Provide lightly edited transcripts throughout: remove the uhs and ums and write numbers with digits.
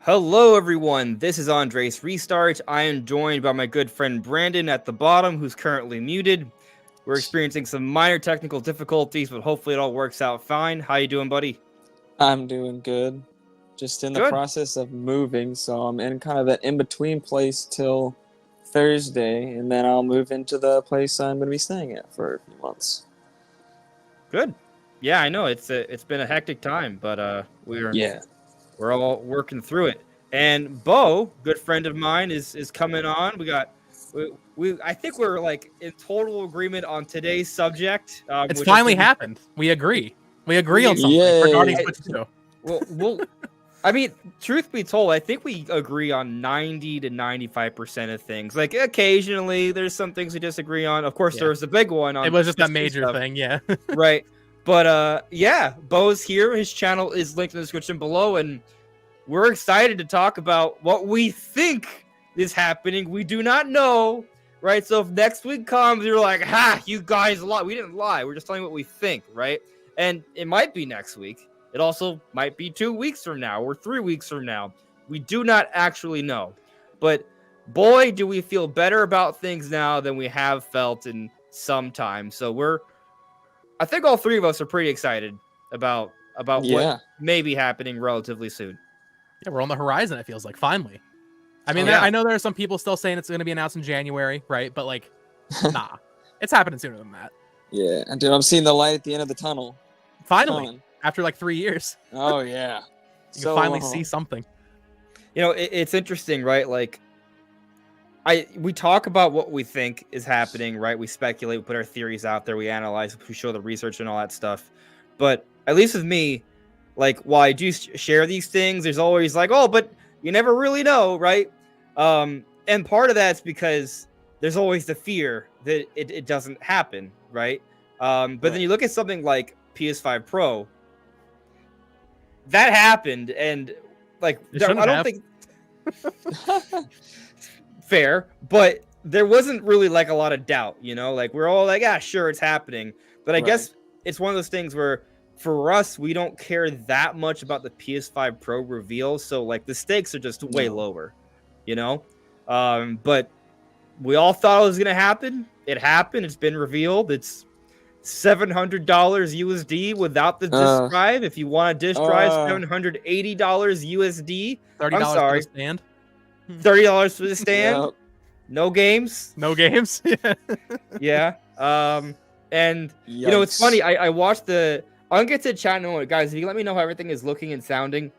Hello, everyone. This is Andres Restart. I am joined by my good friend Brandon at the bottom, who's currently muted. We're experiencing some minor technical difficulties, but hopefully it all works out fine. How you doing, buddy? I'm doing good. Just in the Good. process of moving, so I'm in kind of that in-between place till Thursday, and then I'll move into the place I'm going to be staying at for a few months. Good. Yeah, I know it's been a hectic time, but we're all working through it. And Bo, good friend of mine, is coming on. We I think we're like in total agreement on today's subject. It's finally happened. We agree. We agree on something Yay. regarding Splatoon 2. Well, I mean, truth be told, I think we agree on 90 to 95% of things. Like occasionally, there's some things we disagree on. Of course, there was the big one. It was just that major thing, yeah. Right. But yeah, Bo's here. His channel is linked in the description below, and we're excited to talk about what we think is happening. We do not know, right? So if next week comes, you're like, "Ha, you guys lied." We didn't lie. We're just telling you what we think, right? And it might be next week. It also might be 2 weeks from now or 3 weeks from now. We do not actually know. But boy, do we feel better about things now than we have felt in some time. So I think all three of us are pretty excited about what may be happening relatively soon. Yeah, we're on the horizon, it feels like, finally. I mean, I know there are some people still saying it's going to be announced in January, right? But, like, nah. It's happening sooner than that. Yeah, and dude, I'm seeing the light at the end of the tunnel. Finally. After, like, 3 years. Oh, yeah. You can finally see something. You know, it's interesting, right? Like, we talk about what we think is happening, right? We speculate, we put our theories out there, we analyze, we show the research and all that stuff. But at least with me, like, while I do share these things, there's always like, oh, but you never really know, right? And part of that's because there's always the fear that it doesn't happen, right? But then you look at something like PS5 Pro, that happened, and like, I don't think fair, but there wasn't really like a lot of doubt, you know, like we're all like, yeah, sure, it's happening. But I guess it's one of those things where for us, we don't care that much about the PS5 Pro reveal. So like the stakes are just way lower, you know? But we all thought it was going to happen. It happened. It's been revealed. It's $700 USD without the disc drive. If you want a disc drive, $780 USD. $30 I'm sorry. for the stand. $30 for the stand. Yep. No games. No games. Yeah. And you know, it's funny. I watched the. I'll get to the chat in a moment, guys. If you let me know how everything is looking and sounding,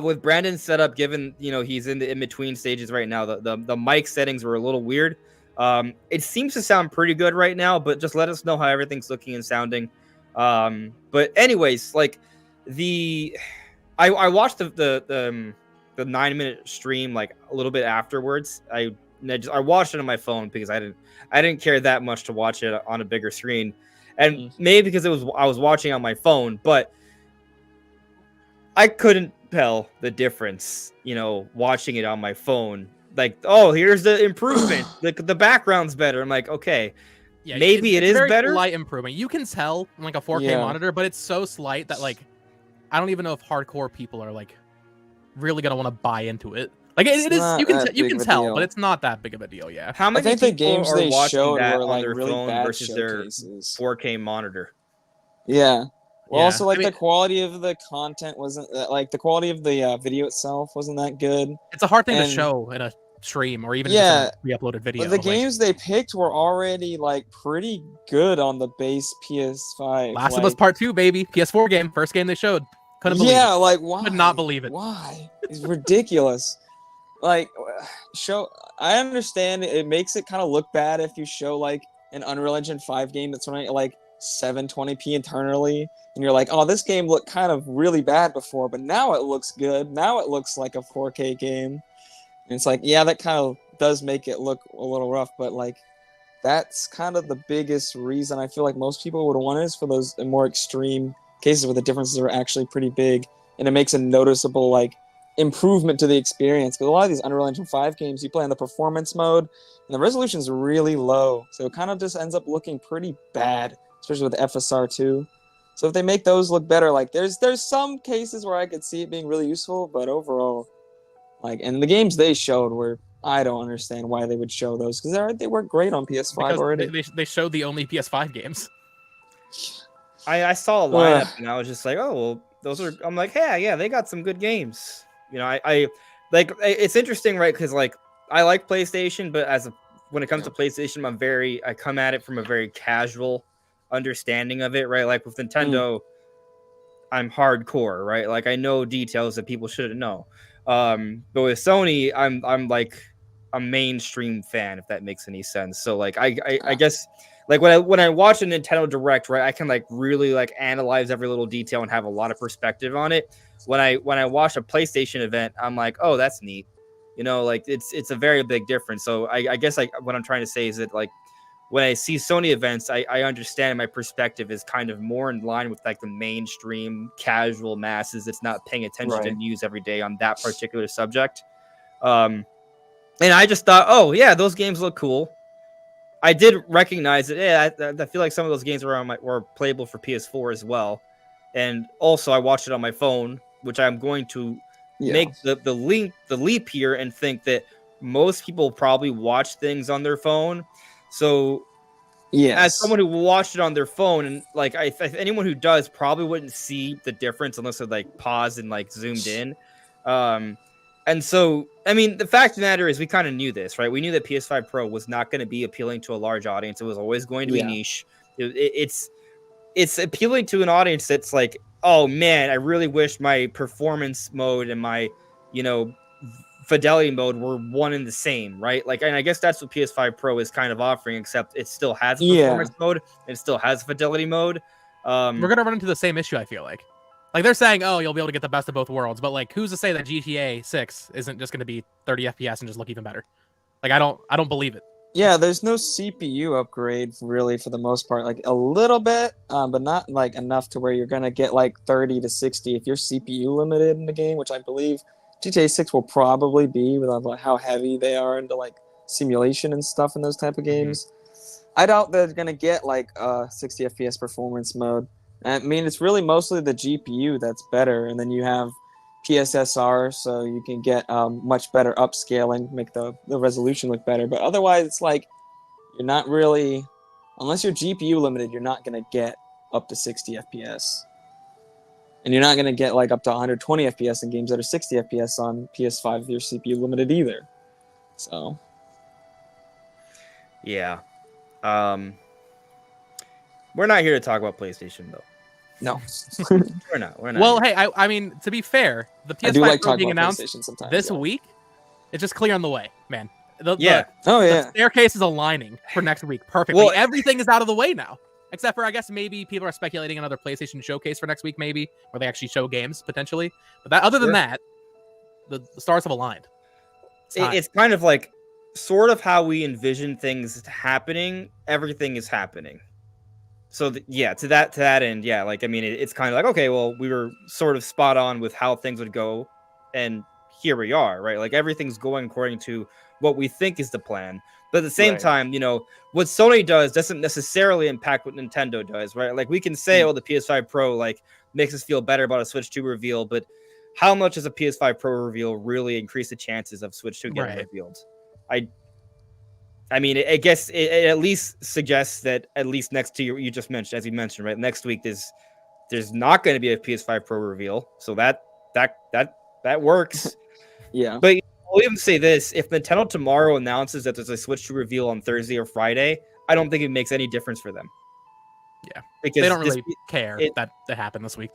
with Brandon's setup, given you know he's in the in between stages right now, the mic settings were a little weird. It seems to sound pretty good right now, but just let us know how everything's looking and sounding. But anyways, like I watched the 9-minute stream like a little bit afterwards. I watched it on my phone because I didn't care that much to watch it on a bigger screen, and maybe because I was watching on my phone, but I couldn't tell the difference, you know, watching it on my phone. Like, oh, here's the improvement. the background's better. I'm like, okay, yeah, maybe it is very better. Slight improvement. You can tell on like a 4K monitor, but it's so slight that like I don't even know if hardcore people are like really gonna want to buy into it. Like it is, you can tell, but it's not that big of a deal. Yeah. How many I think the people games are they watching showed that were on like their really phone bad versus showcases. their 4K monitor? Yeah. Well, Yeah. also like I mean, the quality of the content wasn't like the quality of the video itself wasn't that good. it's a hard thing to show in a stream or even just in a re-uploaded video. But the games they picked were already like pretty good on the base PS5. Last of Us Part 2, baby. PS4 game, first game they showed. Couldn't believe it. Like why? Could not believe it. Why? It's ridiculous. Like I understand it makes it kind of look bad if you show like an Unreal Engine 5 game that's running at like 720p internally, and you're like, oh, this game looked kind of really bad before, but now it looks good. Now it looks like a 4K game. And it's like, yeah, that kind of does make it look a little rough, but like that's kind of the biggest reason I feel like most people would want it is for those more extreme cases where the differences are actually pretty big, and it makes a noticeable like improvement to the experience. Because a lot of these Unreal Engine 5 games, you play in the performance mode, and the resolution's really low, so it kind of just ends up looking pretty bad, especially with FSR2. So if they make those look better, like there's some cases where I could see it being really useful, but overall, Like, and the games they showed were, I don't understand why they would show those because they work great on PS5 because already. they showed the only PS5 games. I saw a lineup and I was just like, oh well, those are. I'm like, hey, yeah, they got some good games. You know, I like. It's interesting, right? Because like I like PlayStation, but when it comes to PlayStation, I come at it from a very casual understanding of it, right? Like with Nintendo, I'm hardcore, right? Like I know details that people shouldn't know. But with Sony, I'm like a mainstream fan, if that makes any sense. So like I guess like when I watch a Nintendo Direct, right, I can like really like analyze every little detail and have a lot of perspective on it. When I watch a PlayStation event, I'm like, oh, that's neat. You know, like it's a very big difference. So I guess like what I'm trying to say is that like when I see Sony events, I understand my perspective is kind of more in line with like the mainstream casual masses that's not paying attention to news every day on that particular subject. And I just thought, oh yeah, those games look cool. I did recognize that. Yeah, I feel like some of those games were playable for PS4 as well. And also, I watched it on my phone, which I'm going to make the leap here and think that most people probably watch things on their phone. So, as someone who watched it on their phone, and like anyone who does probably wouldn't see the difference unless it like paused and like zoomed in. And so, I mean, the fact of the matter is we kind of knew this, right? We knew that PS5 Pro was not going to be appealing to a large audience. It was always going to be niche. It's appealing to an audience that's like, oh man, I really wish my performance mode and my, you know, fidelity mode were one and the same, right? Like, and I guess that's what PS5 Pro is kind of offering, except it still has a performance mode and it still has fidelity mode. We're gonna run into the same issue, I feel like. Like they're saying, oh, you'll be able to get the best of both worlds, but like, who's to say that GTA 6 isn't just gonna be 30 FPS and just look even better? Like, I don't believe it. Yeah, there's no CPU upgrade really for the most part. Like a little bit, but not like enough to where you're gonna get like 30 to 60 if you're CPU limited in the game, which I believe GTA 6 will probably be with like how heavy they are into like simulation and stuff in those type of games. I doubt they're gonna get like 60 FPS performance mode. I mean, it's really mostly the GPU that's better, and then you have PSSR, so you can get much better upscaling, make the resolution look better. But otherwise, it's like you're not really, unless you're GPU limited, you're not gonna get up to 60 FPS, and you're not gonna get like up to 120 FPS in games that are 60 FPS on PS5 if you're CPU limited either. So, yeah. We're not here to talk about PlayStation, though. No. We're not. Well, hey, I mean, to be fair, the PS5 Pro being announced this week, it's just clear on the way, man. The staircase is aligning for next week perfectly. Well, everything is out of the way now. Except for, I guess, maybe people are speculating another PlayStation showcase for next week, maybe, where they actually show games, potentially. But other than that, the stars have aligned. It's kind of like sort of how we envision things happening. Everything is happening. So to that end, like I mean, it's kind of like, okay, well, we were sort of spot on with how things would go, and here we are, right? Like everything's going according to what we think is the plan. But at the same time, you know, what Sony does doesn't necessarily impact what Nintendo does, right? Like we can say, oh, the PS5 Pro like makes us feel better about a Switch 2 reveal, but how much does a PS5 Pro reveal really increase the chances of Switch 2 getting revealed? I mean, I guess it at least suggests that at least next to you just mentioned, as you mentioned, right? Next week there's not going to be a PS5 Pro reveal, so that works. Yeah. But I'll even say this: if Nintendo tomorrow announces that there's a Switch 2 reveal on Thursday or Friday, I don't think it makes any difference for them. Yeah, because they don't really care that happened this week.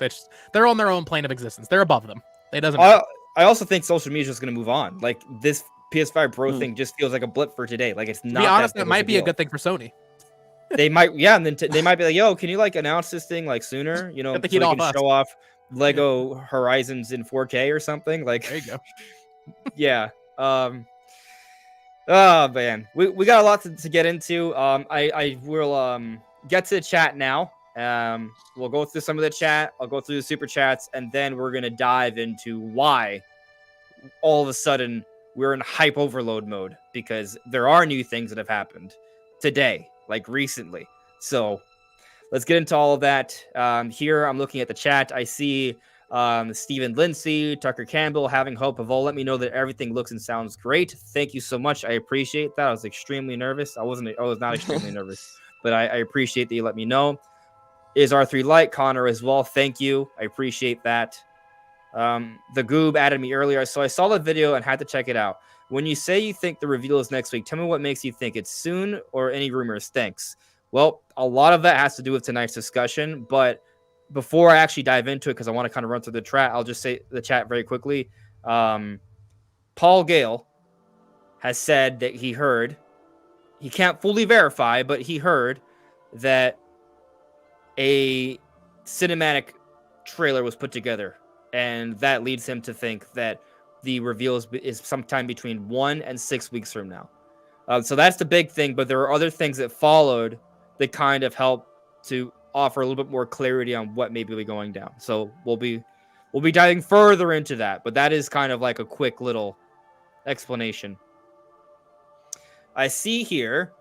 They're on their own plane of existence. They're above them. It doesn't matter. I also think social media is just going to move on. Like this PS5 Pro thing just feels like a blip for today. Like it's not. To be honest, it might be a good thing for Sony. They might, and then they might be like, "Yo, can you like announce this thing like sooner? You know, so we can show off Lego Horizons in 4K or something." Like, there you go. Yeah. Oh man, we got a lot to get into. I will get to the chat now. We'll go through some of the chat. I'll go through the super chats, and then we're gonna dive into why all of a sudden we're in hype overload mode, because there are new things that have happened today, like recently. So let's get into all of that. Here I'm looking at the chat. I see Stephen Lindsay, Tucker Campbell, Having Hope have all let me know that everything looks and sounds great. Thank you so much. I appreciate that. I was extremely nervous. I was not extremely nervous, but I appreciate that you let me know. Is R3 Light, Connor as well. Thank you. I appreciate that. The Goob added me earlier, so I saw the video and had to check it out. When you say you think the reveal is next week, tell me what makes you think it's soon or any rumors. Thanks. Well, a lot of that has to do with tonight's discussion, but before I actually dive into it, because I want to kind of run through the chat, I'll just say the chat very quickly. Paul Gale has said that he heard, he can't fully verify, but he heard that a cinematic trailer was put together, and that leads him to think that the reveal is sometime between 1 and 6 weeks from now. So that's the big thing, but there are other things that followed that kind of help to offer a little bit more clarity on what may be going down. So we'll be diving further into that, but that is kind of like a quick little explanation. I see here,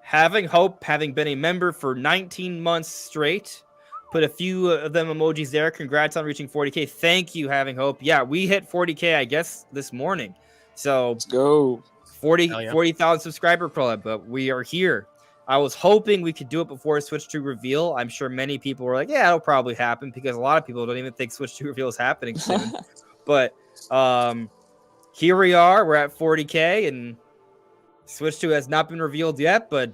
Having Hope, having been a member for 19 months straight, put a few of them emojis there. Congrats on reaching 40K. Thank you, Having Hope. Yeah, we hit 40K, I guess, this morning. So let's go. 40,000 subscriber club, but we are here. I was hoping we could do it before Switch 2 reveal. I'm sure many people were like, yeah, it'll probably happen, because a lot of people don't even think Switch 2 reveal is happening soon. But here we are. We're at 40K, and Switch 2 has not been revealed yet, but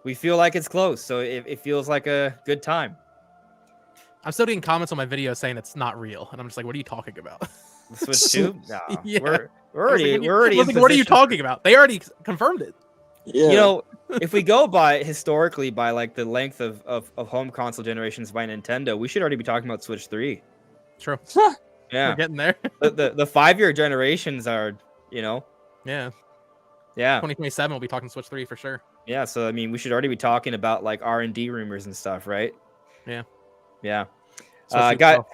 we feel like it's close. So it feels like a good time. I'm still getting comments on my video saying it's not real, and I'm just like, what are you talking about? Switch 2? No, yeah. We're already what are you talking about? They already confirmed it. Yeah. You know, if we go by historically by like the length of home console generations by Nintendo, we should already be talking about Switch 3. True. Yeah. We're getting there. the 5-year generations are, you know. Yeah. Yeah. 2027 we'll be talking Switch 3 for sure. Yeah, so I mean, we should already be talking about like R&D rumors and stuff, right? Yeah. Yeah. Switch Got Pro.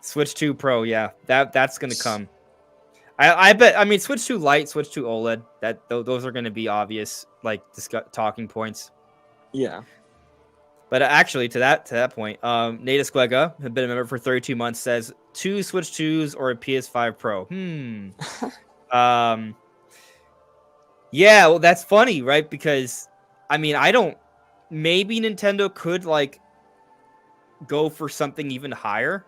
Switch 2 Pro, yeah. That's going to come. I bet. I mean, Switch 2 Lite, Switch 2 OLED. Those are going to be obvious, like talking points. Yeah. But actually, to that point, Nate Esquega, had been a member for 32 months, says 2 Switch 2s or a PS5 Pro. Yeah, well, that's funny, right? Because I mean, maybe Nintendo could like go for something even higher.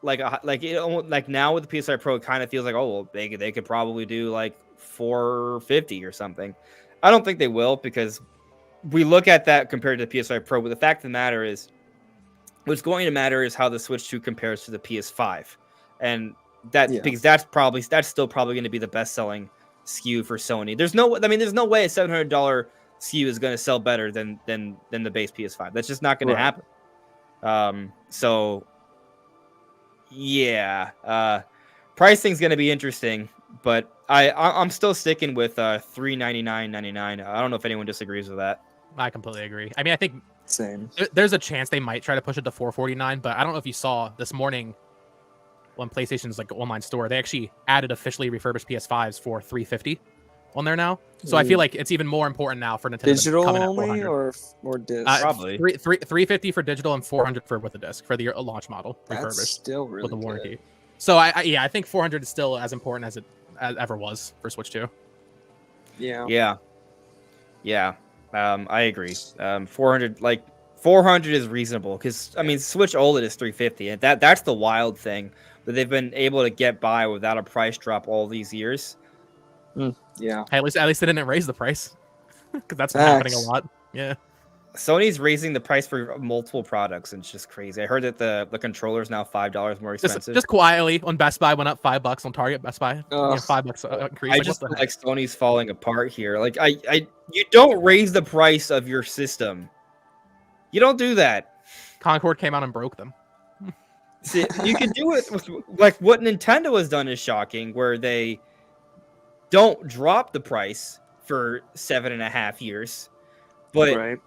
Like now with the PS5 Pro, it kind of feels like, oh, well, they could probably do like 450 or something. I don't think they will, because we look at that compared to the PS5 Pro, but the fact of the matter is, what's going to matter is how the Switch 2 compares to the PS5, and because that's still probably going to be the best selling SKU for Sony. There's no way a $700 SKU is going to sell better than the base PS5. That's just not going to happen. So. Yeah, pricing's gonna be interesting, but I'm still sticking with $399.99. I don't know if anyone disagrees with that. I completely agree. I mean, I think same. There's a chance they might try to push it to $449, but I don't know if you saw this morning on PlayStation's like online store, they actually added officially refurbished PS5s for $350 on there now. So I feel like it's even more important now for Nintendo digital coming only at or disc. Probably $350 for digital and $400 for with a disc for the launch model refurbished. That's still really with a warranty. Good. So I think $400 is still as important as it ever was for Switch 2. Yeah. I agree. 400 is reasonable, because I mean, Switch OLED is $350, and that's the wild thing that they've been able to get by without a price drop all these years. Yeah. Hey, at least they didn't raise the price, because that's been happening a lot. Yeah. Sony's raising the price for multiple products, and it's just crazy. I heard that the controller is now $5 more expensive. Just quietly on Best Buy went up $5 on Target. Best Buy, $5 increase. I just feel like Sony's falling apart here. Like you don't raise the price of your system. You don't do that. Concord came out and broke them. See, you can do it with, like what Nintendo has done is shocking, where they don't drop the price for 7.5 years, but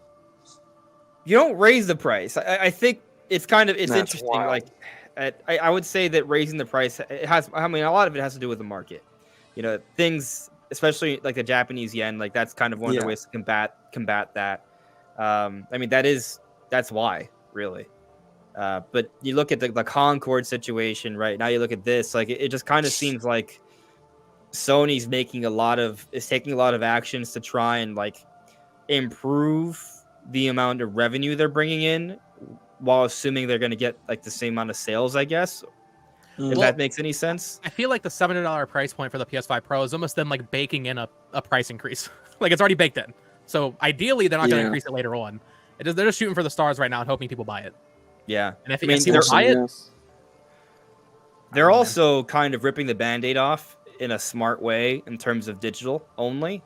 you don't raise the price. I think it's interesting. Wild. Like I would say that raising the price, a lot of it has to do with the market. You know, things, especially like the Japanese yen, like that's kind of one of the ways to combat that. I mean, that's why, really. But you look at the Concord situation right now. You look at this, like it just kind of seems like Sony's taking a lot of actions to try and like improve the amount of revenue they're bringing in, while assuming they're going to get like the same amount of sales, I guess. If that makes any sense. I feel like the $700 price point for the PS5 Pro is almost them like baking in a price increase. Like it's already baked in. So ideally, they're not going to increase it later on. They're just shooting for the stars right now and hoping people buy it. Yeah. And if people buy it, they're also kind of ripping the Band-Aid off in a smart way in terms of digital only.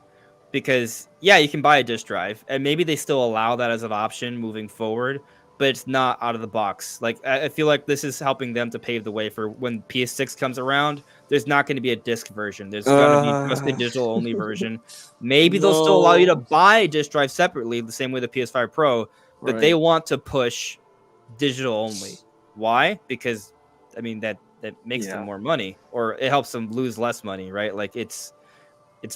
Because, yeah, you can buy a disk drive, and maybe they still allow that as an option moving forward, but it's not out of the box. Like, I feel like this is helping them to pave the way for when PS6 comes around. There's not going to be a disc version. There's going to be just a digital-only version. Maybe they'll still allow you to buy a disk drive separately, the same way the PS5 Pro, but they want to push digital-only. Why? Because, I mean, that makes them more money, or it helps them lose less money, right? Like, it's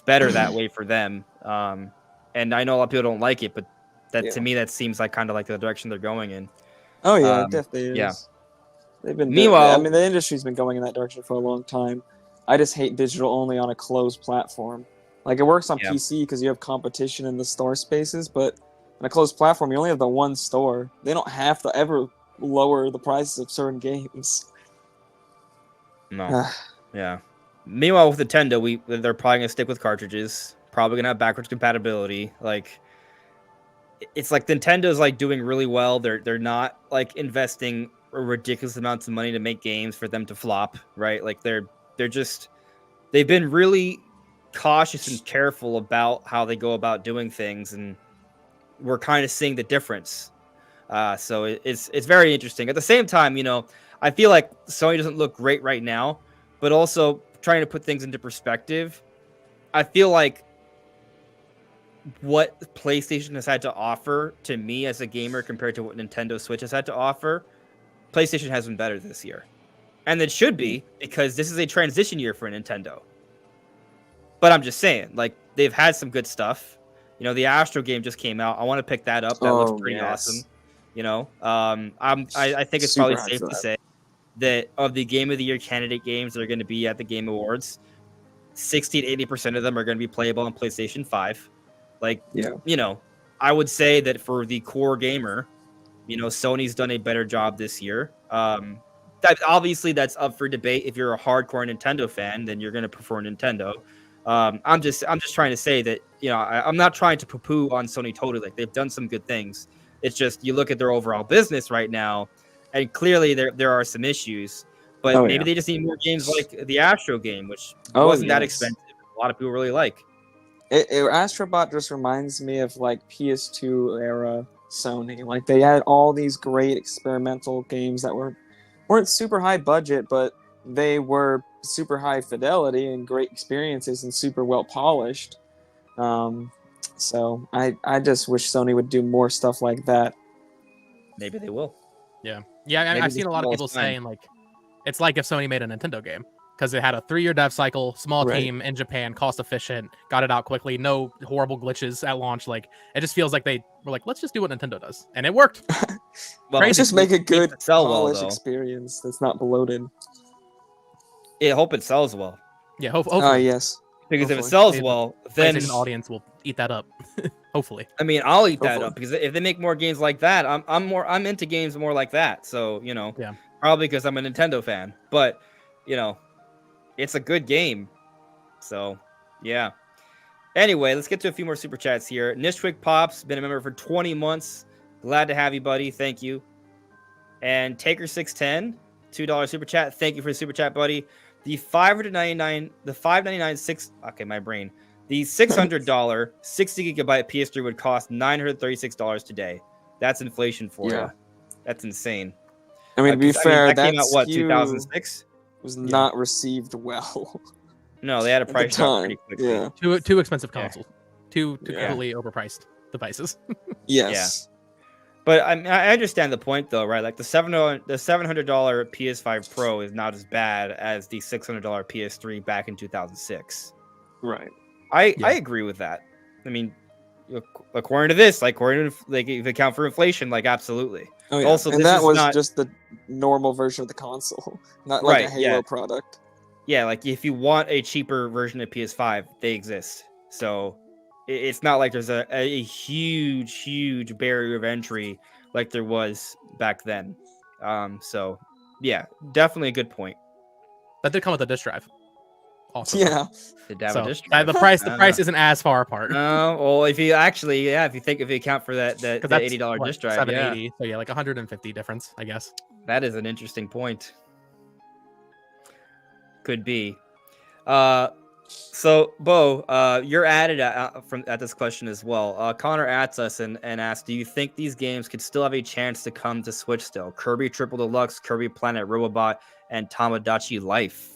better that way for them. And I know a lot of people don't like it, but to me, that seems like kind of like the direction they're going in. Oh yeah, it definitely is. Yeah. They've been. Meanwhile, I mean, the industry's been going in that direction for a long time. I just hate digital only on a closed platform. Like it works on PC because you have competition in the store spaces, but in a closed platform, you only have the one store. They don't have to ever lower the prices of certain games. No. Yeah. Meanwhile, with Nintendo, they're probably gonna stick with cartridges. Probably gonna have backwards compatibility. Like, it's like Nintendo's like doing really well. They're not like investing ridiculous amounts of money to make games for them to flop, right? Like they've been really cautious and careful about how they go about doing things, and we're kind of seeing the difference. So it's very interesting. At the same time, I feel like Sony doesn't look great right now, but also trying to put things into perspective, I feel like what PlayStation has had to offer to me as a gamer compared to what Nintendo Switch has had to offer, PlayStation has been better this year. And it should be, because this is a transition year for Nintendo. But I'm just saying, like, they've had some good stuff. The Astro game just came out. I want to pick that up. That looks pretty awesome. I think it's probably safe to say that of the Game of the Year candidate games that are going to be at the Game Awards, 60 to 80% of them are going to be playable on PlayStation 5. Like, I would say that for the core gamer, Sony's done a better job this year. Obviously that's up for debate. If you're a hardcore Nintendo fan, then you're going to prefer Nintendo. I'm just trying to say that, I'm not trying to poo-poo on Sony totally. Like, they've done some good things. It's just you look at their overall business right now, and clearly there are some issues. But maybe they just need more games like the Astro game, which wasn't that expensive. A lot of people really like. Astro Bot just reminds me of like PS2 era Sony. Like they had all these great experimental games that weren't super high budget, but they were super high fidelity and great experiences and super well polished. So I just wish Sony would do more stuff like that. Maybe they will. Yeah. I've seen a lot of people saying like it's like if Sony made a Nintendo game, because it had a 3-year dev cycle, small team in Japan, cost efficient, got it out quickly, no horrible glitches at launch. Like it just feels like they were like, let's just do what Nintendo does, and it worked. Well, let's just make a good polished experience that's not bloated. I hope it sells well. Yeah, hopefully. Yes. Because if it sells well, then an audience will eat that up. Hopefully. I mean, I'll eat that up, because if they make more games like that, I'm into games more like that. So probably because I'm a Nintendo fan, but it's a good game. So yeah. Anyway, let's get to a few more super chats here. Nishwick Pops, been a member for 20 months. Glad to have you, buddy. Thank you. And Taker610, $2 super chat. Thank you for the super chat, buddy. The $599, the $600 60 gigabyte PS3 would cost $936 today. That's inflation for you. That's insane. I mean, to be fair, that came out what, 2006? Was not received well. No, they had a price drop pretty quickly. Yeah. Two expensive consoles. Two completely overpriced devices. Yes. Yeah. But I understand the point, though, right? Like the $700 PS5 Pro is not as bad as the $600 PS3 back in 2006. Right. I agree with that. I mean, according to this, like according to like if you account for inflation, like absolutely. Oh yeah, Also, and this that is was not just the normal version of the console, not like a Halo product. Yeah, like if you want a cheaper version of PS5, they exist. So it's not like there's a huge barrier of entry like there was back then. So yeah, definitely a good point. That did come with a disc drive. Also, Yeah. Did have so a disc drive. the price isn't as far apart. Well, if you actually, if you account for that the $80 disc drive, $780, so yeah, like 150 difference, I guess. That is an interesting point. Could be. So Bo, you're added at this question as well. Connor adds us and asks, do you think these games could still have a chance to come to Switch still? Kirby Triple Deluxe, Kirby Planet Robobot, and Tomodachi Life.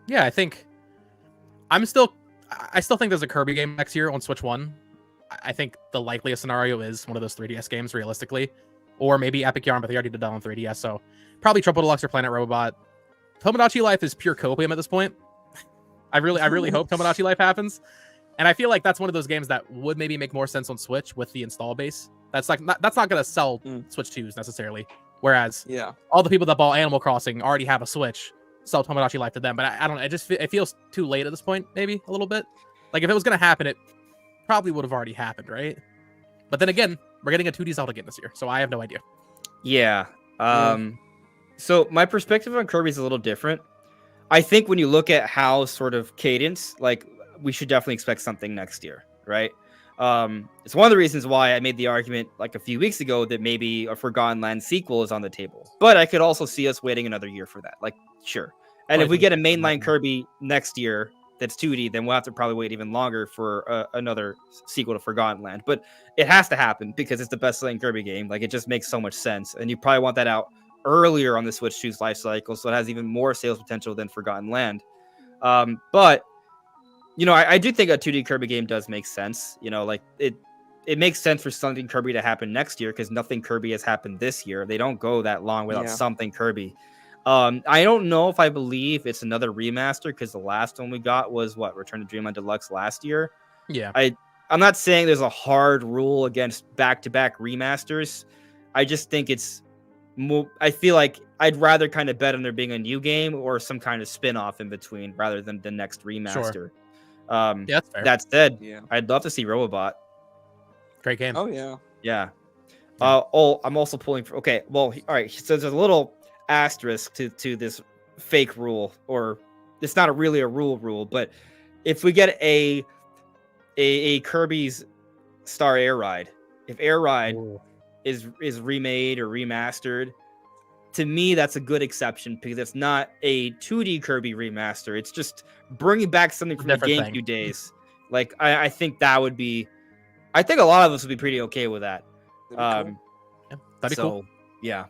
Yeah, I still think there's a Kirby game next year on Switch 1. I think the likeliest scenario is one of those 3DS games, realistically. Or maybe Epic Yarn, but they already did that on 3DS, so probably Triple Deluxe or Planet Robobot. Tomodachi Life is pure copium at this point. I really hope Tomodachi Life happens. And I feel like that's one of those games that would maybe make more sense on Switch with the install base. That's not going to sell Switch 2s necessarily. Whereas all the people that bought Animal Crossing already have a Switch, sell Tomodachi Life to them. But I don't know. It feels too late at this point, maybe a little bit. Like if it was going to happen, it probably would have already happened, right? But then again, we're getting a 2D Zelda game this year, so I have no idea. Yeah. So my perspective on Kirby is a little different. I think when you look at how sort of cadence, like we should definitely expect something next year, right? It's one of the reasons why I made the argument like a few weeks ago that maybe a Forgotten Land sequel is on the table. But I could also see us waiting another year for that. Like, sure. And if we get a mainline Kirby next year that's 2D, then we'll have to probably wait even longer for another sequel to Forgotten Land. But it has to happen because it's the best-selling Kirby game. Like, it just makes so much sense. And you probably want that out earlier on the Switch 2's life cycle, so it has even more sales potential than Forgotten Land. But I do think a 2D Kirby game does make sense. Like it makes sense for something Kirby to happen next year because nothing Kirby has happened this year. They don't go that long without something Kirby. I don't know if I believe it's another remaster because the last one we got was Return to Dreamland Deluxe last year. Yeah. I'm not saying there's a hard rule against back-to-back remasters. I just think it's more, I feel like I'd rather kind of bet on there being a new game or some kind of spin-off in between rather than the next remaster. Sure. Yeah, that's fair. That said, I'd love to see Robobot. Great game. Oh yeah. Yeah. I'm also pulling for all right. So there's a little asterisk to this fake rule, or it's not really a rule, but if we get a Kirby's Star Air Ride, if Air Ride is remade or remastered, to me that's a good exception because it's not a 2D Kirby remaster. It's just bringing back something from the GameCube days. Like I think that would be, I think a lot of us would be pretty okay with that. That'd be cool. Yeah,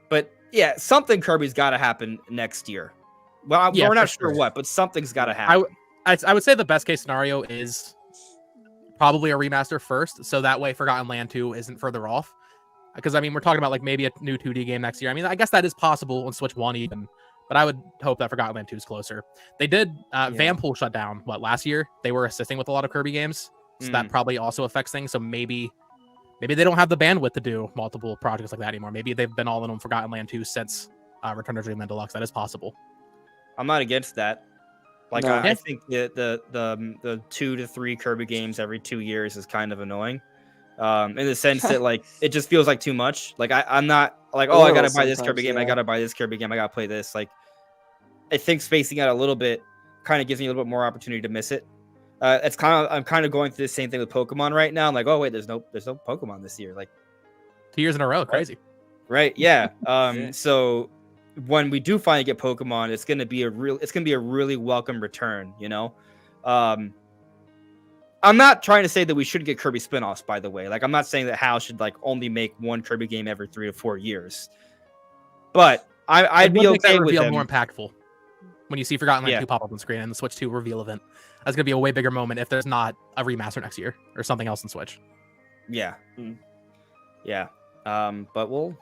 but yeah, something Kirby's got to happen next year. Well, we're not sure what, but something's got to happen. I would say the best case scenario is probably a remaster first, so that way Forgotten Land 2 isn't further off. Because, I mean, we're talking about like maybe a new 2D game next year. I mean, I guess that is possible on Switch 1 even, but I would hope that Forgotten Land 2 is closer. They did, Vanpool shut down, last year? They were assisting with a lot of Kirby games, so that probably also affects things. So maybe they don't have the bandwidth to do multiple projects like that anymore. Maybe they've been all in on Forgotten Land 2 since Return to Dreamland Deluxe. That is possible. I'm not against that. Like, I think the 2 to 3 Kirby games every 2 years is kind of annoying. In the sense that like it just feels like too much. Like I'm not like, I gotta buy this Kirby game, I gotta buy this Kirby game, I gotta play this. Like I think spacing out a little bit kind of gives me a little bit more opportunity to miss it. I'm kind of going through the same thing with Pokemon right now. I'm like, oh wait, there's no Pokemon this year. Like 2 years in a row, crazy. Right? Yeah. So when we do finally get Pokemon, it's gonna be a really welcome return. I'm not trying to say that we shouldn't get Kirby spin-offs, by the way. Like, I'm not saying that HAL should like only make one Kirby game every 3 to 4 years. But I'd be okay with them. More impactful when you see Forgotten Land 2 pop up on screen and the Switch 2 reveal event. That's gonna be a way bigger moment if there's not a remaster next year or something else in Switch. Yeah. Yeah. But we'll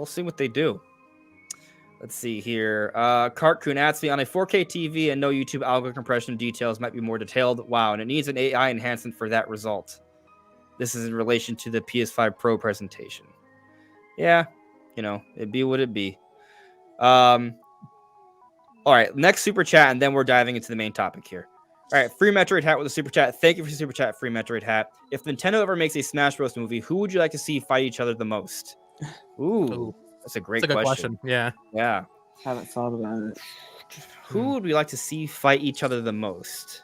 see what they do. Let's see here. Cartoon asks me, on a 4K TV and no YouTube algo compression details might be more detailed. Wow, and it needs an AI enhancement for that result. this is in relation to the PS5 Pro presentation. Yeah, it'd be what it be. All right, next super chat, and then we're diving into the main topic here. All right, Free Metroid Hat with a super chat. Thank you for the super chat, Free Metroid Hat. If Nintendo ever makes a Smash Bros. Movie, who would you like to see fight each other the most? Ooh, that's a great question. Yeah. Haven't thought about it. Who would we like to see fight each other the most?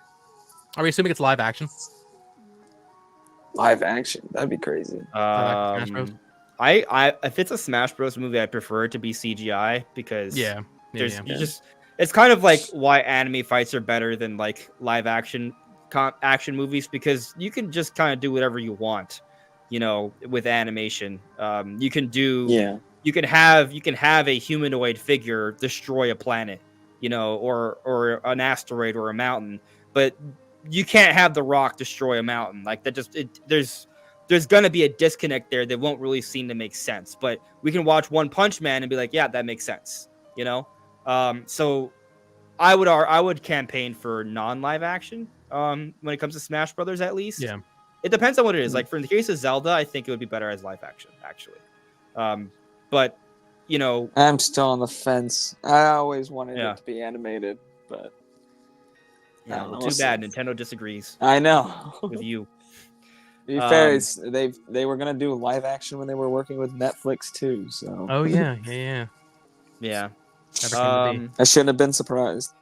Are we assuming it's live action? Live action, that'd be crazy. Smash Bros? I if it's a Smash Bros. Movie, I prefer it to be CGI because it's kind of like why anime fights are better than like live action movies, because you can just kind of do whatever you want, with animation. You can have a humanoid figure destroy a planet, or an asteroid or a mountain, but you can't have The Rock destroy a mountain. Like that there's going to be a disconnect there that won't really seem to make sense. But we can watch One Punch Man and be like, yeah, that makes sense, So I would campaign for non-live action when it comes to Smash Brothers, at least. Yeah. It depends on what it is. Like for in the case of Zelda, I think it would be better as live action, actually. But I'm still on the fence. I always wanted it to be animated, but too bad Nintendo disagrees. I know with you. To be fair, they were gonna do live action when they were working with Netflix too. So. Oh yeah. Yeah. I shouldn't have been surprised.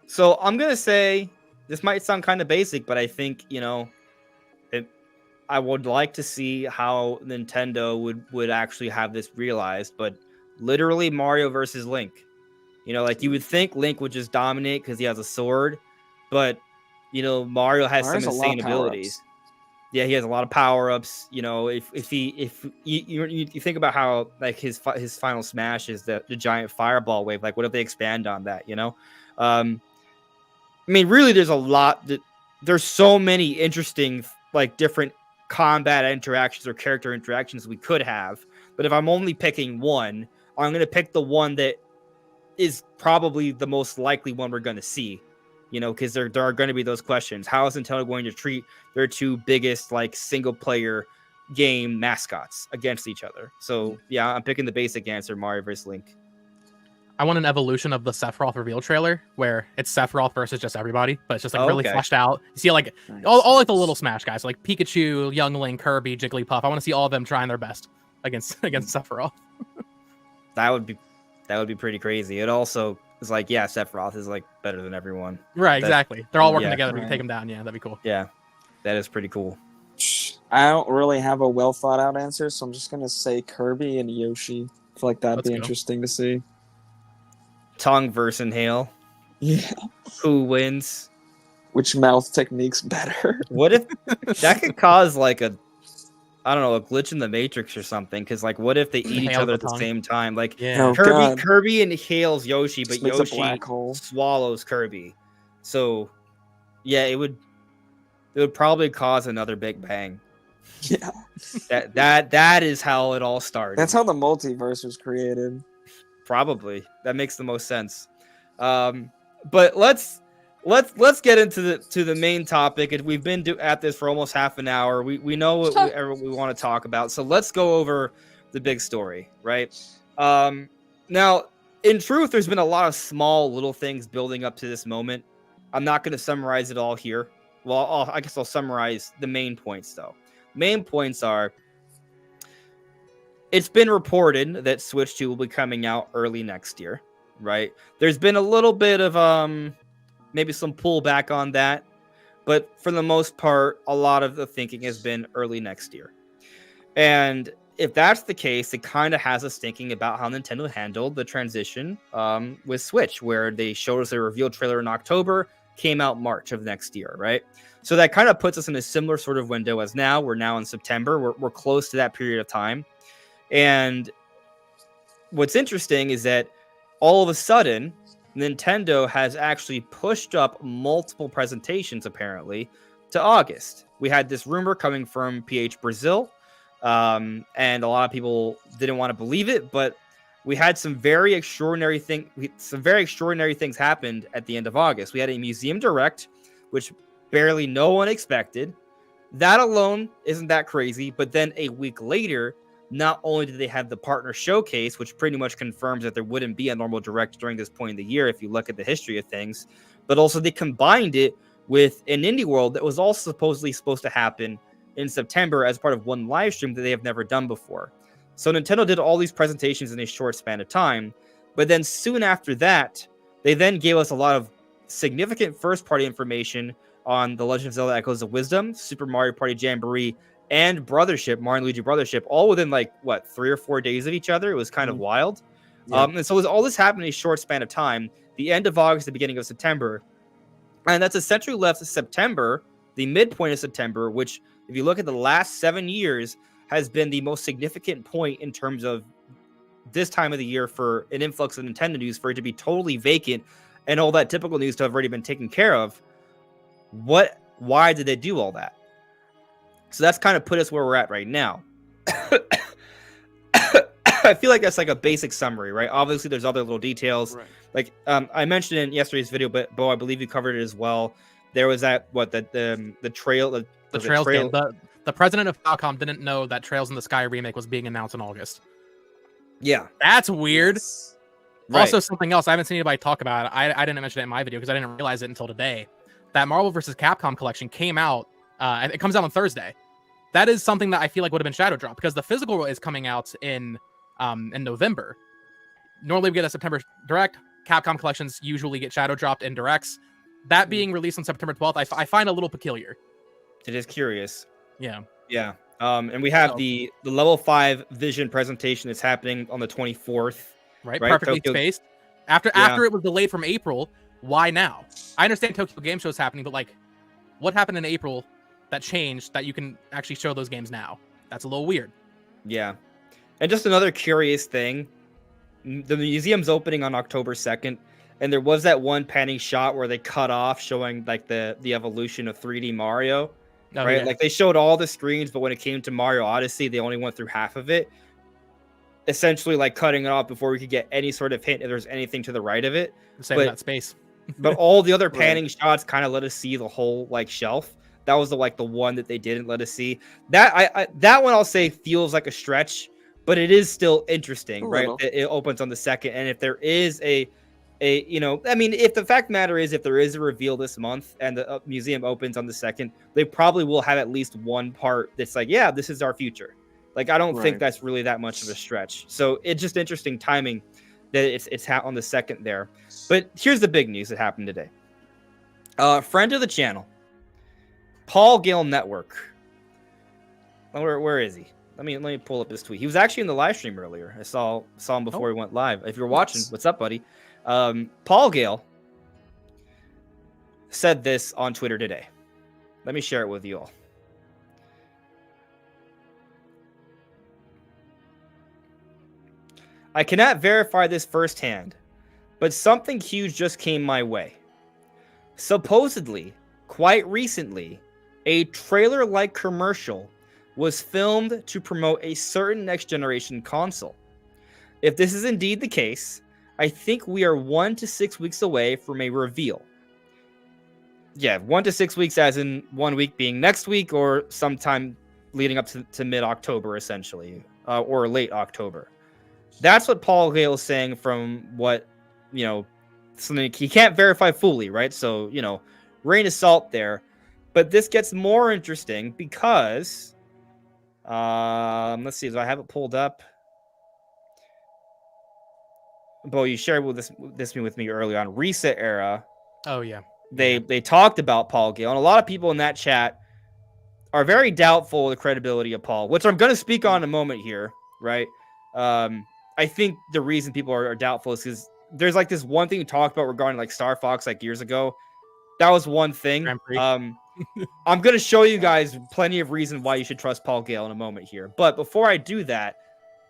So I'm gonna say this might sound kind of basic, but I think I would like to see how Nintendo would actually have this realized. But literally Mario versus Link. Like you would think Link would just dominate because he has a sword, but Mario has some insane abilities. Yeah, he has a lot of power-ups. If you think about how like his final smash is the giant fireball wave, like what if they expand on that? Really, there's so many interesting like different combat interactions or character interactions we could have. But if I'm only picking one, I'm gonna pick the one that is probably the most likely one we're gonna see. Because there are going to be those questions. How is Nintendo going to treat their two biggest like single player game mascots against each other? So yeah, I'm picking the basic answer: Mario vs. Link. I want an evolution of the Sephiroth reveal trailer where it's Sephiroth versus just everybody, but it's just like really fleshed out. You see like all like the little Smash guys, like Pikachu, Young Link, Kirby, Jigglypuff. I want to see all of them trying their best against Sephiroth. That would be pretty crazy. It also is like, yeah, Sephiroth is like better than everyone. Right, exactly. They're all working together to take him down. Yeah, that'd be cool. Yeah, that is pretty cool. I don't really have a well thought out answer, so I'm just gonna say Kirby and Yoshi. I feel like that'd be interesting to see. Tongue versus Inhale. Yeah. Who wins? Which mouth technique's better? What if that could cause like a glitch in the Matrix or something? Because like, what if they eat each other at the same time? Like, Kirby inhales Yoshi, but Yoshi swallows Kirby. So, yeah, it would probably cause another Big Bang. Yeah, that is how it all started. That's how the multiverse was created. Probably that makes the most sense. But let's get into the main topic. And we've been at this for almost half an hour. We know what we want to talk about. So let's go over the big story, right? Now, in truth, there's been a lot of small little things building up to this moment. I'm not going to summarize it all here. Well, I guess I'll summarize the main points, though. Main points are, it's been reported that Switch 2 will be coming out early next year, right? There's been a little bit of maybe some pullback on that, but for the most part, a lot of the thinking has been early next year. And if that's the case, it kind of has us thinking about how Nintendo handled the transition with Switch, where they showed us a reveal trailer in October, came out March of next year, right? So that kind of puts us in a similar sort of window as now. We're now in September. We're close to that period of time. And what's interesting is that all of a sudden, Nintendo has actually pushed up multiple presentations, apparently, to August. We had this rumor coming from PH Brazil, and a lot of people didn't want to believe it, but we had some very extraordinary things happened at the end of August. We had a museum direct, which barely no one expected. That alone isn't that crazy. But then a week later, not only did they have the partner showcase, which pretty much confirms that there wouldn't be a normal direct during this point in the year if you look at the history of things, but also they combined it with an indie world that was also supposed to happen in September as part of one live stream that they have never done before. So Nintendo did all these presentations in a short span of time, but then soon after that, they then gave us a lot of significant first-party information on The Legend of Zelda Echoes of Wisdom, Super Mario Party Jamboree, and Brothership, Mario and Luigi Brothership, all within 3 or 4 days of each other. It was kind of wild. Yeah. And so all this happened in a short span of time, the end of August, the beginning of September. And that's essentially left September, the midpoint of September, which, if you look at the last 7 years, has been the most significant point in terms of this time of the year for an influx of Nintendo news, for it to be totally vacant and all that typical news to have already been taken care of. Why did they do all that? So that's kind of put us where we're at right now. I feel like that's like a basic summary, right? Obviously, there's other little details. Right. Like I mentioned in yesterday's video, but Bo, I believe you covered it as well. There was that the trail, the Trails game. The president of Falcom didn't know that Trails in the Sky remake was being announced in August. Yeah, that's weird. Yes. Right. Also, something else I haven't seen anybody talk about. I didn't mention it in my video because I didn't realize it until today. That Marvel vs. Capcom collection came out. It comes out on Thursday. That is something that I feel like would have been shadow dropped because the physical is coming out in November. Normally we get a September direct. Capcom collections usually get shadow dropped in directs. That being released on September 12th, I find a little peculiar. It is curious. Yeah. Yeah. And we have the level 5 vision presentation that's happening on the 24th. Right? Perfectly spaced. After it was delayed from April, why now? I understand Tokyo Game Show is happening, but what happened in April that changed that you can actually show those games now? That's a little weird. Yeah. And just another curious thing, the museum's opening on October 2nd, and there was that one panning shot where they cut off showing the evolution of 3D Mario, right? Yeah. Like they showed all the screens, but when it came to Mario Odyssey, they only went through half of it, essentially cutting it off before we could get any sort of hint if there's anything to the right of it. Same with that space. But all the other panning shots kind of let us see the whole shelf. That was the one that they didn't let us see. That one I'll say feels like a stretch, but it is still interesting, right? It opens on the 2nd, and if there is if the fact matter is if there is a reveal this month and the museum opens on the 2nd, they probably will have at least one part that's this is our future. I don't think that's really that much of a stretch. So it's just interesting timing that it's on the 2nd there. But here's the big news that happened today. Friend of the channel, Paul Gale Network. Where is he? Let me pull up his tweet. He was actually in the live stream earlier. I saw him before he went live. If you're watching, what's up, buddy? Paul Gale said this on Twitter today. Let me share it with you all. I cannot verify this firsthand, but something huge just came my way. Supposedly, quite recently, a trailer-like commercial was filmed to promote a certain next-generation console. If this is indeed the case, I think we are 1 to 6 weeks away from a reveal. Yeah, 1 to 6 weeks as in 1 week being next week or sometime leading up to mid-October, essentially, or late October. That's what Paul Gale is saying from what, something he can't verify fully, right? So, grain of salt there. But this gets more interesting because, let's see, do I have it pulled up? Bo, you shared this with me earlier on Reset Era. Oh, yeah. They talked about Paul Gale, and a lot of people in that chat are very doubtful of the credibility of Paul, which I'm going to speak on in a moment here, right? I think the reason people are doubtful is because there's this one thing you talked about regarding Star Fox years ago. That was one thing. I'm going to show you guys plenty of reason why you should trust Paul Gale in a moment here. But before I do that,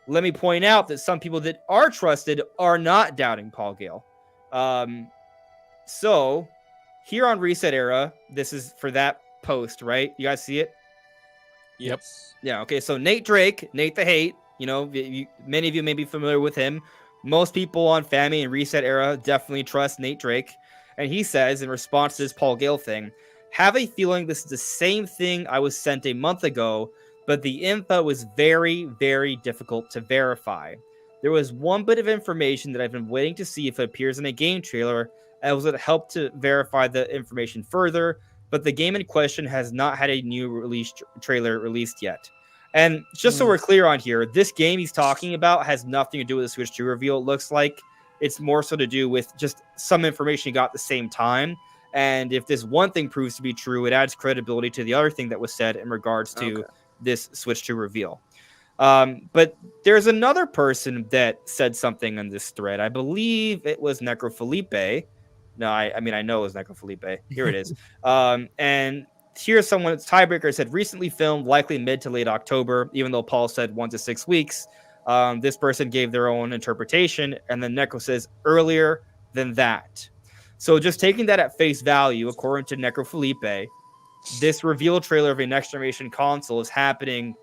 let me point out that some people that are trusted are not doubting Paul Gale. So here on Reset Era, this is for that post, right? You guys see it? Yep. Yeah. Okay. So Nate Drake, Nate the Hate, many of you may be familiar with him. Most people on Fami and Reset Era definitely trust Nate Drake. And he says, in response to this Paul Gale thing, Have a feeling this is the same thing I was sent a month ago, but the info was very, very difficult to verify. There was one bit of information that I've been waiting to see if it appears in a game trailer, and it would help to verify the information further, but the game in question has not had a new release trailer released yet. And just so we're clear on here, this game he's talking about has nothing to do with the Switch 2 reveal, it looks like. It's more so to do with just some information he got at the same time. And if this one thing proves to be true, it adds credibility to the other thing that was said in regards to this Switch 2 reveal. But there's another person that said something on this thread. I believe it was Necrofelipe. No, I know it was Necrofelipe. Here it is. And here's someone, Tiebreaker said, recently filmed, likely mid to late October, even though Paul said 1 to 6 weeks. This person gave their own interpretation, and then Necro says earlier than that. So just taking that at face value, according to Necrofelipe, this reveal trailer of a next generation console is happening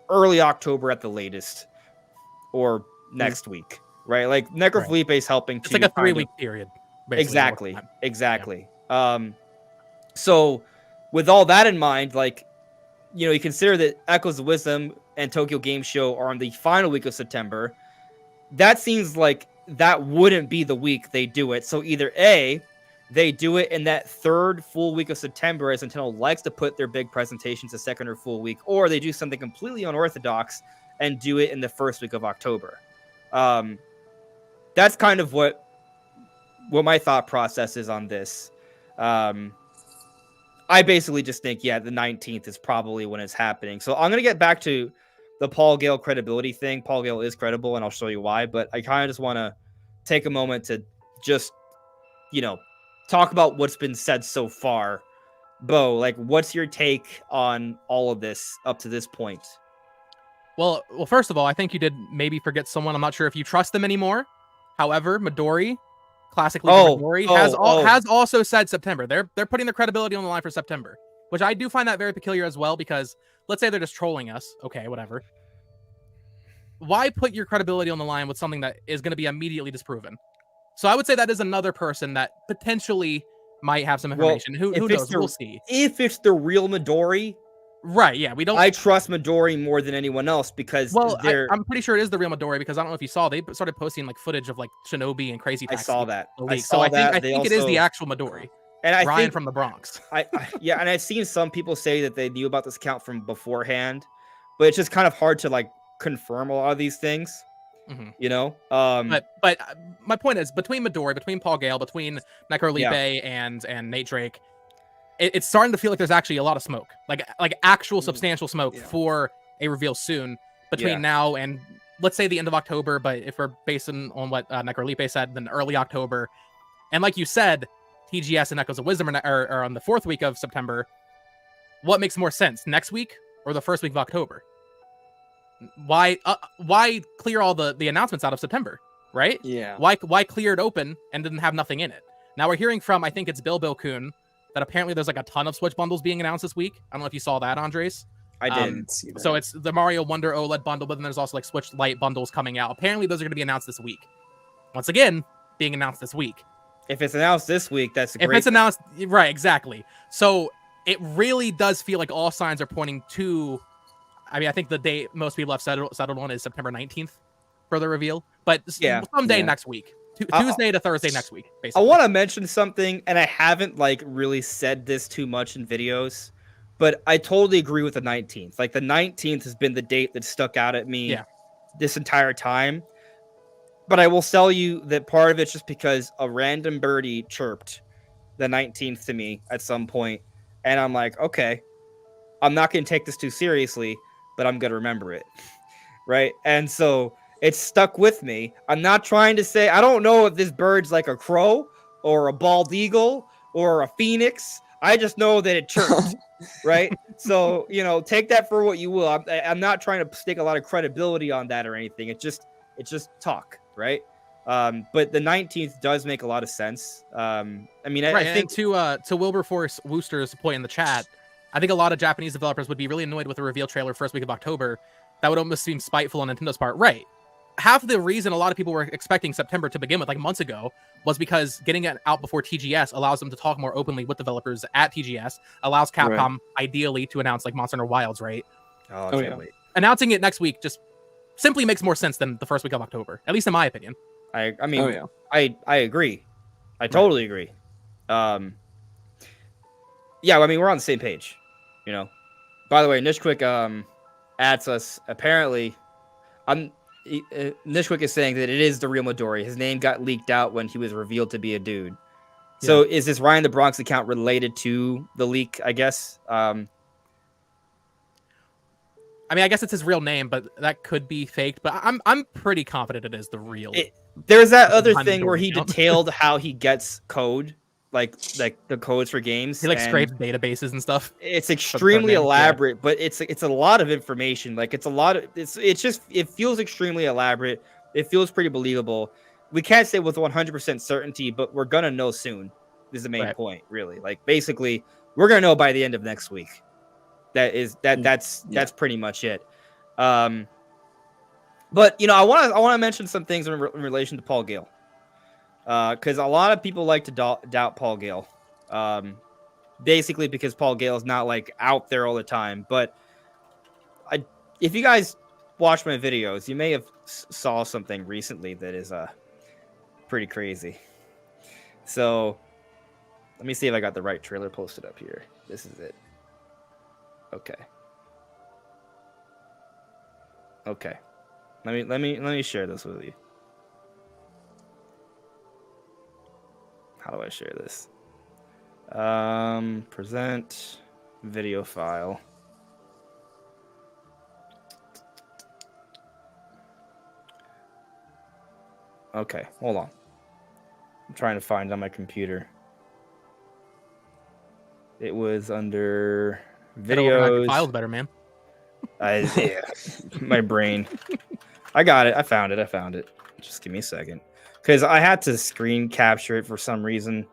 early October at the latest, or next week, right? Like Necrofelipe is helping. It's like a 3-week period. Exactly. Yeah. So with all that in mind, like, you know, you consider that Echoes of Wisdom and Tokyo Game Show are on the final week of September. That seems like that wouldn't be the week they do it. So either A, they do it in that third full week of September, as Nintendo likes to put their big presentations a second or full week, or they do something completely unorthodox and do it in the first week of October. That's kind of what my thought process is on this. I basically just think, the 19th is probably when it's happening. So I'm going to get back to the Paul Gale credibility thing. Paul Gale is credible, and I'll show you why. But I kind of just want to take a moment to just, talk about what's been said so far. Bo, like, what's your take on all of this up to this point? Well, first of all, I think you did maybe forget someone. I'm not sure if you trust them anymore. However, Midori, classically Midori, has also said September. They're putting their credibility on the line for September, which I do find that very peculiar as well, because let's say they're just trolling us. Okay, whatever. Why put your credibility on the line with something that is going to be immediately disproven? So I would say that is another person that potentially might have some information. Who knows? We'll see. If it's the real Midori, right? Yeah, we don't. I trust Midori more than anyone else because I'm pretty sure it is the real Midori, because I don't know if you saw, they started posting like footage of like Shinobi and Crazy Taxi. I saw that. I think it is the actual Midori. And Ryan think, from the Bronx. And I've seen some people say that they knew about this account from beforehand, but it's just kind of hard to like confirm a lot of these things. Mm-hmm. But my point is, between Midori, between Paul Gale, between Necrolipe and Nate Drake, it's starting to feel like there's actually a lot of smoke, like actual substantial smoke for a reveal soon between now and, let's say, the end of October. But if we're basing on what Necrolipe said, then early October. And like you said, TGS and Echoes of Wisdom are on the 4th week of September. What makes more sense, next week or the first week of October? Why clear all the announcements out of September, right? Yeah. Why clear it open and didn't have nothing in it? Now we're hearing from, I think it's Bill Kun, that apparently there's like a ton of Switch bundles being announced this week. I don't know if you saw that, Andres. I didn't see that. So it's the Mario Wonder OLED bundle, but then there's also like Switch Lite bundles coming out. Apparently those are going to be announced this week. Once again, being announced this week. If it's announced this week, that's great. If it's announced, right, exactly. So it really does feel like all signs are pointing to, I mean, I think the date most people have settled on is September 19th for the reveal, but someday next week. Tuesday to Thursday next week, basically. I want to mention something, and I haven't like really said this too much in videos, but I totally agree with the 19th. Like the 19th has been the date that stuck out at me this entire time. But I will tell you that part of it's just because a random birdie chirped the 19th to me at some point, and I'm like, okay, I'm not going to take this too seriously, but I'm going to remember it, right? And so it's stuck with me. I'm not trying to say, I don't know if this bird's like a crow or a bald eagle or a phoenix. I just know that it chirped, right? So, take that for what you will. I'm not trying to stick a lot of credibility on that or anything. It's just talk, right? But the 19th does make a lot of sense. I think to Wilberforce Wooster's point in the chat, I think a lot of Japanese developers would be really annoyed with a reveal trailer first week of October. That would almost seem spiteful on Nintendo's part, right? half of the reason a lot of people were expecting September to begin with, like months ago, was because getting it out before TGS allows them to talk more openly with developers at TGS, allows Capcom ideally to announce like Monster Hunter Wilds, right? Oh, I can't wait. Announcing it next week just simply makes more sense than the first week of October, at least in my opinion. I mean, I agree. I totally agree. Yeah, I mean, we're on the same page, you know. By the way, Nishquick adds us. Apparently, Nishquick is saying that it is the real Midori. His name got leaked out when he was revealed to be a dude. So is this Ryan the Bronx account related to the leak, I guess? I mean, I guess it's his real name, but that could be faked. But I'm pretty confident it is the real. There's that other thing where he detailed how he gets code, like the codes for games. He like scrapes databases and stuff. It's extremely elaborate, but it's a lot of information. Like it feels extremely elaborate. It feels pretty believable. We can't say with 100% certainty, but we're gonna know soon. Is the main point, really. Like basically, we're gonna know by the end of next week. That's pretty much it. But you know, I want to mention some things in relation to Paul Gale, because a lot of people like to doubt Paul Gale, basically because Paul Gale is not like out there all the time. But if you guys watch my videos, you may have saw something recently that is pretty crazy. So let me see if I got the right trailer posted up here. This is it. Okay. Let me share this with you. How do I share this? Present video file. Okay, hold on. I'm trying to find it on my computer. It was under videos. Files better, man. Yeah, my brain. I got it. I found it. Just give me a second, because I had to screen capture it for some reason.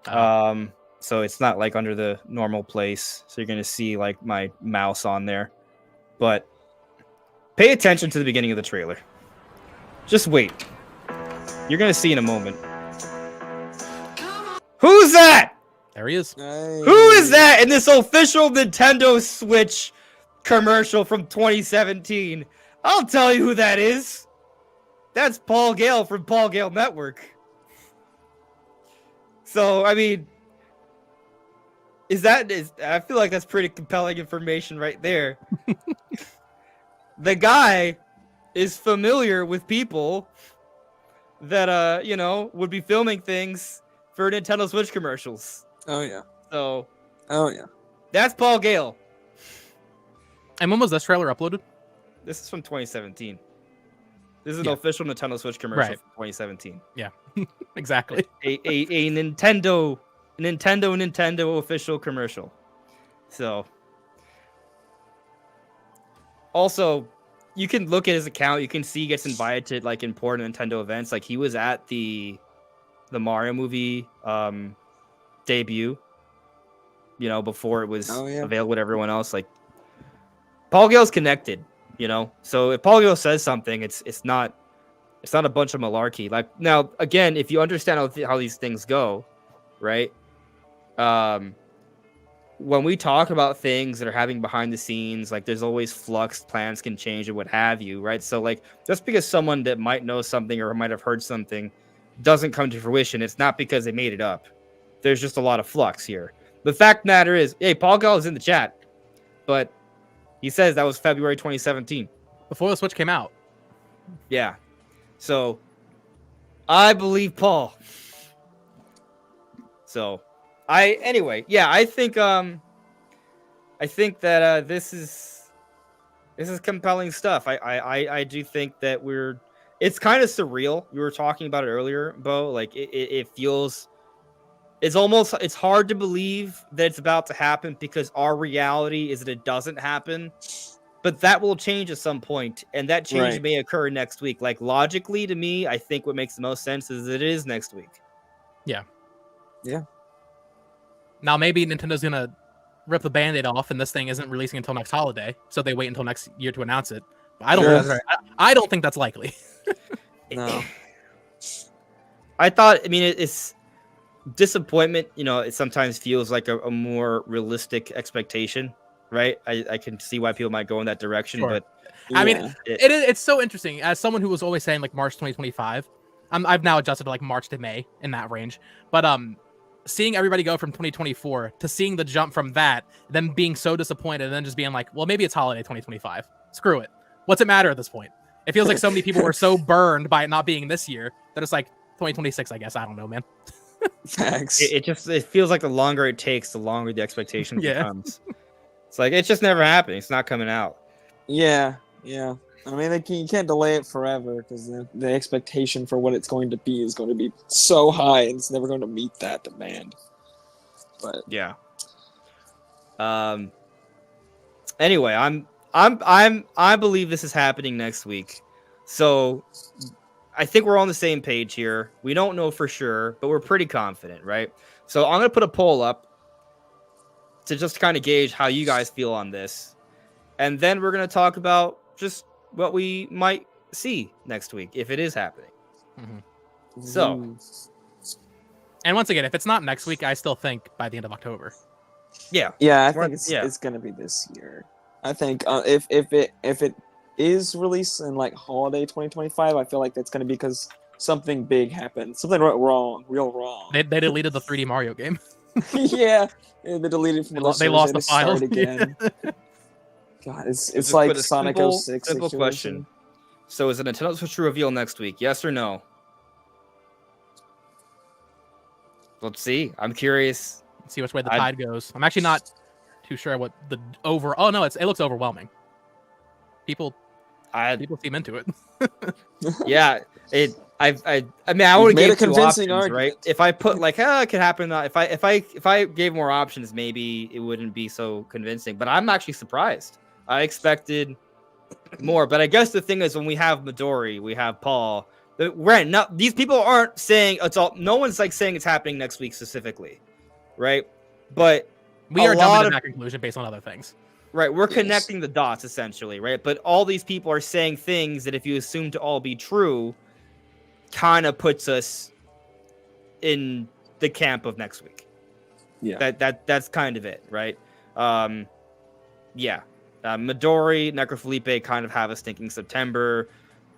So it's not like under the normal place. So you're gonna see like my mouse on there. But pay attention to the beginning of the trailer. Just wait. You're gonna see in a moment. Who's that? There he is. Who is that in this official Nintendo Switch commercial from 2017? I'll tell you who that is. That's Paul Gale from Paul Gale Network. So, I mean, I feel like that's pretty compelling information right there. The guy is familiar with people that, you know, would be filming things for Nintendo Switch commercials. Oh, yeah. So, that's Paul Gale. And when was this trailer uploaded? This is from 2017. This is an official Nintendo Switch commercial from 2017. Yeah, exactly. A Nintendo official commercial. So, also, you can look at his account. You can see he gets invited to like important Nintendo events. Like he was at the Mario movie debut. You know, before it was available to everyone else. Like Paul Gale's connected. You know, so if Paul Gale says something, it's not a bunch of malarkey. Like now, again, if you understand how these things go, right? When we talk about things that are happening behind the scenes, like there's always flux, plans can change and what have you, right? So like just because someone that might know something or might have heard something doesn't come to fruition, it's not because they made it up. There's just a lot of flux here. The fact of the matter is, hey, Paul Gale is in the chat, but he says that was February 2017. Before the Switch came out. Yeah. So, I believe Paul. So, I think that this is compelling stuff. I do think that it's kind of surreal. We were talking about it earlier, Bo. Like it feels, it's hard to believe that it's about to happen because our reality is that it doesn't happen, but that will change at some point, and that change may occur next week. Like logically to me, I think what makes the most sense is that it is next week. Yeah. Yeah. Now maybe Nintendo's going to rip the Band-Aid off and this thing isn't releasing until next holiday, so they wait until next year to announce it. But I don't think that's right. I don't think that's likely. No. I thought. I mean, it's disappointment. It sometimes feels like a more realistic expectation, right? I can see why people might go in that direction, Sure. but I mean, it's so interesting. As someone who was always saying like March 2025, I've now adjusted to like March to May in that range. But seeing everybody go from 2024 to seeing the jump from that, them being so disappointed, and then just being like, well, maybe it's holiday 2025. Screw it. What's it matter at this point? It feels like so many people were so burned by it not being this year that it's like 2026. I guess I don't know, man. Facts. It feels like the longer it takes, the longer the expectation becomes. It's like it's just never happening. It's not coming out. Yeah. I mean, you can't delay it forever because the expectation for what it's going to be is going to be so high, and it's never going to meet that demand. But yeah. Anyway, I believe this is happening next week, so I think we're on the same page here. We don't know for sure, but we're pretty confident, right? So I'm gonna put a poll up to just kind of gauge how you guys feel on this, and then we're gonna talk about just what we might see next week if it is happening. Mm-hmm. So, and once again, if it's not next week, I still think by the end of October. Yeah, I think it's gonna be this year. I think if it is released in like holiday 2025, I feel like that's gonna be because something big happened, something real wrong. They deleted the 3D Mario game. yeah, they deleted from they lost the file again. God, it's like Sonic 06 simple question. So is a Nintendo Switch reveal next week? Yes or no? Let's see. I'm curious. Let's see which way the tide goes. I'm actually not too sure what the over. Oh no, it looks overwhelming. People seem into it. Yeah, I mean, I would give convincing options, right? If I put like, it could happen. If I gave more options, maybe it wouldn't be so convincing. But I'm actually surprised. I expected more. But I guess the thing is, when we have Midori, we have Paul. These people aren't saying it's all. No one's like saying it's happening next week specifically, right? But we are jumping to that conclusion based on other things. Right, we're connecting the dots essentially, right? But all these people are saying things that if you assume to all be true, kind of puts us in the camp of next week. Yeah. That's kind of it, right? Yeah. Midori, Necrofelipe kind of have us thinking September.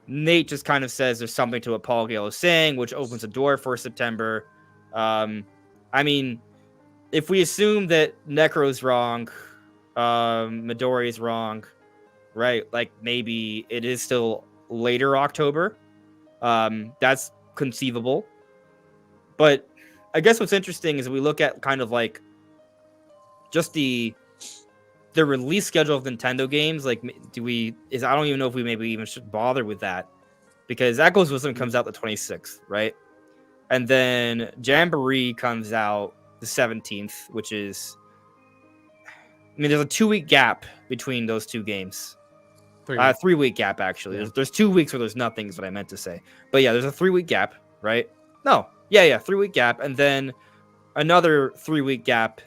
Nate just kind of says there's something to what Paul Gale is saying, which opens the door for September. I mean, if we assume that Necro's wrong, Midori is wrong, right? Like maybe it is still later October. That's conceivable. But I guess what's interesting is we look at kind of like just the release schedule of Nintendo games. Like, I don't even know if we maybe even should bother with that, because Echo's Wisdom comes out the 26th, right? And then Jamboree comes out the 17th, which is, I mean, there's a 2-week gap between those two games. 3-week gap, actually. Yeah. There's 2 weeks where there's nothing is what I meant to say. But yeah, there's a 3-week gap, right? No. Yeah, 3-week gap. And then another 3-week gap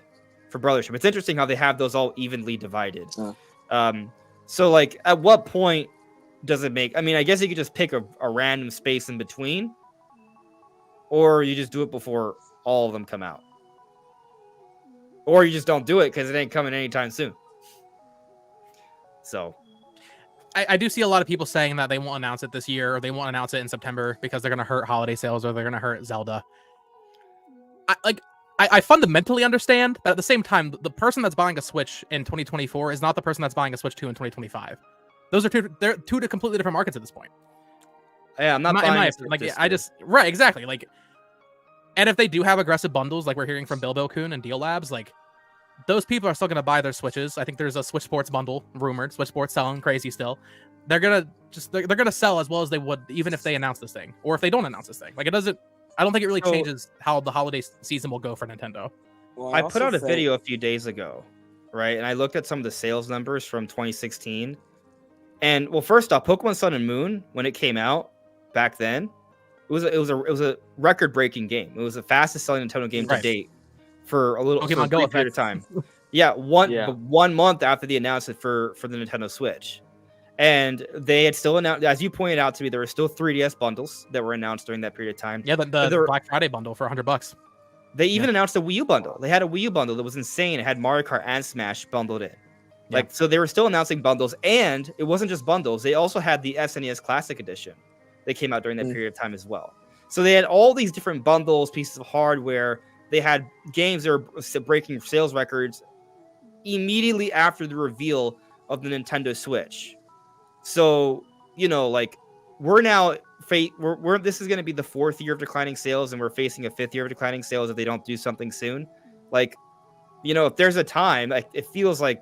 for Brothership. It's interesting how they have those all evenly divided. So, like, at what point does it make... I mean, I guess you could just pick a random space in between. Or you just do it before all of them come out. Or you just don't do it because it ain't coming anytime soon. So... I do see a lot of people saying that they won't announce it this year, or they won't announce it in September because they're going to hurt holiday sales, or they're going to hurt Zelda. I fundamentally understand, but at the same time, the person that's buying a Switch in 2024 is not the person that's buying a Switch 2 in 2025. Those are two completely different markets at this point. Yeah, I'm not buying right, exactly. Like, and if they do have aggressive bundles, like we're hearing from Bilbo Kun and Deal Labs, like, those people are still going to buy their Switches. I think there's a Switch Sports bundle rumored. Switch Sports selling crazy still. They're going to sell as well as they would even if they announce this thing, or if they don't announce this thing. Like, I don't think it really changes how the holiday season will go for Nintendo. Well, I put out a video a few days ago, right? And I looked at some of the sales numbers from 2016. And well, first off, Pokemon Sun and Moon, when it came out back then, it was a record-breaking game. It was the fastest selling Nintendo game to date. For a brief period of time. Yeah, one month after the announcement for the Nintendo Switch. And they had still announced, as you pointed out to me, there were still 3DS bundles that were announced during that period of time. Yeah, the Black Friday bundle for $100. They even announced a Wii U bundle. They had a Wii U bundle that was insane. It had Mario Kart and Smash bundled in. Like, so they were still announcing bundles, and it wasn't just bundles. They also had the SNES Classic Edition that came out during that period of time as well. So they had all these different bundles, pieces of hardware. They had games that were breaking sales records immediately after the reveal of the Nintendo Switch. So, you know, like, we're now this is going to be the 4th year of declining sales, and we're facing a 5th year of declining sales if they don't do something soon. Like, you know, if there's a time, like, it feels like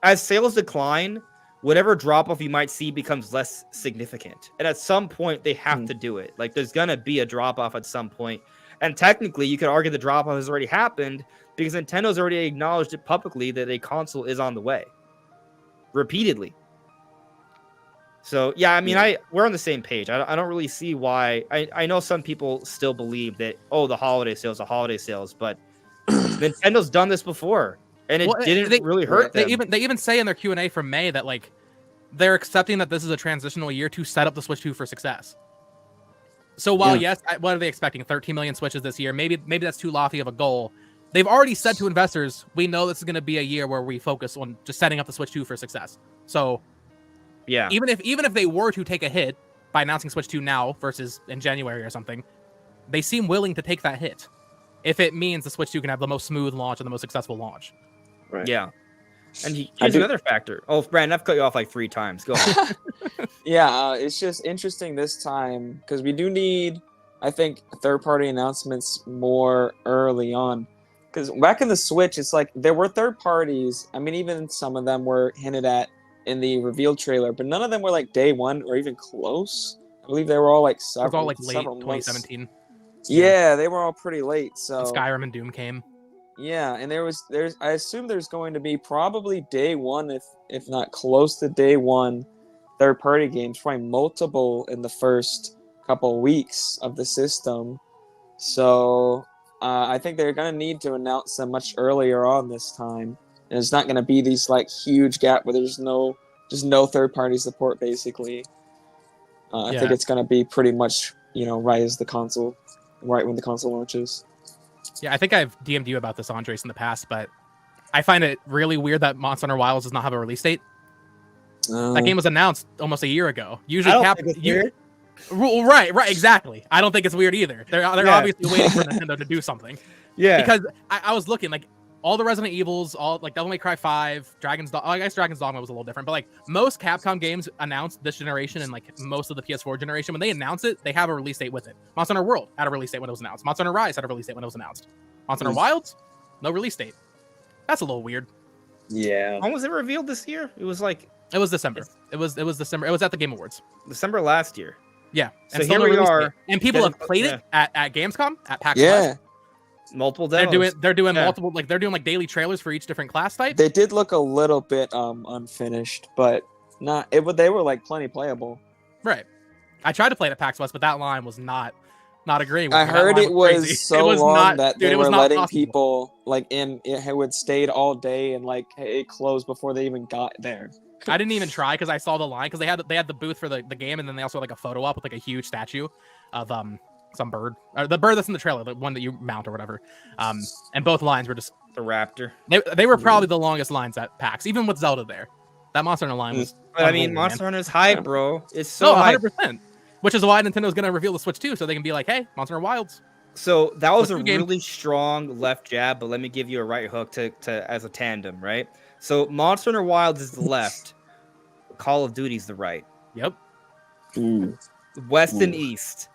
as sales decline, whatever drop off you might see becomes less significant. And at some point, they have to do it. Like, there's going to be a drop off at some point. And technically, you could argue the drop off has already happened because Nintendo's already acknowledged it publicly that a console is on the way. Repeatedly. So, yeah, I mean, we're on the same page. I don't really see why. I know some people still believe that, the holiday sales, but Nintendo's done this before, and it didn't really hurt them. They even say in their Q&A from May that, like, they're accepting that this is a transitional year to set up the Switch 2 for success. So while, yes, what are they expecting? 13 million Switches this year? Maybe that's too lofty of a goal. They've already said to investors, we know this is going to be a year where we focus on just setting up the Switch 2 for success. So, yeah, even if they were to take a hit by announcing Switch 2 now versus in January or something, they seem willing to take that hit if it means the Switch 2 can have the most smooth launch and the most successful launch. Right. Yeah. And here's another factor. Oh, Brandon, I've cut you off like 3 times. Go ahead. It's just interesting this time because we do need, I think, third-party announcements more early on. Because back in the Switch, it's like there were third parties. I mean, even some of them were hinted at in the reveal trailer, but none of them were like day one or even close. I believe they were all like several. It was all like late 2017. Yeah, they were all pretty late. So Skyrim and Doom came. Yeah, and there's I assume there's going to be probably day one, if not close to day one, third party games, probably multiple in the first couple weeks of the system. So I think they're going to need to announce them much earlier on this time. And it's not going to be these like huge gap where there's no third party support basically. I think it's going to be pretty much, right when the console launches. Yeah, I think I've DM'd you about this, Andres, in the past, but I find it really weird that Monster Hunter Wilds does not have a release date. That game was announced almost a year ago. Usually, Right, exactly. I don't think it's weird either. They're obviously waiting for Nintendo to do something. Yeah, because I was looking like all the Resident Evils, all like Devil May Cry 5, Dragon's Dogma. I guess Dragon's Dogma was a little different, but like most Capcom games announced this generation and like most of the PS4 generation, when they announce it, they have a release date with it. Monster Hunter World had a release date when it was announced. Monster Hunter Rise had a release date when it was announced. Monster Hunter Wilds, no release date. That's a little weird. Yeah. When was it revealed this year? It was December. It was December. It was at the Game Awards. December last year. Yeah. So here we are. And people have played it at Gamescom, at PAX West. Multiple demos. They're doing multiple, like they're doing like daily trailers for each different class type. They did look a little bit unfinished, but they were like plenty playable. Right. I tried to play it at PAX West, but that line was not agreeing with me. I heard it was so long that they were letting people like it would stayed all day and like it closed before they even got there. I didn't even try because I saw the line because they had the booth for the game, and then they also had like a photo op with like a huge statue of some bird, or the bird that's in the trailer, the one that you mount or whatever. And both lines were just the raptor. They were probably the longest lines at PAX, even with Zelda there. That Monster Hunter line was. I mean, Monster Hunter's hype, bro. It's so 100%. Which is why Nintendo's gonna reveal the Switch 2, so they can be like, "Hey, Monster Hunter Wilds." So that was a really strong left jab, but let me give you a right hook to as a tandem, right? So Monster Hunter Wilds is the left, Call of Duty's the right. Yep. West and East,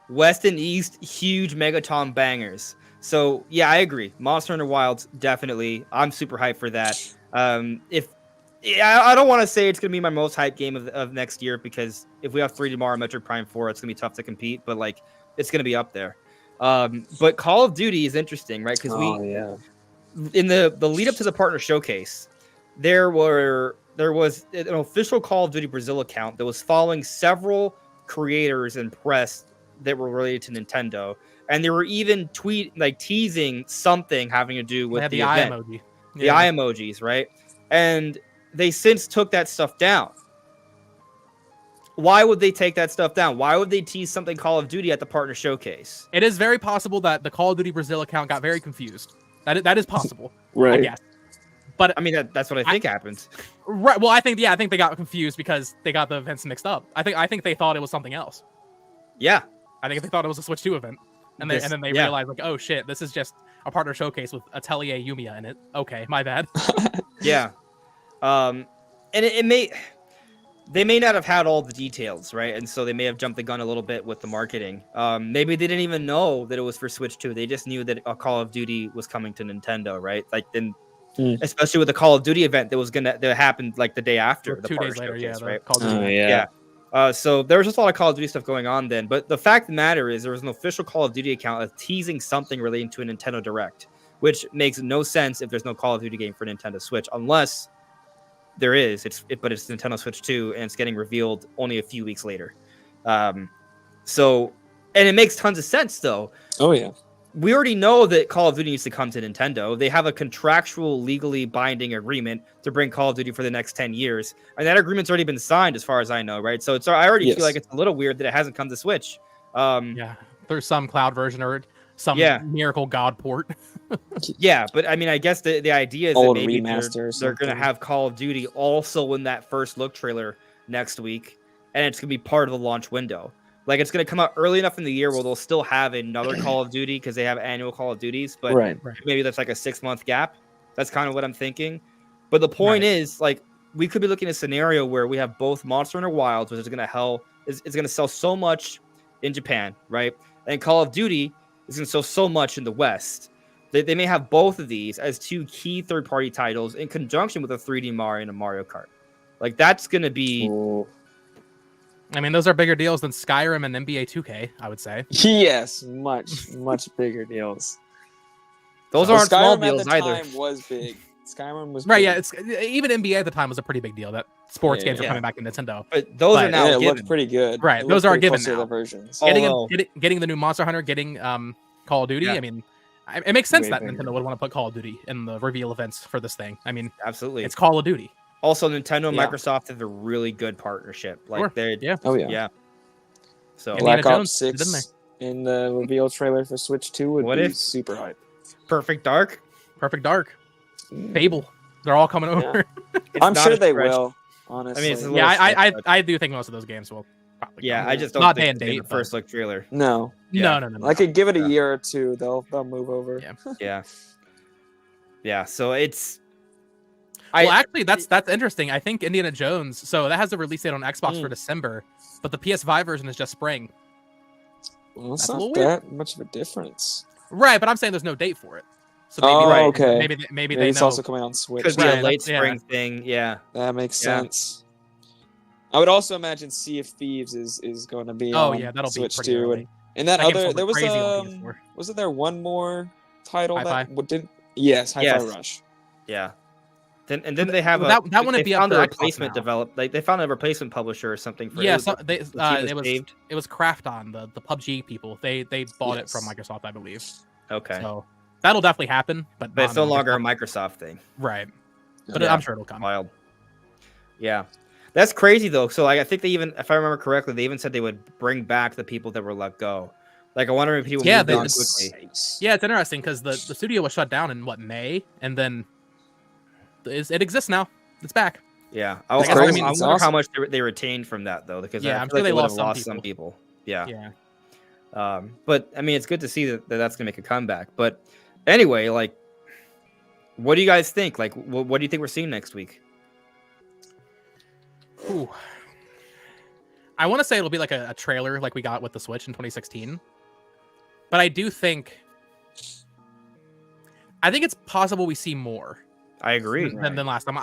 huge Megaton bangers. So yeah, I agree. Monster Hunter Wilds, definitely. I'm super hyped for that. I don't want to say it's gonna be my most hyped game of next year, because if we have 3D Mario Metroid Prime 4, it's gonna be tough to compete. But like, it's gonna be up there. But Call of Duty is interesting, right? Because in the lead up to the partner showcase, there was an official Call of Duty Brazil account that was following several creators and press that were related to Nintendo, and they were even teasing something having to do with the eye event. emoji. The eye emojis, right? And they since took that stuff down. Why would they take that stuff down? Why would they tease something Call of Duty at the partner showcase? It is very possible that the Call of Duty Brazil account got very confused. That is possible. Right. I guess. But I mean, that's what I think happened. Right. Well, I think they got confused because they got the events mixed up. I think they thought it was something else. Yeah. I think they thought it was a Switch 2 event, and then they realized like, oh shit, this is just a partner showcase with Atelier Yumiya in it. Okay, my bad. Yeah. And they may not have had all the details, right? And so they may have jumped the gun a little bit with the marketing. Maybe they didn't even know that it was for Switch 2. They just knew that a Call of Duty was coming to Nintendo, right? Like then, especially with the Call of Duty event that happened like the day after, the 2 days later, showcase, yeah, right? Call of Duty. Yeah. So there was just a lot of Call of Duty stuff going on then. But the fact of the matter is there was an official Call of Duty account of teasing something relating to a Nintendo Direct, which makes no sense if there's no Call of Duty game for Nintendo Switch, unless there is. But it's Nintendo Switch 2, and it's getting revealed only a few weeks later. And it makes tons of sense, though. Oh, yeah. We already know that Call of Duty needs to come to Nintendo. They have a contractual, legally binding agreement to bring Call of Duty for the next 10 years. And that agreement's already been signed, as far as I know, right? So I already feel like it's a little weird that it hasn't come to Switch. There's some cloud version or some miracle God port. Yeah, but I mean, I guess the idea is Old that maybe remaster they're going to have Call of Duty also in that first look trailer next week, and it's going to be part of the launch window. Like, it's going to come out early enough in the year where they'll still have another Call of Duty because they have annual Call of Duties, but maybe that's like a 6-month gap. That's kind of what I'm thinking. But the point is, like, we could be looking at a scenario where we have both Monster Hunter Wilds, which is going to sell so much in Japan, right? And Call of Duty is going to sell so much in the West. They may have both of these as 2 key third-party titles in conjunction with a 3D Mario and a Mario Kart. Like, that's going to be... Ooh. I mean, those are bigger deals than Skyrim and NBA 2K, I would say. Yes, much bigger deals. Those aren't small Skyrim deals at the either. time was big. Skyrim was right. big. Yeah, it's even NBA at the time was a pretty big deal that sports games were coming back to Nintendo. But those are now it given. looked pretty good. Right, It those looked are pretty given close to now. the versions. Getting the new Monster Hunter, getting Call of Duty. Yeah. I mean, it makes sense Way that bigger. Nintendo would want to put Call of Duty in the reveal events for this thing. I mean, Absolutely. it's Call of Duty. Also, Nintendo and Yeah. Microsoft have a really good partnership. Like Sure. they're Oh yeah. yeah. So Indiana Black Jones Ops did, didn't 6 in the reveal trailer for Switch 2 would What be if- super hype. Perfect Dark. Perfect Dark, Fable, they're all coming over. It's I'm not sure a they stretch. will. Honestly, I mean, it's a Yeah, little stretch, but- I do think most of those games will probably. Yeah, come. I just don't Not think day and it's in date, the first look trailer. no. Yeah. No. I could give it a Yeah. year or two. They'll move over. Yeah. Yeah. So it's. Well, actually, that's interesting. I think Indiana Jones. So that has a release date on Xbox for December, but the PS5 version is just spring. Well, it's That's a not little weird. that much of a difference. Right, but I'm saying there's no date for it. So Okay. Maybe Maybe they it's know. also coming on Switch. could be Right, a late that's- yeah. spring thing. Yeah. That makes Yeah. sense. I would also imagine Sea of Thieves is going to be Oh on yeah, that'll be Switch pretty too. early. And that That game's other sold there was crazy on PS4. wasn't there one more title Hi-Fi? that did Hi-Fi Yes. Rush. Yeah. Then they have Well, that wouldn't they be up found to a Xbox replacement now. developed. Like they found a replacement publisher or something for Yeah, it. so The they, team was it was saved. it was Krafton, the PUBG people. They bought it Yes. from Microsoft, I believe. Okay. So that'll definitely happen, but But it's not no on longer a Microsoft. Microsoft thing. Right. But Yeah. I'm sure it'll come. Wild. Yeah. That's crazy though. So like, I think they even, if I remember correctly, they even said they would bring back the people that were let go. Like I wonder if people moved on quickly. Yeah, it's interesting because the studio was shut down in May, and then it exists now. It's back. Yeah. That's I crazy. wonder It's how awesome. much they retained from that though, because Yeah, I I'm feel sure like they would have lost lost some some people. Yeah. Yeah. But I mean, it's good to see that that's gonna make a comeback. But anyway, like, what do you guys think? Like, what do you think we're seeing next week? Ooh. I want to say it'll be like a trailer like we got with the Switch in 2016. But I do think it's possible we see more I agree. than last time.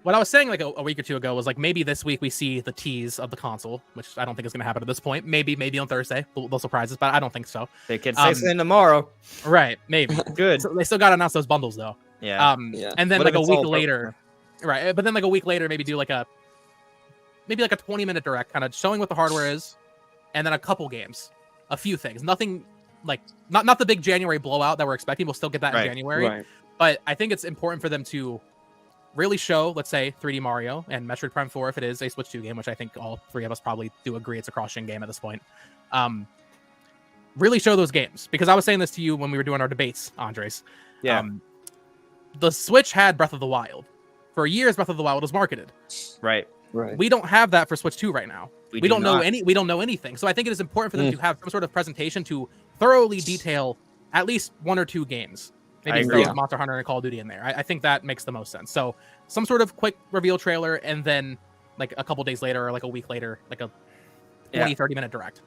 What I was saying like a week or two ago was like maybe this week we see the tease of the console, which I don't think is going to happen at this point. Maybe on Thursday they'll surprise us, but I don't think so. They can say something tomorrow. Right, maybe. Good. So they still got to announce those bundles though. Yeah. Yeah. And then What like if a it's week all later, right? But then like a week later, maybe do like a 20-minute direct, kind of showing what the hardware is, and then a couple games, a few things. Nothing like not the big January blowout that we're expecting. We'll still get that in January. Right. But I think it's important for them to really show, let's say, 3D Mario and Metroid Prime 4 if it is a Switch 2 game, which I think all three of us probably do agree it's a cross-gen game at this point. Really show those games, because I was saying this to you when we were doing our debates, Andres. Yeah. The Switch had Breath of the Wild. For years, Breath of the Wild was marketed. Right. We don't have that for Switch 2 right now. We don't know anything. So I think it is important for them to have some sort of presentation to thoroughly detail at least one or two games. Maybe throw Monster Hunter and Call of Duty in there. I think that makes the most sense. So some sort of quick reveal trailer, and then like a couple days later or like a week later, like a 30 minute direct.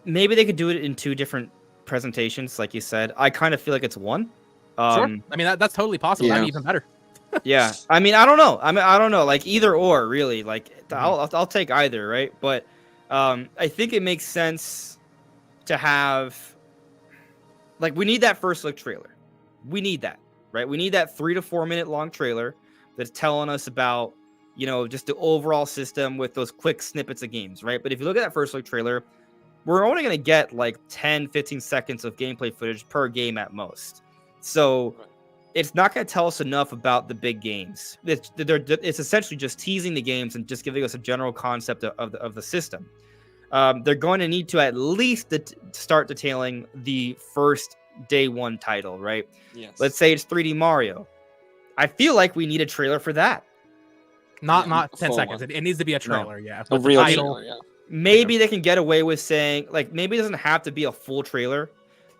Maybe they could do it in two different presentations, like you said. I kind of feel like it's one. Sure. I mean, that's totally possible. That'd be even better. Yeah. I mean, I don't know. I don't know. Like either or, really. Like I'll take either, right? But I think it makes sense to have, like, we need that first look trailer. We need that, right? We need that 3 to 4 minute long trailer that's telling us about, just the overall system with those quick snippets of games, right? But if you look at that first look trailer, we're only going to get like 10, 15 seconds of gameplay footage per game at most. So it's not going to tell us enough about the big games. It's essentially just teasing the games and just giving us a general concept of the system. They're going to need to at least start detailing the first day one title, right? Yes. Let's say it's 3D Mario. I feel like we need a trailer for that. Not 10 seconds. It needs to be a trailer, A real trailer, Maybe they can get away with saying, like, maybe it doesn't have to be a full trailer,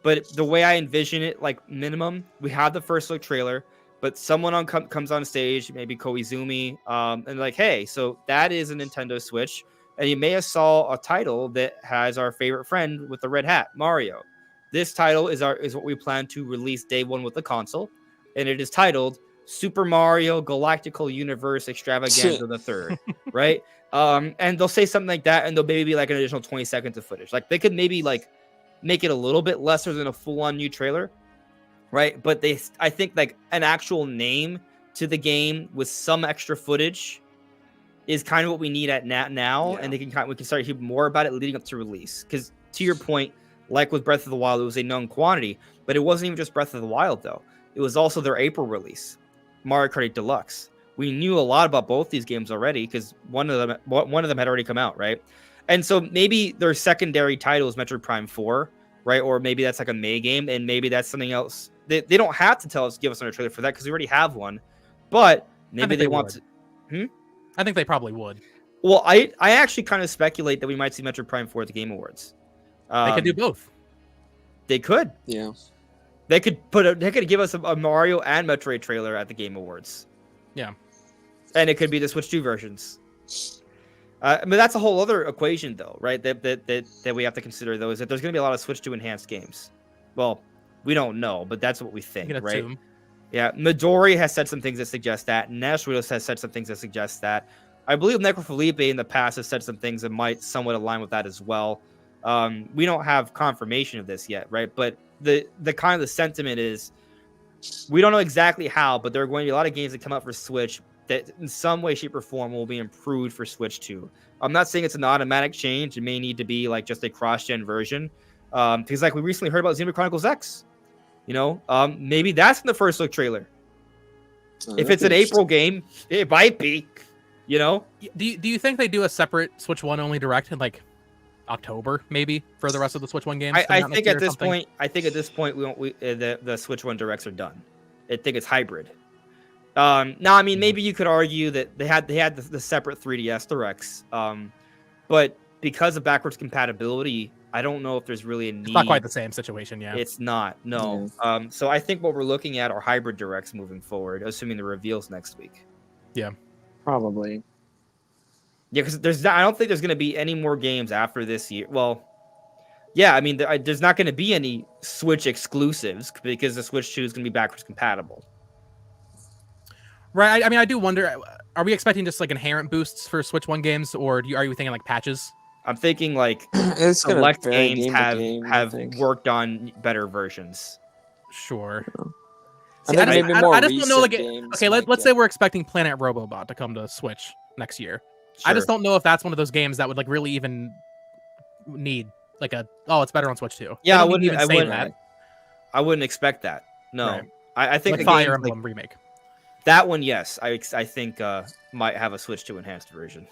but the way I envision it, like, minimum, we have the first look trailer, but someone comes on stage, maybe Koizumi, and like, hey, so that is a Nintendo Switch, and you may have saw a title that has our favorite friend with the red hat, Mario. This title is what we plan to release day one with the console, and it is titled Super Mario Galactical Universe Extravaganza the Third, right? And they'll say something like that, and they'll maybe like an additional 20 seconds of footage. Like they could maybe like make it a little bit lesser than a full-on new trailer, right? But I think like an actual name to the game with some extra footage is kind of what we need at now, and we can start hearing more about it leading up to release. Because to your point, like with Breath of the Wild, it was a known quantity, but it wasn't even just Breath of the Wild though. It was also their April release, Mario Kart 8 Deluxe. We knew a lot about both these games already because one of them had already come out, right? And so maybe their secondary title is Metroid Prime 4, right? Or maybe that's like a May game, and maybe that's something else. They don't have to give us another trailer for that because we already have one. But maybe they want to. I think they probably would. Well, I actually kind of speculate that we might see Metroid Prime 4 at the Game Awards. They could do both. They could. Yeah. They could give us a Mario and Metroid trailer at the Game Awards. Yeah. And it could be the Switch 2 versions. But that's a whole other equation, though, right? That we have to consider, though, is that there's going to be a lot of Switch 2 enhanced games. Well, we don't know, but that's what we think, right? Assume. Yeah, Midori has said some things that suggest that. Nashrios has said some things that suggest that. I believe Necrofelipe in the past has said some things that might somewhat align with that as well. We don't have confirmation of this yet, right? But the kind of the sentiment is we don't know exactly how, but there are going to be a lot of games that come out for Switch that in some way, shape, or form will be improved for Switch 2. I'm not saying it's an automatic change. It may need to be like just a cross-gen version. Because like we recently heard about Xenoblade Chronicles X. Maybe that's in the first look trailer. If it's an April game, it might be. Do you think they do a separate Switch 1 only direct in like October maybe for the rest of the Switch 1 games? I think at this point the Switch 1 directs are done. I think it's hybrid. Now, I mean, maybe you could argue that they had the separate 3DS directs, but because of backwards compatibility, I don't know if there's really a need. It's not quite the same situation, yeah. It's not, no. So I think what we're looking at are hybrid directs moving forward, assuming the reveals next week. Yeah, probably. Yeah, because I don't think there's going to be any more games after this year. Well, yeah, I mean, there's not going to be any Switch exclusives because the Switch 2 is going to be backwards compatible. Right. I mean, I do wonder, are we expecting just like inherent boosts for Switch 1 games, or are you thinking like patches? I'm thinking like select games have worked on better versions. Sure. See, I just don't know. Okay, let's say we're expecting Planet Robobot to come to Switch next year. Sure. I just don't know if that's one of those games that would like really even need like it's better on Switch 2. Yeah, I wouldn't expect that. No, right. I think like Fire Emblem remake. That one, yes, I think might have a Switch 2 enhanced version.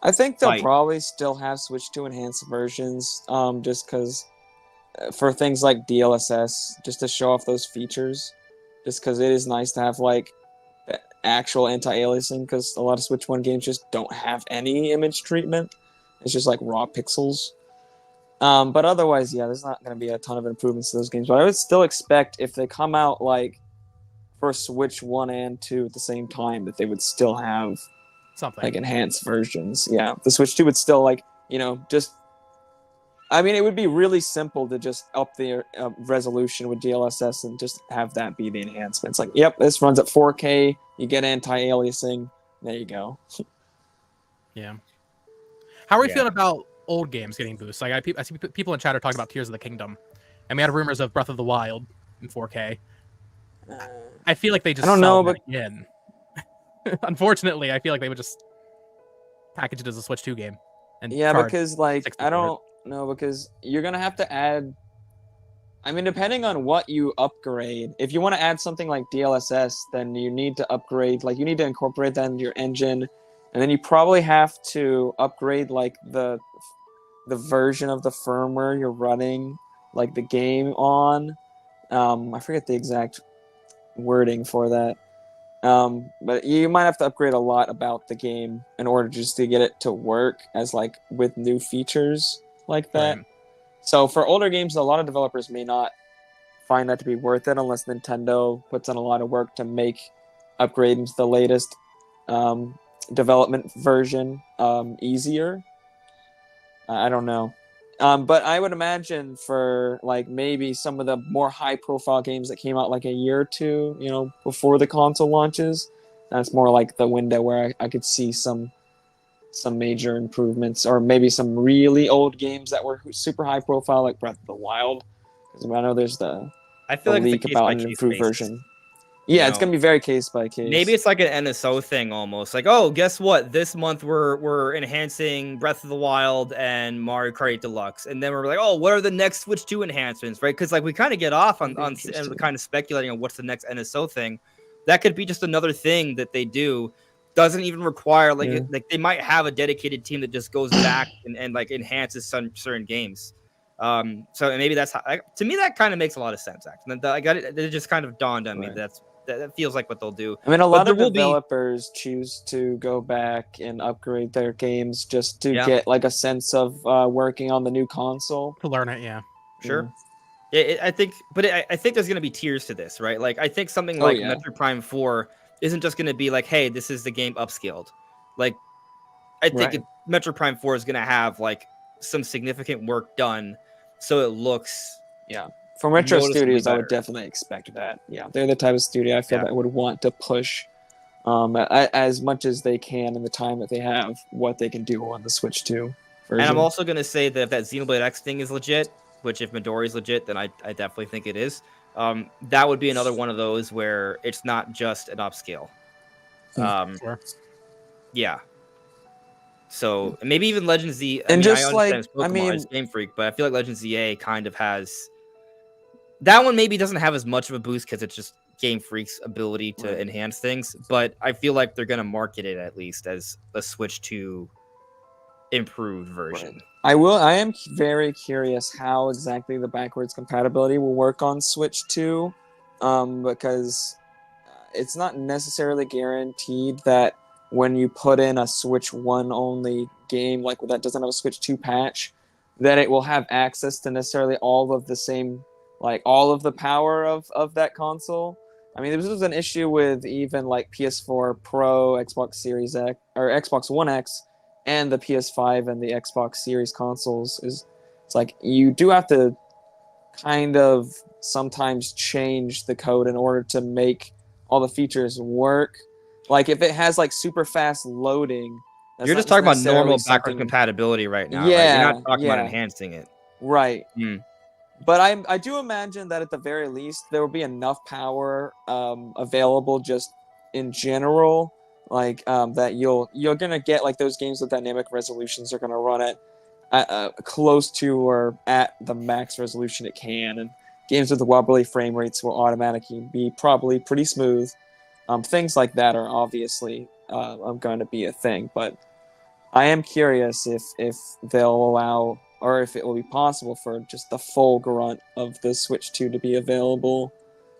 I think they'll probably still have Switch 2 enhanced versions, just because for things like DLSS, just to show off those features, just because it is nice to have like actual anti-aliasing, because a lot of Switch 1 games just don't have any image treatment. It's just like raw pixels. But otherwise, yeah, there's not going to be a ton of improvements to those games. But I would still expect if they come out like for Switch 1 and 2 at the same time, that they would still have something like enhanced versions. Yeah, the Switch 2 would still like, just... I mean, it would be really simple to just up the resolution with DLSS and just have that be the enhancements. Like, yep, this runs at 4K, you get anti-aliasing, there you go. Yeah. How are we feeling about old games getting boosts? Like, I see people in chat are talking about Tears of the Kingdom, and we had rumors of Breath of the Wild in 4K. I feel like they just again. Unfortunately, I feel like they would just package it as a Switch 2 game. And because like I don't know, because you're gonna have to add. I mean, depending on what you upgrade, if you want to add something like DLSS, then you need to upgrade. Like, you need to incorporate that into your engine, and then you probably have to upgrade like the version of the firmware you're running like the game on. I forget the exact wording for that. But you might have to upgrade a lot about the game in order just to get it to work as like with new features like that. Right. So for older games, a lot of developers may not find that to be worth it unless Nintendo puts in a lot of work to make upgrading to the latest development version easier. I don't know. But I would imagine for like maybe some of the more high-profile games that came out like a year or two, before the console launches, that's more like the window where I could see some major improvements, or maybe some really old games that were super high-profile, like Breath of the Wild. Because I know there's the leak about an improved version. Yeah, it's gonna be very case by case. Maybe it's like an NSO thing almost. Like, oh, guess what? This month we're enhancing Breath of the Wild and Mario Kart 8 Deluxe, and then we're like, oh, what are the next Switch 2 enhancements, right? Because like we kind of get off on and kind of speculating on what's the next NSO thing. That could be just another thing that they do. Doesn't even require like they might have a dedicated team that just goes back and like enhances some certain games. So maybe that's how, to me that kind of makes a lot of sense. Actually, I got it. It just kind of dawned on me that feels like what they'll do. I mean, a lot of developers choose to go back and upgrade their games just to get like a sense of working on the new console. To learn it, Sure. Yeah, I think there's going to be tiers to this, right? Like, I think something like Metroid Prime 4 isn't just going to be like, hey, this is the game upscaled. Like, I think Metroid Prime 4 is going to have like some significant work done so it looks From Retro Studios, I would definitely expect that. Yeah, they're the type of studio I feel that would want to push as much as they can in the time that they have what they can do on the Switch 2 version. And I'm also going to say that if that Xenoblade X thing is legit, which if Midori is legit, then I definitely think it is. That would be another one of those where it's not just an upscale. Yeah. So maybe even Legend Z. I mean, it's Game Freak, but I feel like Legend ZA kind of has. That one maybe doesn't have as much of a boost because it's just Game Freak's ability to enhance things. But I feel like they're gonna market it at least as a Switch 2 improved version. I am very curious how exactly the backwards compatibility will work on Switch 2, because it's not necessarily guaranteed that when you put in a Switch 1 only game, like that doesn't have a Switch 2 patch, that it will have access to necessarily all of the same, like all of the power of that console. I mean, this was an issue with even like PS4 Pro, Xbox Series X, or Xbox One X, and the PS5 and the Xbox Series consoles. It's like you do have to kind of sometimes change the code in order to make all the features work. Like if it has like super fast loading, you're just talking about normal backward compatibility right now. Yeah, right? You're not talking about enhancing it. Right. But I do imagine that at the very least there will be enough power available just in general, like that you're gonna get like those games with dynamic resolutions are gonna run at close to or at the max resolution it can, and games with the wobbly frame rates will automatically be probably pretty smooth. Things like that are obviously going to be a thing, but I am curious if they'll allow, or if it will be possible for just the full grunt of the Switch 2 to be available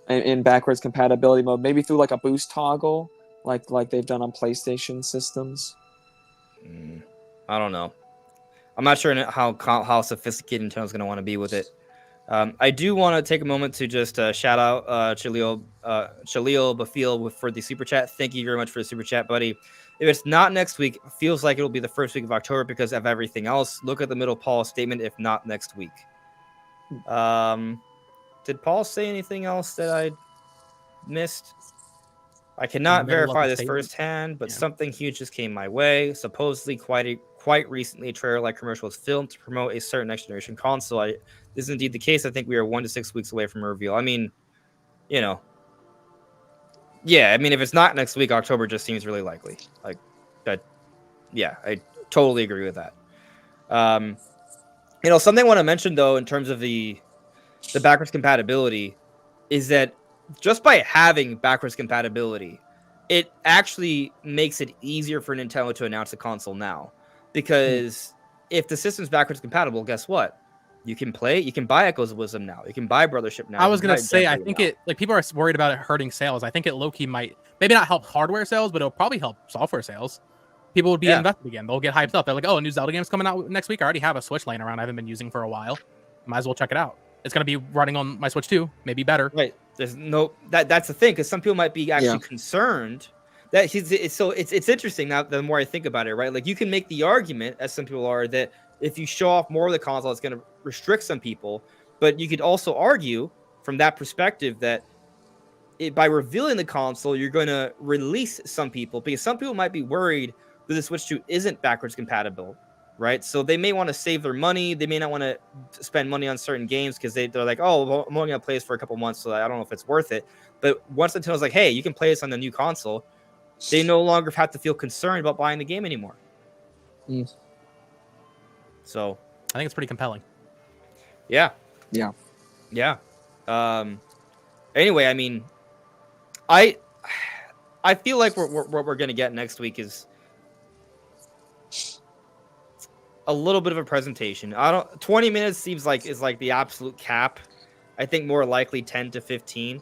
in backwards compatibility mode, maybe through like a boost toggle, like they've done on PlayStation systems. I don't know. I'm not sure how sophisticated Nintendo's going to want to be with it. I do want to take a moment to just shout out Chalil Bafil for the super chat. Thank you very much for the super chat, buddy. If it's not next week, it feels like it'll be the first week of October because of everything else. Look at the middle Paul statement, if not next week. Did Paul say anything else that I missed? I cannot verify this firsthand, but something huge just came my way. Supposedly, quite recently, a trailer-like commercial was filmed to promote a certain next-generation console. This is indeed the case. I think we are 1 to 6 weeks away from a reveal. I mean, yeah. I mean, if it's not next week, October just seems really likely. Like that. Yeah, I totally agree with that. Something I want to mention though, in terms of the backwards compatibility, is that just by having backwards compatibility, it actually makes it easier for Nintendo to announce a console now. Because if the system's backwards compatible, guess what? You can buy Echoes of Wisdom now. You can buy Brothership now. I was going to say, I think people are worried about it hurting sales. I think it low-key might, maybe not help hardware sales, but it'll probably help software sales. People would be invested again. They'll get hyped up. They're like, oh, a new Zelda game's coming out next week. I already have a Switch laying around I haven't been using for a while. Might as well check it out. It's going to be running on my Switch too, maybe better. Right. There's no that's the thing, because some people might be actually concerned that it's interesting now. The more I think about it, right? Like you can make the argument, as some people are, that if you show off more of the console, it's going to restrict some people. But you could also argue from that perspective that by revealing the console, you're going to release some people, because some people might be worried that the Switch 2 isn't backwards compatible. Right, so they may want to save their money. They may not want to spend money on certain games because they're like, oh, well, I'm only gonna play this for a couple months, so I don't know if it's worth it. But once Nintendo's like, hey, you can play this on the new console, they no longer have to feel concerned about buying the game anymore. So I think it's pretty compelling. Yeah. Anyway, I mean, I feel like what we're gonna get next week is a little bit of a presentation. 20 minutes seems like is like the absolute cap. I think more likely 10 to 15.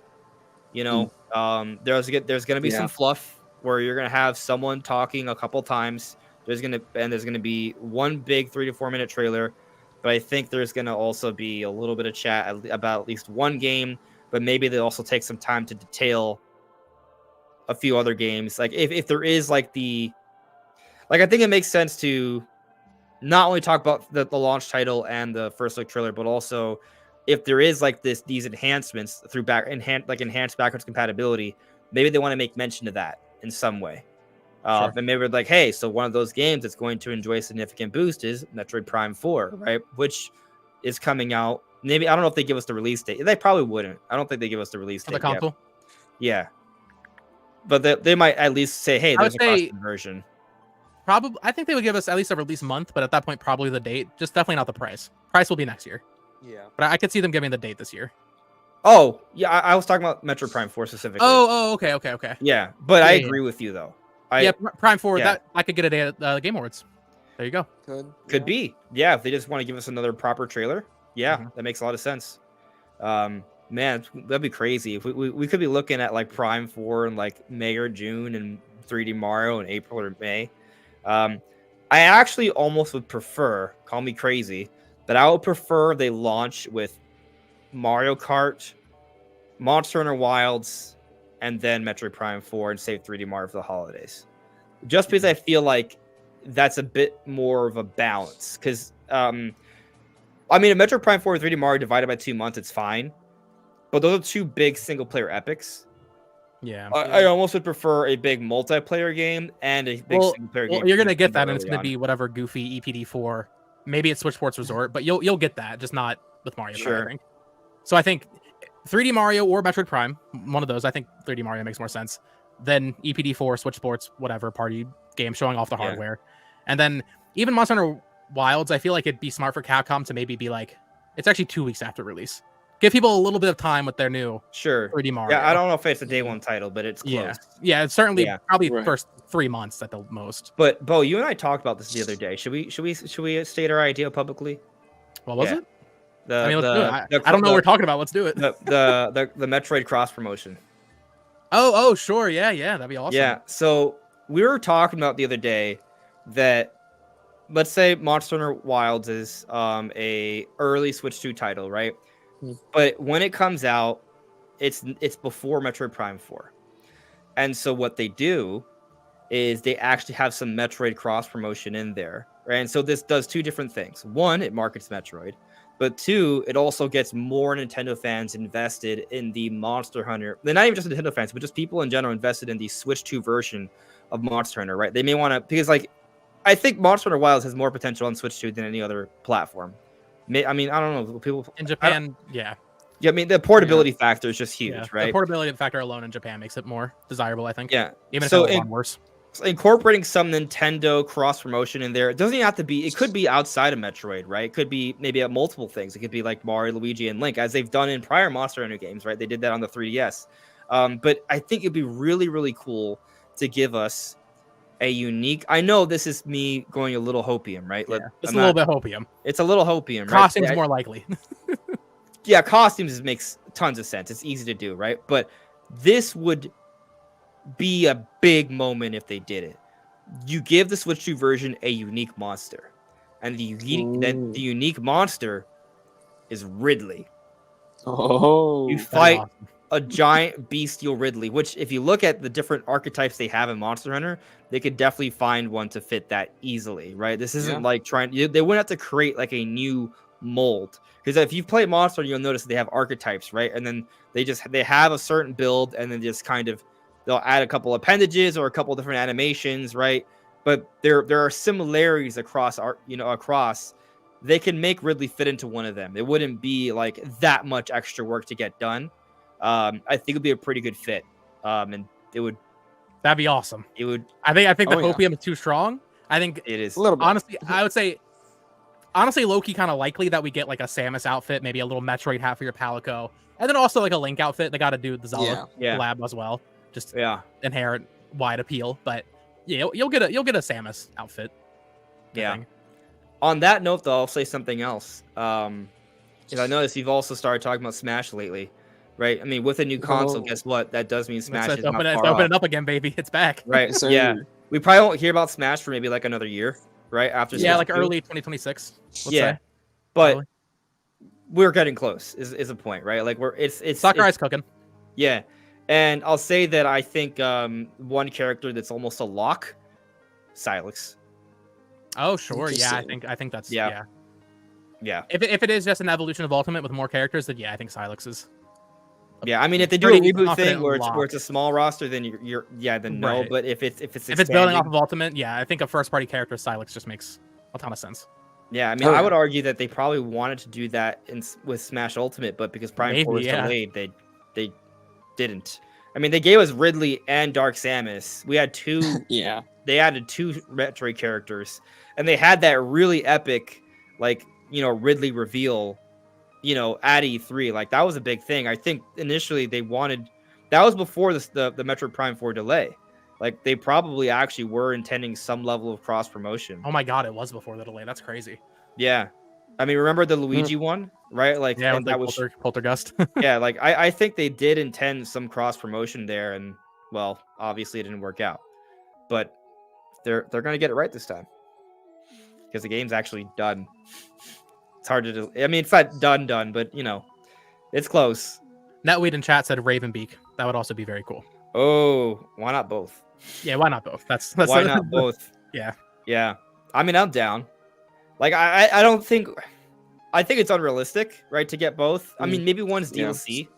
There's gonna be some fluff where you're gonna have someone talking a couple times. There's gonna be one big 3 to 4 minute trailer, but I think there's gonna also be a little bit of chat about at least one game. But maybe they'll also take some time to detail a few other games. Like if there is I think it makes sense to not only talk about the launch title and the first look trailer, but also if there is these enhancements through enhanced backwards compatibility, maybe they want to make mention of that in some way. Sure. And maybe like, hey, so one of those games that's going to enjoy a significant boost is Metroid Prime 4, right? Which is coming out. Maybe I don't know if they give us the release date. They probably wouldn't. I don't think they give us the release date. For the console? Yeah. But they might at least say, hey, there's a custom version. Probably, I think they would give us at least a release month, but at that point, probably the date. Just definitely not the price. Price will be next year. Yeah. But I could see them giving the date this year. Oh, yeah, I was talking about Metroid Prime 4 specifically. Oh, okay. Yeah, but I agree with you, though. Prime 4, that I could get a day at the Game Awards. There you go. Could be. Yeah, if they just want to give us another proper trailer. Yeah, that makes a lot of sense. Man, that'd be crazy. If we could be looking at like Prime 4 in like May or June and 3D Mario in April or May. I actually almost would prefer, call me crazy, but I would prefer they launch with Mario Kart, Monster Hunter Wilds, and then Metroid Prime 4 and save 3D Mario for the holidays. Just because I feel like that's a bit more of a balance. Because, I mean, a Metroid Prime 4 and 3D Mario divided by 2 months, it's fine. But those are two big single-player epics. Yeah. I almost would prefer a big multiplayer game and a big single-player game. Well, you're going to get that, and it's going to be whatever goofy EPD4. Maybe it's Switch Sports Resort, but you'll get that, just not with Mario Kart, I think. So I think 3D Mario or Metroid Prime, one of those. I think 3D Mario makes more sense than EPD4, Switch Sports, whatever party game showing off the hardware. And then even Monster Hunter Wilds, I feel like it'd be smart for Capcom to maybe be like, it's actually 2 weeks after release. Give people a little bit of time with their new 3D Mario. Yeah, I don't know if it's a day one title, but it's close. Yeah, it's certainly probably first 3 months at the most. But Bo, you and I talked about this the other day. Should we state our idea publicly? What was it? Let's do it. I don't know what we're talking about. Let's do it. The Metroid cross promotion. Oh, sure. Yeah, that'd be awesome. Yeah. So we were talking about the other day that, let's say Monster Hunter Wilds is a early Switch 2 title, right? But when it comes out, it's before Metroid Prime 4. And so what they do is they actually have some Metroid cross promotion in there, right? And so this does two different things. One, it markets Metroid, but two, it also gets more Nintendo fans invested in the Monster Hunter. They're not even just Nintendo fans, but just people in general invested in the Switch 2 version of Monster Hunter, right? They may want to, because like, I think Monster Hunter Wilds has more potential on Switch 2 than any other platform. I mean, I don't know. People in Japan, yeah. I mean, the portability factor is just huge, right? The portability factor alone in Japan makes it more desirable, I think. Yeah. Even if it's worse. So incorporating some Nintendo cross promotion in there, it doesn't even have to be. It could be outside of Metroid, right? It could be maybe at multiple things. It could be like Mario, Luigi, and Link, as they've done in prior Monster Hunter games, right? They did that on the 3DS. But I think it'd be really, really cool to give us a unique. I know this is me going a little hopium, right? Yeah, it's a little bit hopium. It's a little hopium. Costumes more likely. Yeah, costumes makes tons of sense. It's easy to do, right? But this would be a big moment if they did it. You give the Switch 2 version a unique monster, and the unique monster is Ridley. Oh, you fight a giant bestial Ridley, which if you look at the different archetypes they have in Monster Hunter, they could definitely find one to fit that easily, right? This isn't like they wouldn't have to create like a new mold, because if you've played Monster Hunter, you'll notice they have archetypes, right? And then they have a certain build, and then just kind of they'll add a couple appendages or a couple different animations, right? But there are similarities across across. They can make Ridley fit into one of them. It wouldn't be like that much extra work to get done. I think it'd be a pretty good fit. And it would. That'd be awesome. It would. I think the hopium is too strong. I think it is a little bit. Honestly, I would say. Honestly, low-key kind of likely that we get like a Samus outfit, maybe a little Metroid hat for your Palico, and then also like a Link outfit. They got to do the Zelda collab as well. Just inherent wide appeal, but yeah, you'll get a Samus outfit. Yeah. On that note, though, I'll say something else. Because I noticed you've also started talking about Smash lately, right? I mean, with a new console, guess what? That does mean Smash is not far off. Open it up again, baby. It's back. Right. So yeah, we probably won't hear about Smash for maybe like another year. Right after like early 2026. Let's say. But probably. We're getting close. Is a point, right? Like it's Sakurai's cooking. Yeah, and I'll say that I think one character that's almost a lock, Sylux. Oh sure, yeah. I think that's yeah. If it is just an evolution of Ultimate with more characters, then yeah, I think Sylux is. Yeah, I mean, if they do a reboot thing where it's a small roster, then you're no. But if it's building off of Ultimate, yeah, I think a first party character Sylux just makes a ton of sense. Yeah, I mean, I would argue that they probably wanted to do that with Smash Ultimate, but because Prime 4 was delayed, they didn't. I mean, they gave us Ridley and Dark Samus. We had two. Yeah. They added two Metroid characters, and they had that really epic, like Ridley reveal. At E3, like that was a big thing. I think initially they wanted, that was before the Metroid Prime 4 delay. Like they probably actually were intending some level of cross promotion. Oh my god, it was before the delay. That's crazy. Yeah, I mean, remember the Luigi one, right? Like that was Poltergust. Yeah, like I think they did intend some cross promotion there, and well, obviously it didn't work out. But they're gonna get it right this time because the game's actually done. It's hard to do. I mean, it's not done, but it's close. Netweed in chat said Ravenbeak. That would also be very cool. Oh, why not both? Yeah, why not both? That's why not both? Yeah. I mean, I'm down. Like, I don't think. I think it's unrealistic, right, to get both. I mean, maybe one's DLC.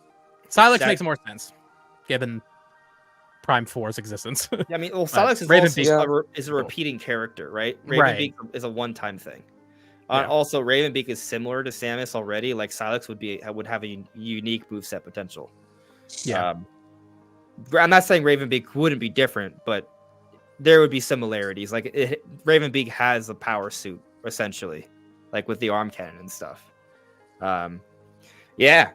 Sylux makes more sense, given Prime 4's existence. Yeah, I mean, well, Sylux is a repeating character, right? Ravenbeak is a one-time thing. Also, Ravenbeak is similar to Samus already. Like Sylux would have a unique moveset potential. Yeah. I'm not saying Ravenbeak wouldn't be different, but there would be similarities. Like Ravenbeak has a power suit essentially, like with the arm cannon and stuff. Yeah.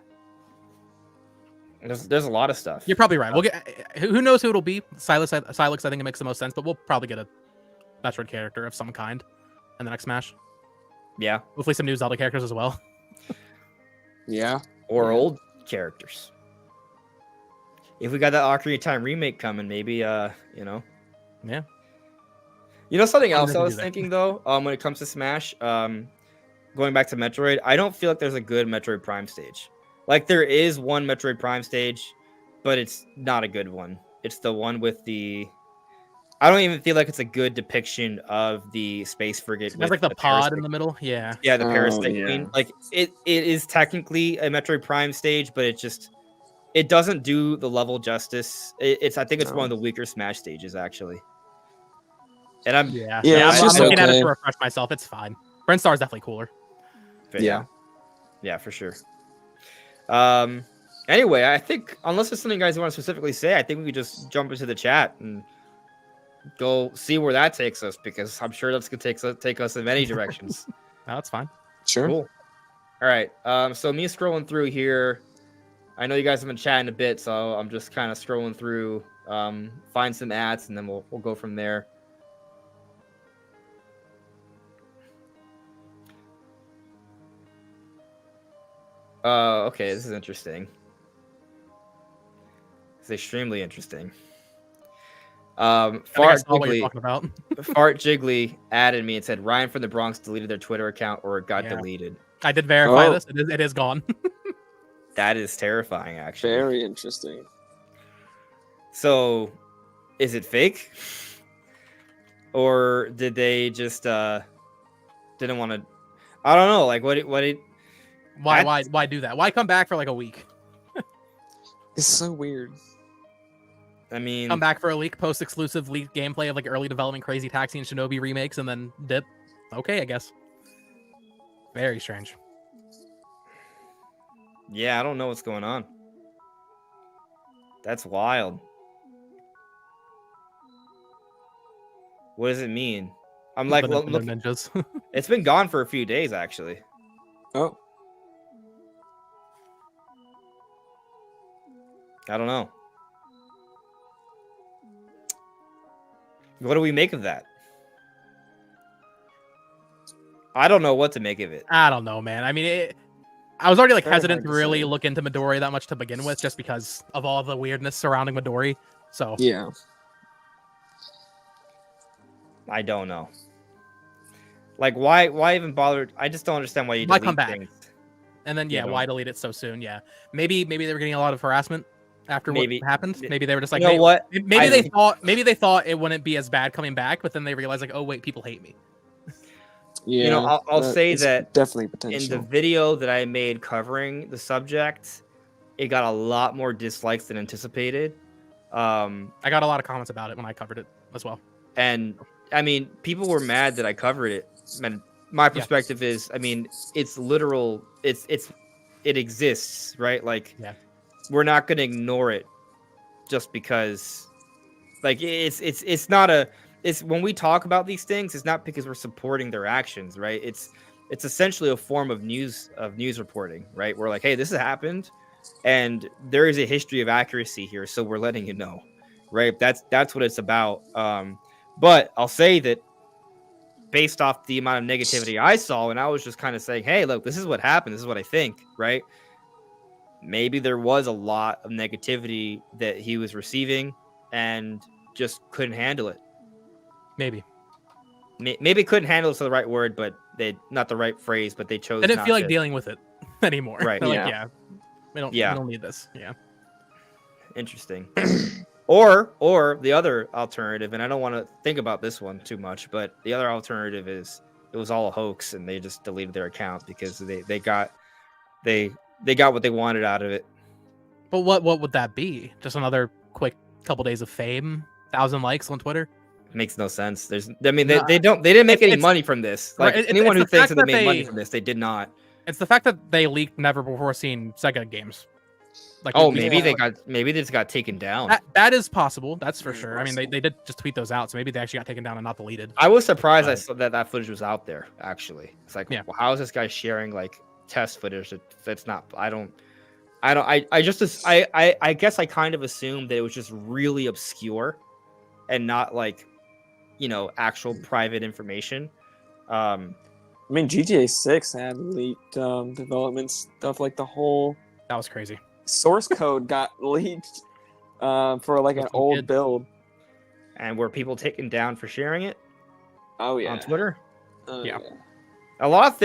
There's a lot of stuff. You're probably right. We'll get. Who knows who it'll be? Silex, I think it makes the most sense, but we'll probably get a Metroid character of some kind in the next Smash. Yeah. Hopefully some new Zelda characters as well. Yeah. Or old characters. If we got that Ocarina of Time remake coming, maybe Yeah. You know something else I gonna was do that. thinking though, when it comes to Smash, going back to Metroid, I don't feel like there's a good Metroid Prime stage. Like there is one Metroid Prime stage, but it's not a good one. It's the one with the I don't even feel like it's a good depiction of the space frigate. There's like the pod in the middle. Yeah. Yeah, the Oh, Parasite yeah. Queen. Like it is technically a Metroid Prime stage, but it doesn't do the level justice. I think it's one of the weaker Smash stages actually. And I'm Yeah. Yeah, it's I'm just looking at it okay. to refresh myself. It's fine. Brent Star is definitely cooler. Yeah. Yeah, for sure. Anyway, I think unless there's something you guys want to specifically say, I think we could just jump into the chat and go see where that takes us, because I'm sure that's gonna take us in many directions. No, that's fine. Sure. Cool. All right. So me scrolling through here. I know you guys have been chatting a bit, so I'm just kind of scrolling through, find some ads, and then we'll go from there. Okay, this is interesting. It's extremely interesting. I think I Fart saw what you're Jiggly, talking about. Fart Jiggly added me and said Ryan from the Bronx deleted their Twitter account or it got Yeah. deleted. I did verify Oh. this. It is gone. That is terrifying, actually. Very interesting. So, is it fake, or did they just didn't want to? I don't know. Like, what? Why do that? Why come back for like a week? It's so weird. I mean, Come back for a week, post exclusive leaked gameplay of like early development Crazy Taxi and Shinobi remakes, and then dip. Okay, I guess. Very strange. yeah, I don't know what's going on. That's wild. What does it mean? I'm like, But no look, ninjas. it's been gone for a few days, actually. Oh. I don't know. What do we make of that? I don't know what to make of it. I don't know, man. I mean, I was already like Very hesitant hard to to really say. look into Midori that much to begin with, just because of all the weirdness surrounding Midori. So Yeah. I don't know. Like, why even bother? I just don't understand why you Why delete come back? things. and then You yeah, know. why delete it so soon? Yeah, maybe they were getting a lot of harassment after Maybe. what happened. Maybe they were just like, You know what? Maybe I they think- thought it wouldn't be as bad coming back, but then they realized like, oh wait, people hate me. Yeah. You know, I'll say it's that definitely in potential. the video that I made covering the subject, it got a lot more dislikes than anticipated. I got a lot of comments about it when I covered it as well. And I mean, people were mad that I covered it. And my perspective is, I mean, it's literal. It exists, right? Like, Yeah. we're not gonna ignore it just because, like, it's not a. It's when we talk about these things, it's not because we're supporting their actions, right? It's essentially a form of news reporting, right? We're like, hey, this has happened, and there is a history of accuracy here, so we're letting you know, right? That's what it's about. But I'll say that based off the amount of negativity I saw, and I was just kind of saying, hey, look, this is what happened. This is what I think, right? Maybe there was a lot of negativity that he was receiving and just couldn't handle it. Maybe Maybe couldn't handle is the right word, but not the right phrase, but they chose. I didn't not feel like to. dealing with it anymore. Right, They're like, yeah. yeah, we don't need this. Yeah. Interesting. or the other alternative, and I don't want to think about this one too much, but the other alternative is it was all a hoax and they just deleted their account because they got what they wanted out of it. But what would that be? Just another quick couple days of fame, 1,000 likes on Twitter. Makes no sense. They No, didn't make any it's- money from this. Like, right, it's anyone the who thinks fact that they that made money they- from this, they did not. It's the fact that they leaked never before seen Sega games. Like, Oh, we- maybe Yeah. they just got taken down. that is possible. That's for sure. I mean, Possible. they did just tweet those out, so maybe they actually got taken down and not deleted. I was surprised I Right. saw that footage was out there. Actually, it's like, Yeah. well, how is this guy sharing like test footage? That's not. I don't. I don't. I guess I kind of assumed that it was just really obscure, and not like, actual private information. I mean, GTA 6 had leaked development stuff, like the whole That was crazy. source code got leaked for like an old build. And were people taken down for sharing it? Oh yeah, on Twitter. Yeah. A lot of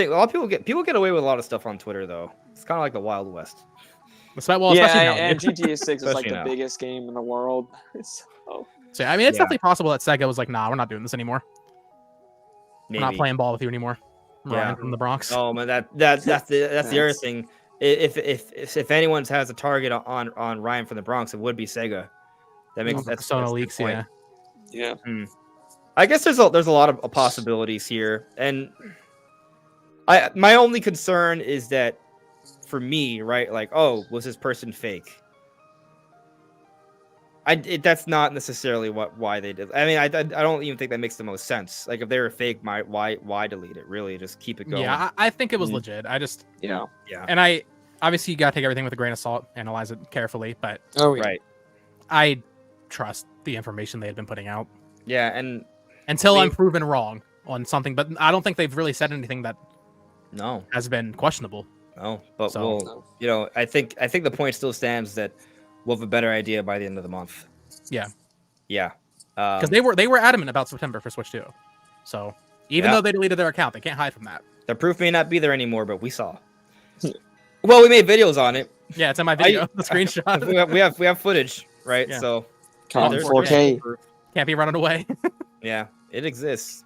people get away with a lot of stuff on Twitter though. It's kind of like the Wild West. Well, yeah, especially now. and GTA 6 is like Especially the now. biggest game in the world. So I mean, it's Yeah. definitely possible that Sega was like, "Nah, we're not doing this anymore. Maybe. We're not playing ball with you anymore." Yeah. From the Bronx. Oh man, that's the other thing. If anyone has a target on Ryan from the Bronx, it would be Sega. That makes that's Persona a good leaks. point. Yeah. I guess there's a lot of possibilities here, and my only concern is that for me, right? Like, oh, was this person fake? That's not necessarily why they did. I mean, I don't even think that makes the most sense. Like, if they were fake, why delete it? Really, just keep it going. Yeah, I think it was legit. Yeah. And I obviously you gotta take everything with a grain of salt, analyze it carefully, but Oh yeah. Right. I trust the information they had been putting out Yeah, and until I'm proven wrong on something. But I don't think they've really said anything that no, has been questionable. but So- I think the point still stands that we'll have a better idea by the end of the month. Yeah. Yeah. Because they were adamant about September for Switch 2. So even Yeah. though they deleted their account, they can't hide from that. The proof may not be there anymore, but we saw. Well, we made videos on it. Yeah, it's in my video. The screenshot we have footage, right? Yeah. So Count there's 4K. proof. can't be running away. Yeah, it exists.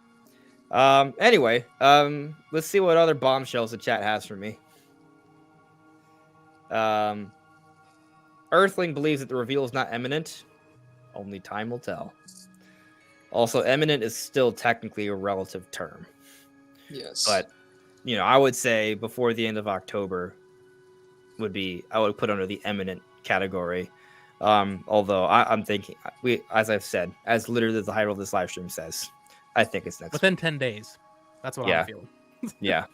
Anyway, let's see what other bombshells the chat has for me. Earthling believes that the reveal is not imminent. Only time will tell. Also, imminent is still technically a relative term. Yes. But, I would say before the end of October I would put under the imminent category. Although I'm thinking, as I've said, as literally the title of this live stream says, I think it's next Within 10 days. That's what Yeah. I'm feeling. Yeah.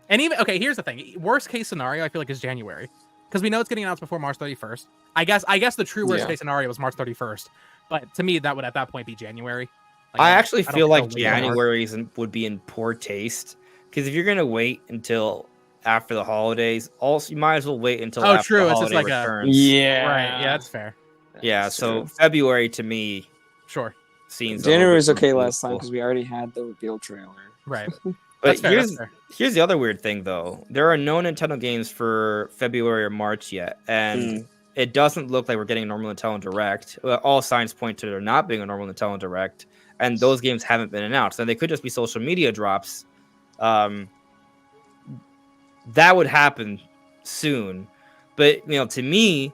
And even here's the thing. Worst case scenario, I feel like is January. Because we know it's getting announced before March 31st. I guess the true worst case scenario was March 31st. But to me, that would at that point be January. Like, I actually don't feel think like they'll wait anymore. January would be in poor taste. Because if you're going to wait until after the holidays, also you might as well wait until after true. the It's just holiday like returns. Yeah. Right. Yeah, that's fair. Yeah, That's so true. February to me Sure. seems January was a little okay bit last time cool. because we already had the reveal trailer. Right. But That's fair. here's That's fair. here's the other weird thing though. There are no Nintendo games for February or March yet, and it doesn't look like we're getting a normal Nintendo Direct. All signs point to there not being a normal Nintendo Direct, and those games haven't been announced. And they could just be social media drops. That would happen soon, but to me,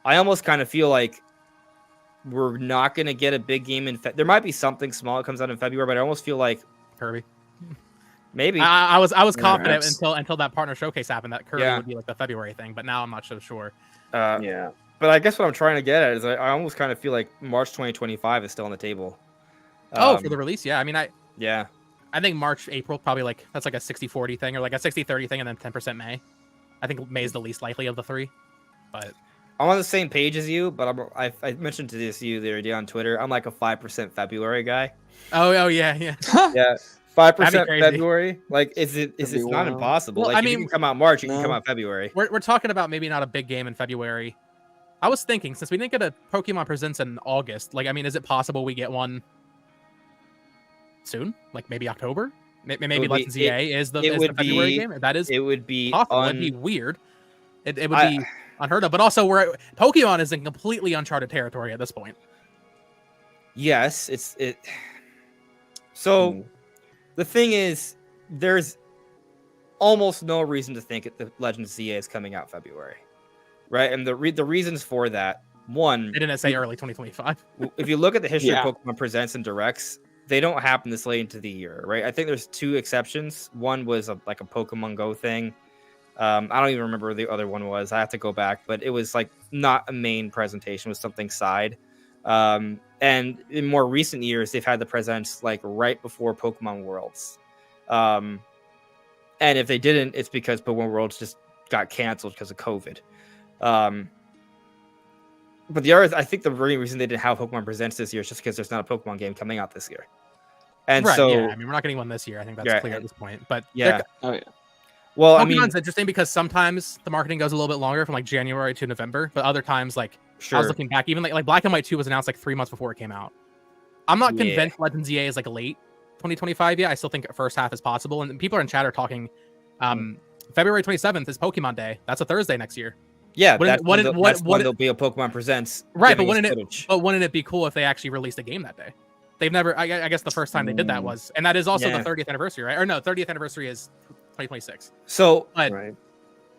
I almost kind of feel like we're not going to get a big game in. There might be something small that comes out in February, but I almost feel like Kirby. maybe. I was confident Perhaps. until that partner showcase happened that Kirby Yeah. would be like the February thing, but now I'm not so sure. Yeah. But I guess what I'm trying to get at is I almost kind of feel like March 2025 is still on the table. For the release, yeah. I mean, Yeah. I think March, April, probably that's like a 60-40 thing or like a 60-30 thing, and then 10% May. I think May is the least likely of the three. But I'm on the same page as you, but I mentioned to you the other day on Twitter. I'm like a 5% February guy. oh yeah. Yeah, That'd 5% be crazy. February. Like, it's be not wild. impossible. Well, Like, I if you mean- can come out March, you can No. come out February. We're talking about maybe not a big game in February. I was thinking, since we didn't get a Pokemon Presents in August, like, I mean, is it possible we get one soon? Like, maybe October? Maybe would be- Legends EA is the would February be- game? That is It would be possible. It'd be weird. It would be unheard of. But also, Pokemon is in completely uncharted territory at this point. Yes, So the thing is, there's almost no reason to think that the Legends ZA is coming out February, right? And the reasons for that, one, They didn't say early 2025. if you look at the history Yeah. of Pokemon Presents and Directs, they don't happen this late into the year, right? I think there's two exceptions. One was like a Pokemon Go thing. I don't even remember what the other one was. I have to go back, but it was like not a main presentation, it was something side. And in more recent years, they've had the presents like right before Pokemon Worlds. And if they didn't, it's because Pokemon Worlds just got canceled because of COVID. But the other, I think the real reason they didn't have Pokemon Presents this year is just because there's not a Pokemon game coming out this year. And right, so, yeah, I mean, we're not getting one this year. I think that's clear at this point. But yeah. Oh yeah. Well, Pokemon's I mean, interesting because sometimes the marketing goes a little bit longer from like January to November, but other times, like sure. I was looking back, even like Black and White 2 was announced like 3 months before it came out. I'm not convinced Legends EA is like late 2025 yet. I still think first half is possible, and people are in chat are talking. February 27th is Pokemon Day. That's a Thursday next year. Yeah, that's when there'll be a Pokemon Presents. Right, but wouldn't it be cool if they actually released a game that day? They've never. I guess the first time they did that was, and that is also the 30th anniversary, right? Or no, 30th anniversary is 2026. So but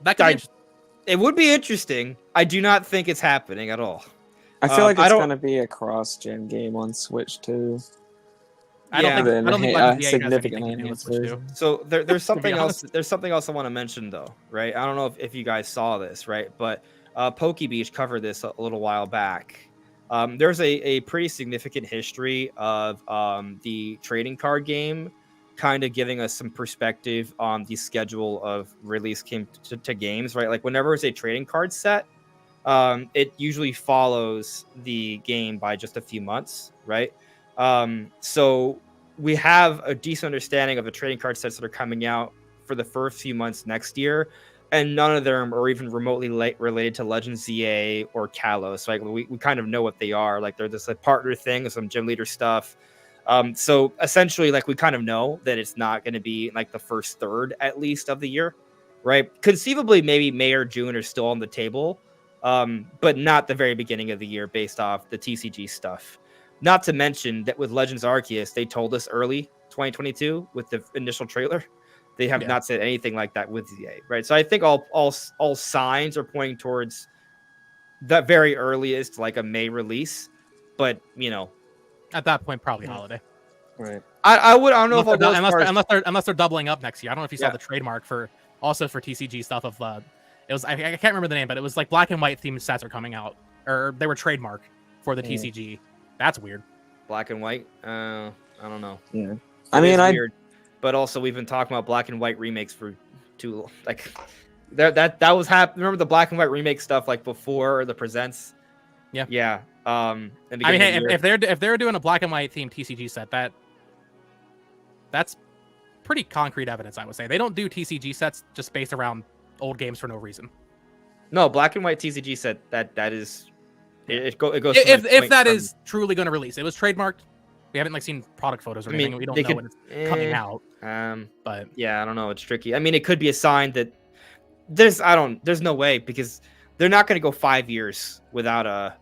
that could it would be interesting. I do not think it's happening at all. I feel like it's gonna be a cross-gen game on Switch too. I don't think Legends EA significantly has anything to do with Switch 2. So there's something else. There's something else I want to mention though, right? I don't know if you guys saw this, right? But PokeBeach covered this a little while back. There's a pretty significant history of the trading card game, kind of giving us some perspective on the schedule of release to games, right? Like whenever it's a trading card set, it usually follows the game by just a few months, right? So we have a decent understanding of the trading card sets that are coming out for the first few months next year, and none of them are even remotely related to Legends EA or Kalos. Like we kind of know what they are. Like they're this like partner thing with some gym leader stuff. So essentially, like we kind of know that it's not going to be like the first third at least of the year, right? Conceivably, maybe May or June are still on the table, but not the very beginning of the year based off the TCG stuff. Not to mention that with Legends Arceus, they told us early 2022 with the initial trailer. They have not said anything like that with EA, right? So I think all signs are pointing towards that very earliest, like a May release. But you know, at that point, probably holiday. Right. I don't know unless they're doubling up next year. I don't know if you saw the trademark for TCG stuff of it was I can't remember the name, but it was like Black and White themed sets are coming out, or they were trademark for the TCG. That's weird. Black and White. I don't know. Yeah. I mean, weird. But also, we've been talking about Black and White remakes for that was happening. Remember the Black and White remake stuff like before the Presents? Yeah. Yeah. I mean, hey, if they're doing a Black and White themed TCG set, that's pretty concrete evidence, I would say. They don't do TCG sets just based around old games for no reason. No, Black and White TCG set that is. It goes. If that is truly going to release, it was trademarked. We haven't like seen product photos or anything. We don't know when it's coming out. But yeah, I don't know. It's tricky. I mean, it could be a sign that there's no way, because they're not going to go 5 years without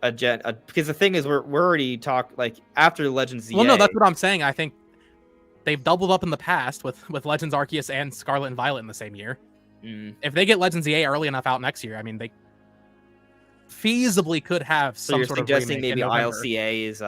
because the thing is we're already like after Legends EA. Well, no, that's what I'm saying. I think they've doubled up in the past with Legends Arceus and Scarlet and Violet in the same year. If they get Legends EA early enough out next year, I mean, they feasibly could have some sort of remake. Suggesting maybe ILCA is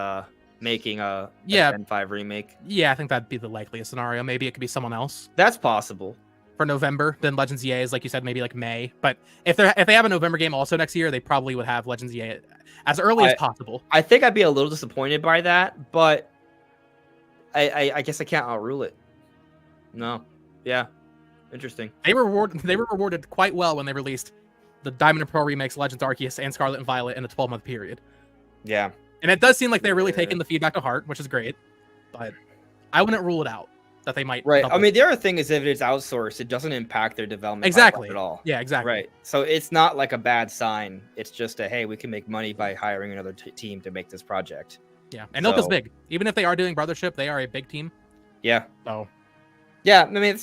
making a Gen 5 remake. Yeah, I think that'd be the likeliest scenario. Maybe it could be someone else. That's possible. For November, then Legends EA is, like you said, maybe like May. But if they have a November game also next year, they probably would have Legends EA as early as possible. I think I'd be a little disappointed by that, but I guess I can't outrule it. No. Yeah. Interesting. They were rewarded quite well when they released the Diamond and Pearl remakes, Legends Arceus, and Scarlet and Violet in a 12-month period. Yeah. And it does seem like they're really taking the feedback to heart, which is great. But I wouldn't rule it out that they might. Right. I mean, the other thing is if it's outsourced, it doesn't impact their development at all. Yeah, exactly. Right. So it's not like a bad sign. It's just hey, we can make money by hiring another team to make this project. Yeah. And Ilka's big. Even if they are doing Brothership, they are a big team. Yeah. So. Yeah. I mean,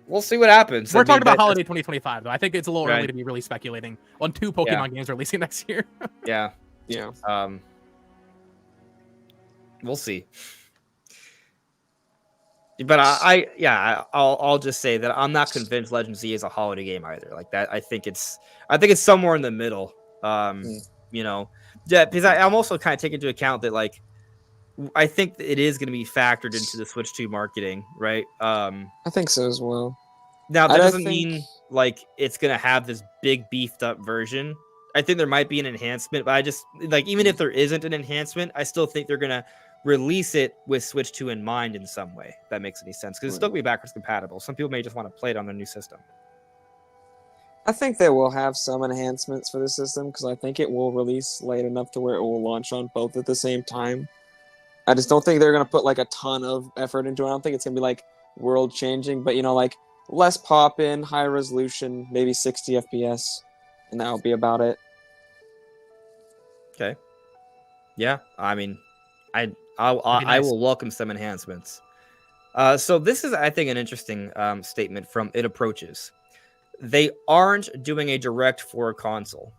we'll see what happens. We're talking about holiday 2025, though. I think it's a little early to be really speculating on 2 Pokemon games releasing next year. Yeah. Yeah. We'll see. But I'll just say that I'm not convinced Legends Z is a holiday game either. Like that, I think it's somewhere in the middle. You know, yeah, because I'm also kind of taking into account that like I think it is going to be factored into the Switch 2 marketing, right? I think so as well. Now that doesn't mean like it's going to have this big beefed up version. I think there might be an enhancement, but I just like even if there isn't an enhancement, I still think they're going to release it with Switch 2 in mind in some way. If that makes any sense, because it's still going to be backwards compatible. Some people may just want to play it on their new system. I think they will have some enhancements for the system because I think it will release late enough to where it will launch on both at the same time. I just don't think they're gonna put like a ton of effort into it. I don't think it's gonna be like world changing, but like less pop in, high resolution, maybe 60 FPS, and that'll be about it. Okay. Yeah, I mean, I will welcome some enhancements. So this is, I think, an interesting statement from It Approaches. They aren't doing a direct for a console.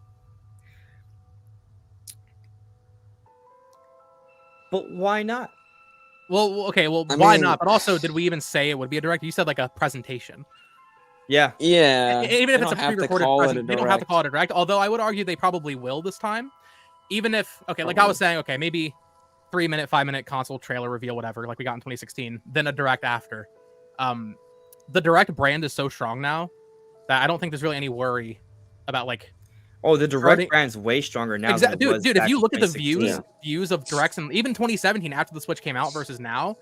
But why not? Well, okay, why not? But also, did we even say it would be a direct? You said like a presentation. Yeah. Yeah. Even if it's a pre-recorded presentation, they don't have to call it a direct. Although I would argue they probably will this time. Even if, okay, like I was saying, okay, maybe 3-minute, 5-minute console trailer reveal, whatever, like we got in 2016, then a direct after. The direct brand is so strong now that I don't think there's really any worry about like. Oh, the direct brand's way stronger now. Exactly, dude. If you look at the views of directs, and even 2017 after the Switch came out versus now,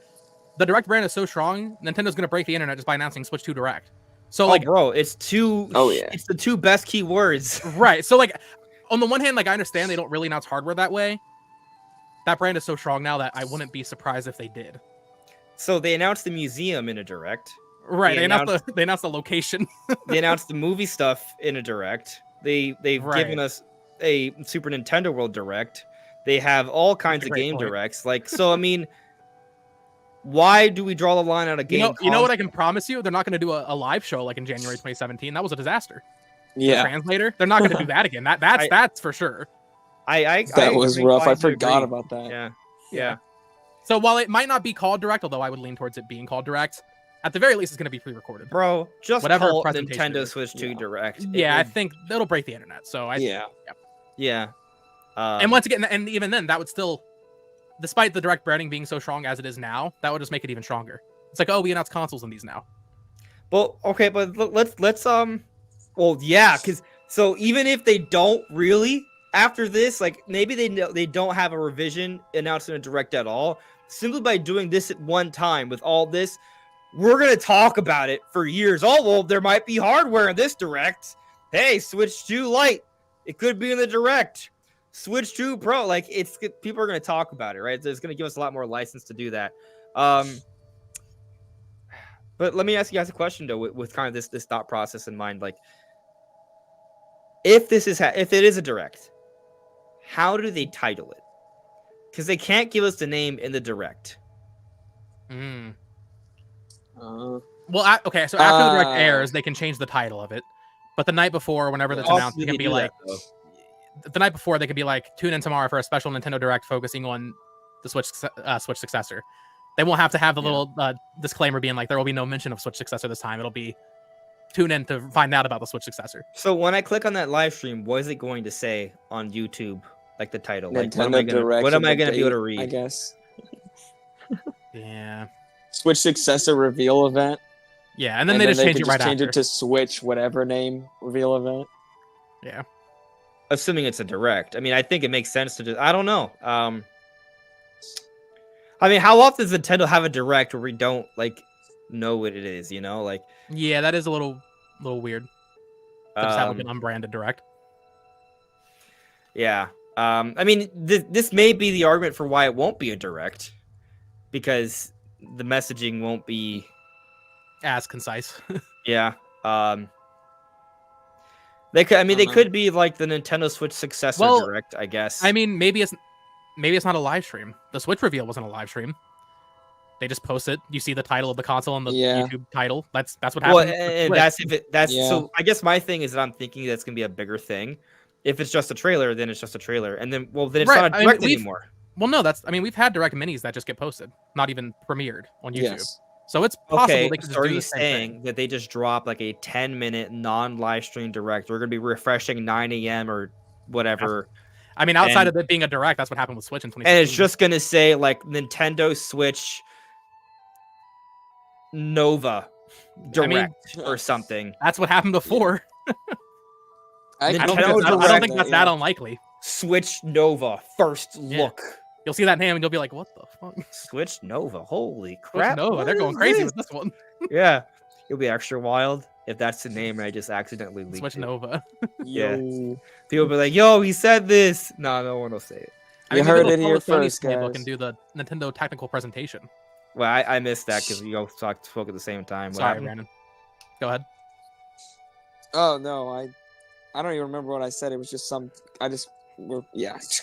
the direct brand is so strong. Nintendo's gonna break the internet just by announcing Switch 2 Direct. So like, bro, it's two. Oh yeah, it's the two best keywords. Right. So like, on the one hand, like I understand they don't really announce hardware that way. That brand is so strong now that I wouldn't be surprised if they did. So they announced the museum in a direct. Right. They announced the location. They announced the movie stuff in a direct. They've given us a Super Nintendo World Direct. They have all kinds of game directs. Like, so I mean, why do we draw the line out of game? You know what I can promise you? They're not going to do a live show like in January 2017. That was a disaster. Yeah. The translator. They're not going to do that again. That's for sure. That was rough. I forgot about that. Yeah. So while it might not be called direct, although I would lean towards it being called direct, at the very least it's going to be pre-recorded. Bro, just whatever call Nintendo Switch 2 Direct. Yeah, I think that'll break the internet. So yeah. And once again, and even then, that would still, despite the direct branding being so strong as it is now, that would just make it even stronger. It's like, oh, we announced consoles in these now. Well, okay, but let's well, yeah, because so even if they don't really after this, like maybe they don't have a revision announced in a direct at all. Simply by doing this at one time with all this, we're gonna talk about it for years. Oh well, there might be hardware in this direct. Hey, Switch 2 Lite, it could be in the direct. Switch 2 Pro, like people are gonna talk about it, right? So it's gonna give us a lot more license to do that. But let me ask you guys a question though, with kind of this thought process in mind. Like, if it is a direct, how do they title it? Because they can't give us the name in the direct. Well, okay, so after the direct airs, they can change the title of it. But the night before, whenever that's announced, it can be like the night before. They could be like, tune in tomorrow for a special Nintendo Direct focusing on the Switch successor. They won't have to have the little disclaimer being like, there will be no mention of Switch successor this time. It'll be tune in to find out about the Switch successor. So when I click on that live stream, what is it going to say on YouTube? Like the title, like Nintendo what am I gonna be able to read? I guess. Yeah. Switch successor reveal event. Yeah, and then they just change it right after. Change it to Switch whatever name reveal event. Yeah. Assuming it's a direct. I mean, I think it makes sense to just. I don't know. I mean, how often does Nintendo have a direct where we don't like know what it is? You know, like. Yeah, that is a little weird. Just have like an unbranded direct. Yeah. I mean, this may be the argument for why it won't be a direct, because the messaging won't be as concise. Yeah. They could. I mean, they could be like the Nintendo Switch successor direct, I guess. I mean, maybe it's not a live stream. The Switch reveal wasn't a live stream. They just post it. You see the title of the console and the YouTube title. That's what happened. Well, and so. I guess my thing is that I'm thinking that's gonna be a bigger thing. If it's just a trailer, then it's just a trailer, and then it's not a direct anymore. Well, no, we've had direct minis that just get posted, not even premiered on YouTube. Yes. So it's possible they could just do the same thing. That they just drop like a 10-minute non-live stream direct. We're gonna be refreshing 9 a.m. or whatever. I mean, outside of it being a direct, that's what happened with Switch in 2016. And it's just gonna say like Nintendo Switch Nova direct or something. That's what happened before. I don't think that's that unlikely. Switch Nova first look. You'll see that name and you'll be like, "What the fuck?" Switch Nova, holy crap! Nova, they're going crazy with this one. Yeah, it'll be extra wild. if that's the name and I just accidentally leaked Switch it. Nova. Yeah. Yo. People be like, "Yo, he said this." No one will say it. I mean, You heard maybe it they'll here follow Sony's first, playbook guys. and do the Nintendo technical presentation. Well, I missed that because you all spoke at the same time. What Sorry, happened? Brandon. Go ahead. Oh no, I don't even remember what I said. It was just just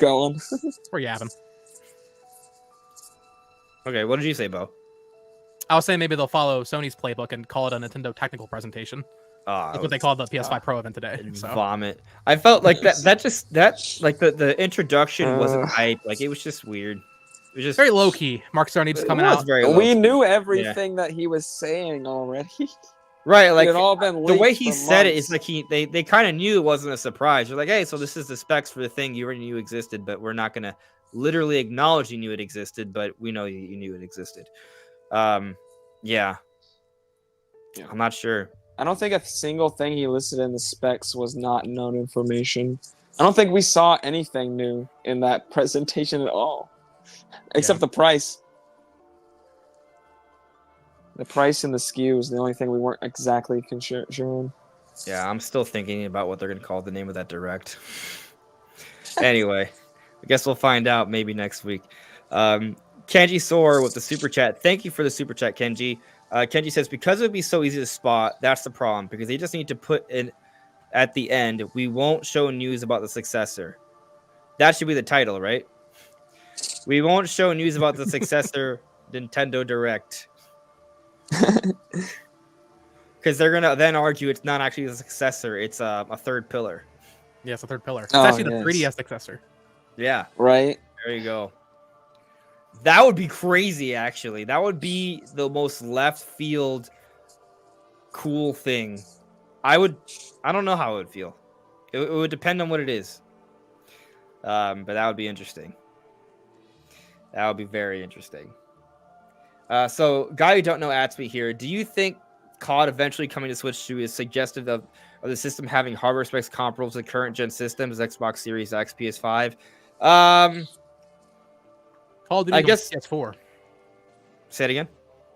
go on. We're yapping. Okay, what did you say, Bo? I was saying maybe they'll follow Sony's playbook and call it a Nintendo technical presentation. That's what they called the PS5 Pro event today. So. Vomit. I felt like that like the introduction wasn't hype. Like it was just weird. It was just Very low key. Mark Cerny's coming out. Very low We key. knew everything that he was saying already. Right, like it had all been the way leaked he for said it months. is like they kind of knew it wasn't a surprise. They're like, hey, so this is the specs for the thing you already knew existed, but we're not gonna literally acknowledge you knew it existed, but we know you knew it existed. Yeah. I'm not sure. I don't think a single thing he listed in the specs was not known information. I don't think we saw anything new in that presentation at all, except the price. The price and the SKU is the only thing we weren't exactly sure on. Yeah, I'm still thinking about what they're gonna call the name of that direct. Anyway, I guess we'll find out maybe next week. Kenji Soar with the super chat. Thank you for the super chat, Kenji. Kenji says, because it would be so easy to spot, that's the problem. Because they just need to put in at the end, we won't show news about the successor. That should be the title, right? We won't show news about the successor Nintendo Direct. Because they're gonna then argue it's not actually the successor, it's a third pillar. Yeah, it's a third pillar. It's Oh, actually the yes. 3DS successor. Yeah, Right? there you go. That would be crazy, actually. That would be the most left field cool thing. I don't know how it would feel. It would depend on what it is. But that would be interesting. That would be very interesting. So, guy who don't know Atsby here, do you think COD eventually coming to Switch 2 is suggestive of the system having hardware specs comparable to the current gen systems, Xbox Series X, PS5? Call of Duty I guess PS4. Say it again.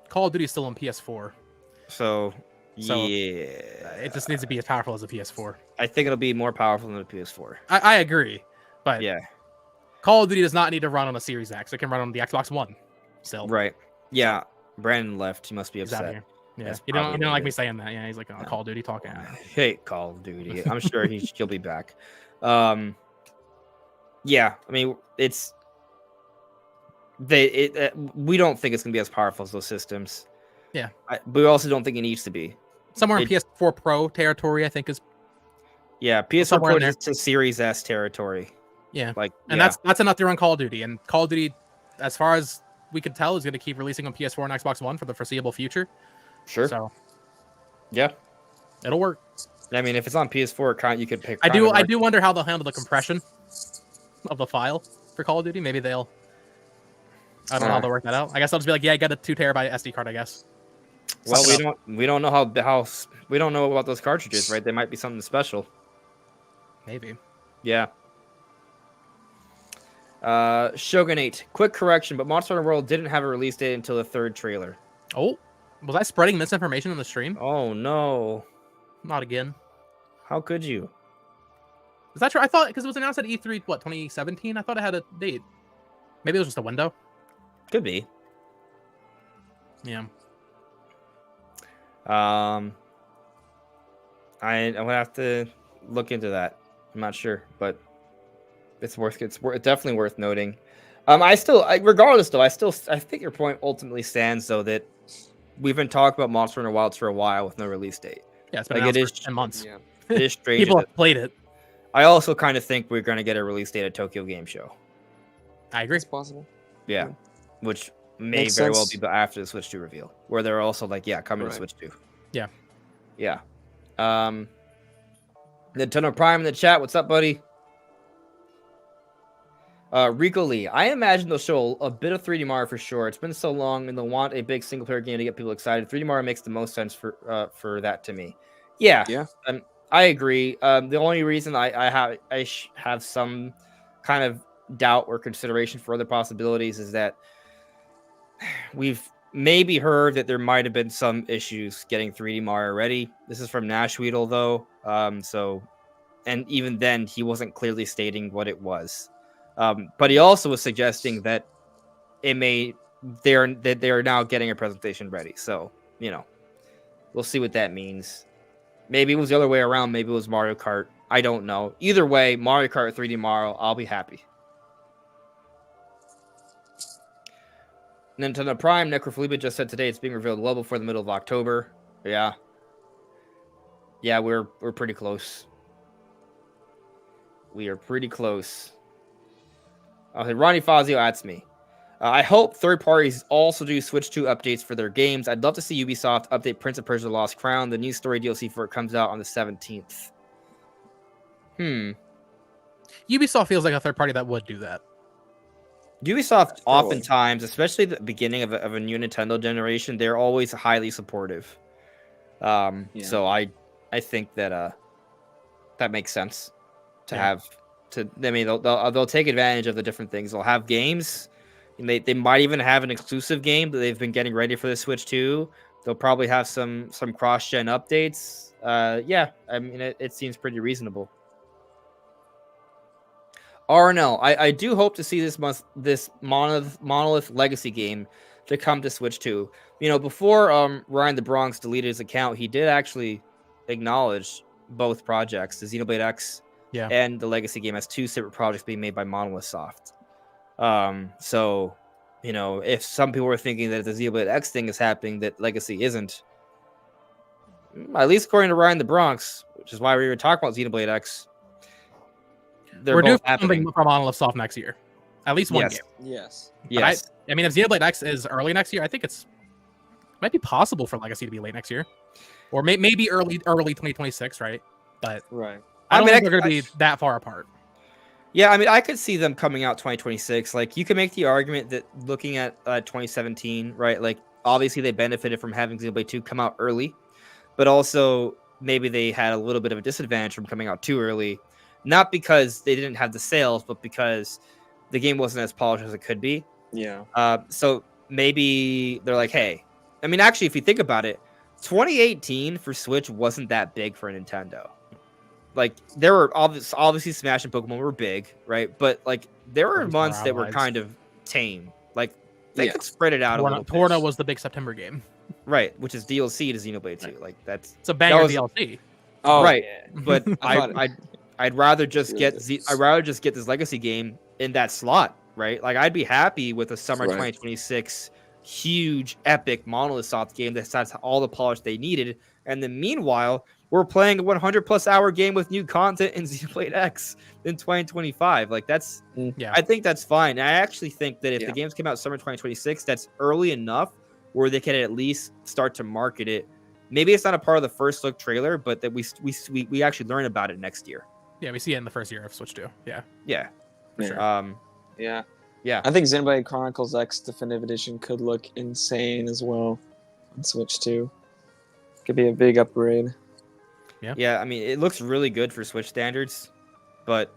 Call of Duty is still on PS4. So yeah, It just needs to be as powerful as a PS4. I think it'll be more powerful than the PS4. I agree, but Yeah, Call of Duty does not need to run on a Series X. It can run on the Xbox One. Still, right. Yeah, Brandon left. He must be he's out of upset. here. Yeah, That's he don't probably like it. me saying that. Yeah, he's like, Call of Duty talking. I hate Call of Duty. I'm sure he'll be back. Yeah, I mean we don't think it's gonna be as powerful as those systems. Yeah, but we also don't think it needs to be. Somewhere in PS4 Pro territory, I think is. Yeah, PS4 somewhere Pro in there. is to Series S territory. Yeah, Like, and yeah. that's enough to run Call of Duty. And Call of Duty, as far as we can tell, is going to keep releasing on PS4 and Xbox One for the foreseeable future. Sure. So Yeah. it'll work. I mean, if it's on PS4, you could pick. I do wonder how they'll handle the compression of the file for Call of Duty. Maybe they'll. I don't know how they'll work that out. I guess I'll just be like, yeah, I got a 2 terabyte SD card. I guess. Well, we don't know how we don't know about those cartridges, right? They might be something special. Maybe. Yeah. Shogunate. Quick correction, but Monster Hunter World didn't have a release date until the 3rd trailer. Oh, was I spreading misinformation on the stream? Oh no! Not again. How could you? Is that true? I thought because it was announced at E3, what 2017? I thought it had a date. Maybe it was just a window. Could be. Yeah. I'm gonna have to look into that. I'm not sure, but it's definitely worth noting. Regardless though, I think your point ultimately stands though that we've been talking about Monster Hunter Wilds for a while with no release date. Yeah, it's been Like, announced for 10 months. Yeah. It is strange. People have played it. I also kind of think we're gonna get a release date at Tokyo Game Show. I agree. It's possible. Yeah, which may Makes very sense. well be after the Switch 2 reveal, where they're also like, yeah, coming to Right. Switch 2. Yeah. Yeah. Nintendo Prime in the chat. What's up, buddy? Rico Lee. I imagine they'll show a bit of 3D Mario for sure. It's been so long, and they'll want a big single player game to get people excited. 3D Mario makes the most sense for that to me. Yeah. Yeah. I agree. The only reason I have some kind of doubt or consideration for other possibilities is that we've maybe heard that there might have been some issues getting 3D Mario ready. This is from Nashweedle though. And even then he wasn't clearly stating what it was. But he also was suggesting that they're now getting a presentation ready. So, we'll see what that means. Maybe it was the other way around. Maybe it was Mario Kart. I don't know. Either way, Mario Kart 3D Mario, I'll be happy. Nintendo Prime, Necrofeliba just said today it's being revealed well before the middle of October. Yeah. Yeah, we're pretty close. We are pretty close. Okay, Ronnie Fazio adds me. I hope third parties also do Switch 2 updates for their games. I'd love to see Ubisoft update Prince of Persia: The Lost Crown. The new story DLC for it comes out on the 17th. Ubisoft feels like a third party that would do that. Ubisoft oftentimes, especially at the beginning of a new Nintendo generation, they're always highly supportive. So I think that that makes sense to have. I mean, they'll take advantage of the different things. They'll have games. They might even have an exclusive game that they've been getting ready for the Switch 2. They'll probably have some cross-gen updates. Yeah, I mean, it seems pretty reasonable. RNL, I do hope to see this Monolith Legacy game to come to Switch 2. Before Ryan the Bronx deleted his account, he did actually acknowledge both projects, the Xenoblade X and the Legacy game, as two separate projects being made by Monolith Soft. So, if some people were thinking that the Xenoblade X thing is happening, that Legacy isn't, at least according to Ryan the Bronx, which is why we were talking about Xenoblade X, we're doing something from Monolith Soft next year. At least one game. Yes. Yes. I mean, if Xenoblade X is early next year, I think might be possible for Legacy to be late next year. Or maybe early 2026, right? But I don't think they're going to be that far apart. Yeah, I mean, I could see them coming out 2026. Like, you can make the argument that looking at 2017, right? Like, obviously they benefited from having Xenoblade 2 come out early, but also maybe they had a little bit of a disadvantage from coming out too early. Not because they didn't have the sales, but because the game wasn't as polished as it could be. Yeah. So maybe they're like, hey, I mean, actually, if you think about it, 2018 for Switch wasn't that big for Nintendo. Like, there were obviously Smash and Pokemon were big, right? But like, there were months that were kind of tame. Like, they could spread it out a little bit. Torna was the big September game, right? Which is DLC to Xenoblade 2. Like, it's a banger DLC. Oh, right. Yeah. But I'd rather just get this Legacy game in that slot, right? Like, I'd be happy with a summer 2026 huge epic Monolith Soft game that has all the polish they needed. And then meanwhile, we're playing a 100+ hour game with new content in Xenoblade X in 2025. Like, that's I think that's fine. I actually think that if the games came out summer 2026, that's early enough where they can at least start to market it. Maybe it's not a part of the first look trailer, but that we actually learn about it next year. Yeah, we see it in the first year of Switch 2. Yeah. Yeah. For sure. Yeah. I think Xenoblade Chronicles X Definitive Edition could look insane as well on Switch 2. Could be a big upgrade. Yeah, I mean, it looks really good for Switch standards, but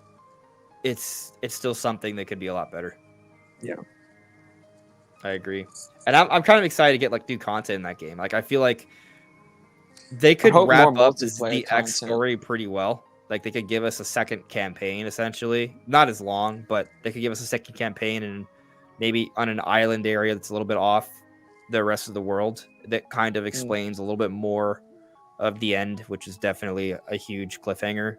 it's still something that could be a lot better. Yeah. I agree. And I'm kind of excited to get like new content in that game. Like, I feel like they could wrap up the X story pretty well. Like, they could give us a second campaign, essentially. Not as long, but they could give us a second campaign and maybe on an island area that's a little bit off the rest of the world that kind of explains a little bit more of the end, which is definitely a huge cliffhanger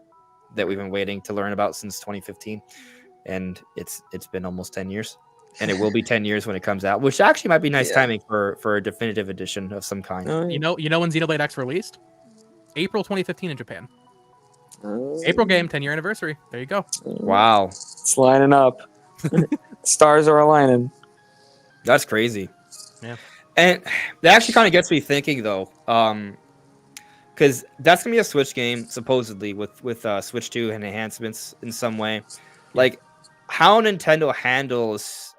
that we've been waiting to learn about since 2015. And it's been almost 10 years. And it will be 10 years when it comes out, which actually might be nice timing for a definitive edition of some kind. You know when Xenoblade X released? April 2015 in Japan. April game, 10-year anniversary. There you go. Wow. It's lining up. Stars are aligning. That's crazy. Yeah. And that actually kind of gets me thinking, though, because that's going to be a Switch game, supposedly, with Switch 2 and enhancements in some way. Like, how Nintendo handles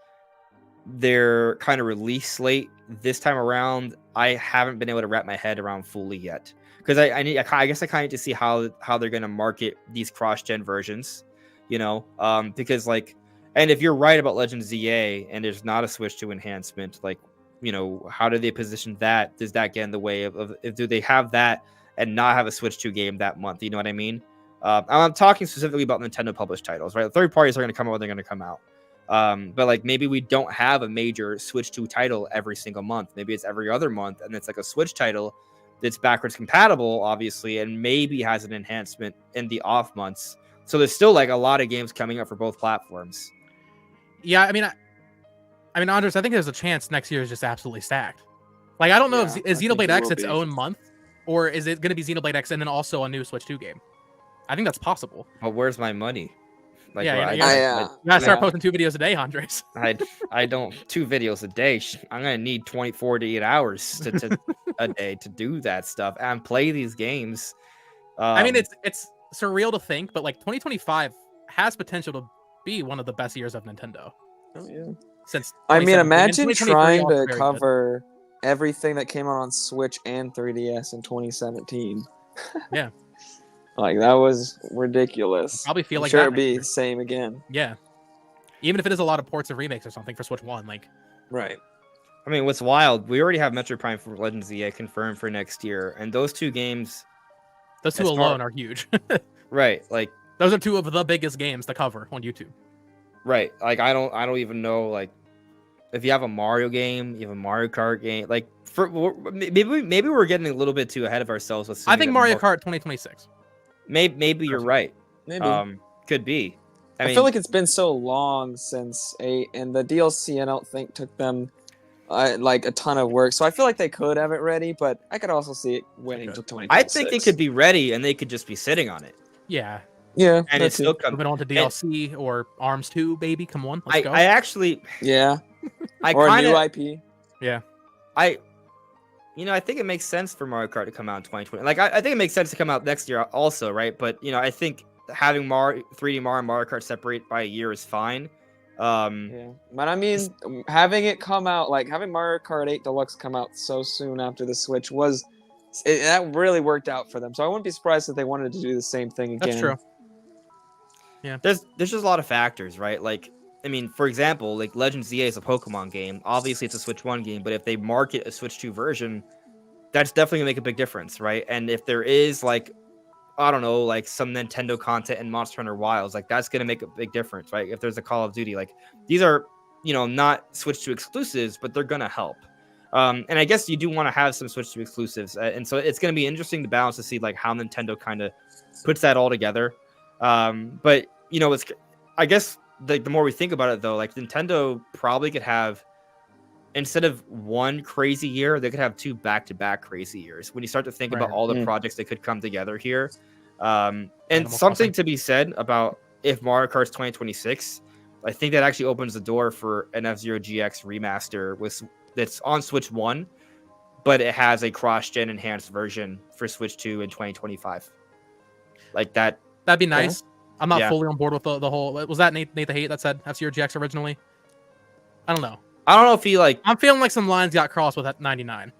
their kind of release slate this time around, I haven't been able to wrap my head around fully yet. Because I guess I kind of need to see how they're going to market these cross-gen versions, because, like, and if you're right about Legend of ZA and there's not a Switch 2 enhancement, like, how do they position that? Does that get in the way of do they have that and not have a Switch 2 game that month? You know what I mean? I'm talking specifically about Nintendo published titles, right? The third parties are going to come out when they're going to come out. But like maybe we don't have a major Switch 2 title every single month. Maybe it's every other month, and it's like a Switch title that's backwards compatible, obviously, and maybe has an enhancement in the off months. So there's still like a lot of games coming up for both platforms. Yeah, I mean, Andres, I think there's a chance next year is just absolutely stacked. Like, I don't know if is Xenoblade X its own month, or is it going to be Xenoblade X and then also a new Switch 2 game? I think that's possible. But where's my money? Like, you I gotta start posting 2 videos a day, Andres. I don't 2 videos a day. I'm gonna need 24 to 8 hours to a day to do that stuff and play these games. I mean, it's surreal to think, but like 2025 has potential to be one of the best years of Nintendo. Oh yeah. Since I mean, imagine trying to cover everything that came out on Switch and 3DS in 2017. Yeah. Like, that was ridiculous. Probably feel like sure that it'd be the same again. Yeah. Even if it is a lot of ports of remakes or something for Switch 1, like. Right. I mean, what's wild, we already have Metroid Prime for Legends ZA confirmed for next year, and those 2 games... Those 2 alone are huge. Right, like... Those are 2 of the biggest games to cover on YouTube. Right, like, I don't even know, like, if you have a Mario game, you have a Mario Kart game, like, maybe we're getting a little bit too ahead of ourselves. With I think Mario Kart 2026. Maybe you're right. Maybe. Could be. I mean, feel like it's been so long since 8, and the DLC I don't think took them like a ton of work. So I feel like they could have it ready, but I could also see it waiting until 2026. I think it could be ready, and they could just be sitting on it. Yeah. Yeah. And it's still moving on to DLC or ARMS 2, baby. Come on, let's go. I actually. Yeah. Or a new IP. Yeah. I think it makes sense for Mario Kart to come out in 2020. Like, I think it makes sense to come out next year also, right? But, I think having 3D Mario and Mario Kart separate by a year is fine. Yeah. But I mean, having it come out, like, having Mario Kart 8 Deluxe come out so soon after the Switch that really worked out for them. So I wouldn't be surprised if they wanted to do the same thing again. That's true. Yeah. There's just a lot of factors, right? Like, I mean, for example, like Legends ZA is a Pokemon game. Obviously, it's a Switch 1 game, but if they market a Switch 2 version, that's definitely gonna make a big difference, right? And if there is, like, I don't know, like some Nintendo content in Monster Hunter Wilds, like that's gonna make a big difference, right? If there's a Call of Duty, like these are, not Switch 2 exclusives, but they're gonna help. And I guess you do want to have some Switch 2 exclusives, and so it's gonna be interesting to balance to see like how Nintendo kind of puts that all together. But it's, I guess. The more we think about it, though, like Nintendo probably could have, instead of one crazy year, they could have 2 back-to-back crazy years. When you start to think about all the projects that could come together here, and something to be said about if Mario Kart's 2026, I think that actually opens the door for an F-Zero GX remaster that's on Switch 1, but it has a cross-gen enhanced version for Switch 2 in 2025. Like that. That'd be nice. Yeah. I'm not fully on board with the whole. Was that Nate the Hate that said F-Zero GX originally? I don't know. I don't know if he like. I'm feeling like some lines got crossed with that 99.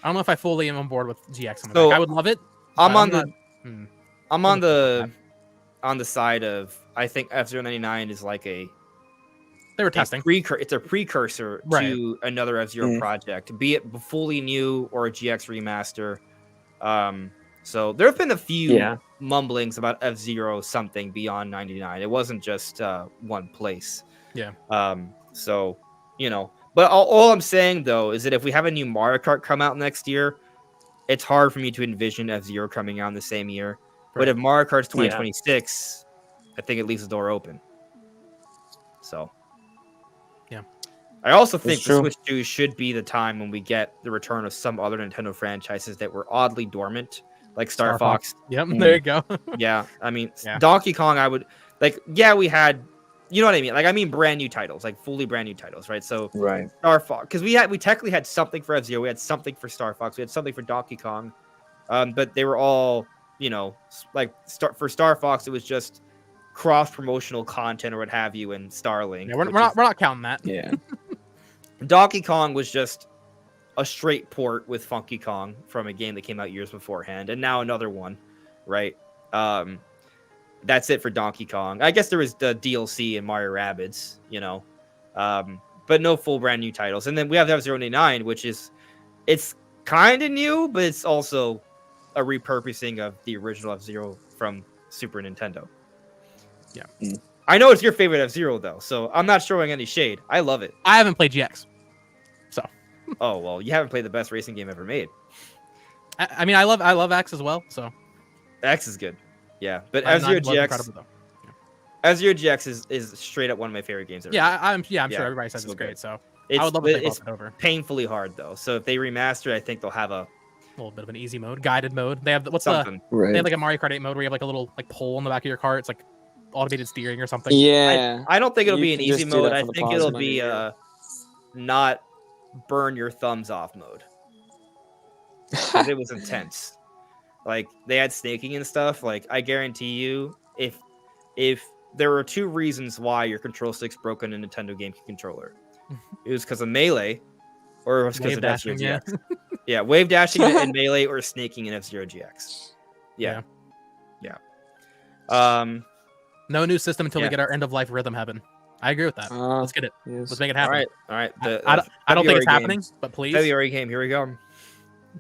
I don't know if I fully am on board with GX. So, I would love it. I'm on the side of, I think F-Zero 99 is like they were testing. It's a precursor to another F-Zero project, be it fully new or a GX remaster. So there have been a few mumblings about F-Zero something beyond 99. It wasn't just one place. Yeah. So, but all I'm saying though is that if we have a new Mario Kart come out next year, it's hard for me to envision F-Zero coming out in the same year. Right. But if Mario Kart's 2026, I think it leaves the door open. So. Yeah. I also think the Switch 2 should be the time when we get the return of some other Nintendo franchises that were oddly dormant. Like Star Fox. Yep, there you go. Yeah, I mean, Donkey Kong, I would, like, we had, you know what I mean? Like, I mean brand new titles, like fully brand new titles, right? So, Star Fox, because we technically had something for F-Zero, we had something for Star Fox, we had something for Donkey Kong, but they were all, like, for Star Fox, it was just cross-promotional content or what have you in Starlink. Yeah, we're not counting that. Yeah. Donkey Kong was just a straight port with Funky Kong from a game that came out years beforehand, and now another one, right? That's it for Donkey Kong. I guess there was the DLC in Mario Rabbids, but no full brand new titles. And then we have the F-Zero 99, which is it's kind of new, but it's also a repurposing of the original F-Zero from Super Nintendo. Yeah. I know it's your favorite F-Zero though, so I'm not showing any shade. I love it. I haven't played GX. So. Oh, well, you haven't played the best racing game ever made. I mean, I love X as well, so. X is good. Yeah, but F-Zero GX F-Zero GX is straight up one of my favorite games ever. Yeah, I'm sure everybody says it's great, so I would love to take it over. Painfully hard though. So if they remaster it, I think they'll have a little bit of an easy mode, guided mode. They have they have like a Mario Kart 8 mode where you have like a little like pole on the back of your car. It's like automated steering or something. Yeah. I don't think it'll be an easy mode. I think it'll be not burn your thumbs off mode. It was intense. Like they had snaking and stuff. Like I guarantee you, if there were 2 reasons why your control stick's broken in a Nintendo GameCube controller, it was because of melee, or it was because of F-Zero GX. Yeah, wave dashing in melee or snaking in F-Zero GX. Yeah. No new system until we get our end of life rhythm heaven. I agree with that. Let's get it. Yes. Let's make it happen. All right. I don't think it's happening, but please. February game. Here we go.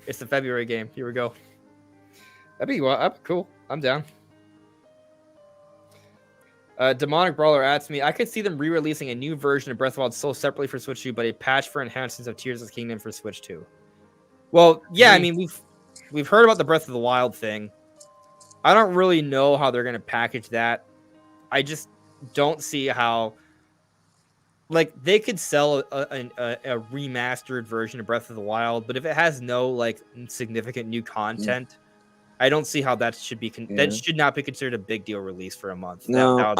It's the February game. Here we go. That'd be cool. I'm down. Demonic Brawler asks me, I could see them re-releasing a new version of Breath of the Wild sold separately for Switch 2, but a patch for enhancements of Tears of the Kingdom for Switch 2. Well, yeah, I mean, we've heard about the Breath of the Wild thing. I don't really know how they're going to package that. I just don't see how... Like, they could sell a remastered version of Breath of the Wild, but if it has no, like, significant new content... I don't see how that should be. That should not be considered a big deal release for a month. No,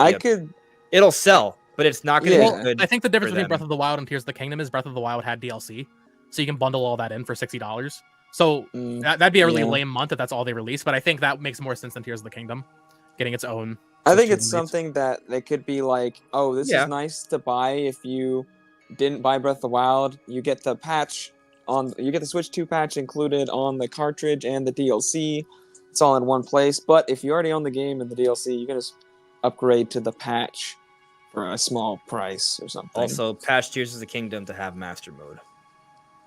It'll sell, but it's not going to be good. I think the difference between Breath of the Wild and Tears of the Kingdom is Breath of the Wild had DLC, so you can bundle all that in for $60. So that'd be a really lame month if that's all they release. But I think that makes more sense than Tears of the Kingdom getting its own. I think it's something that they could be like, oh, this is nice to buy if you didn't buy Breath of the Wild. You get the patch you get the Switch 2 patch included on the cartridge and the DLC. It's all in one place, but if you already own the game and the DLC, you can just upgrade to the patch for a small price or something. Also, patch Tears of the Kingdom to have Master Mode.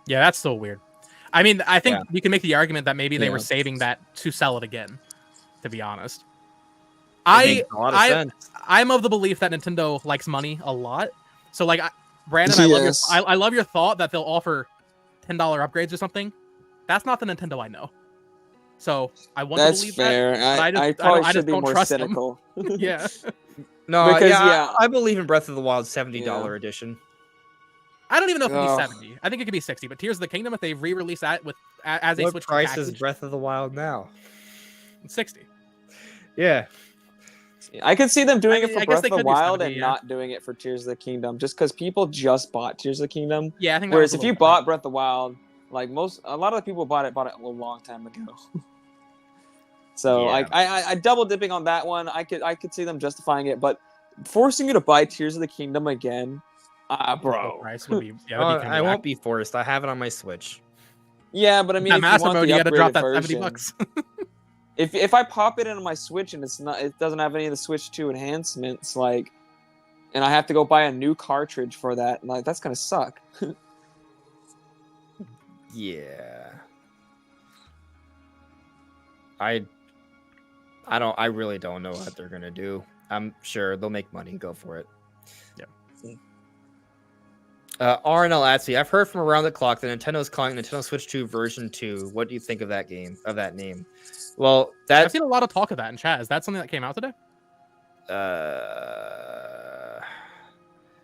Yeah, that's so weird. I mean, I think you can make the argument that maybe they were saving that to sell it again, to be honest. I'm of the belief that Nintendo likes money a lot. So, like, Brandon, I love your thought that they'll offer $10 upgrades or something. That's not the Nintendo I know. So I want to believe fair. that. I probably should be more cynical. Yeah. No, because I believe in Breath of the Wild $70 edition. I don't even know if it could be $70. I think it could be $60. But Tears of the Kingdom, if they re-release that as a Switch price package, is Breath of the Wild now? It's $60. Yeah. I could see them doing it for Breath of the Wild and not doing it for Tears of the Kingdom, just because people just bought Tears of the Kingdom. Yeah, I think. Whereas if you bought Breath of the Wild, like a lot of the people bought it a long time ago. So I double dipping on that one. I could see them justifying it, but forcing you to buy Tears of the Kingdom again, bro. Price would be, I won't be forced. I have it on my Switch. Yeah, but I mean, if Master you want Mode, the you got to drop that version, $70. if I pop it into my Switch and it doesn't have any of the Switch 2 enhancements, like, and I have to go buy a new cartridge for that, like, that's gonna suck. Yeah. I really don't know what they're gonna do. I'm sure they'll make money and go for it. Yeah. RNL asks me, I've heard from around the clock that Nintendo's calling Nintendo Switch 2 version 2. What do you think of that game? Of that name? Well, I've seen a lot of talk of that in chat. Is that something that came out today?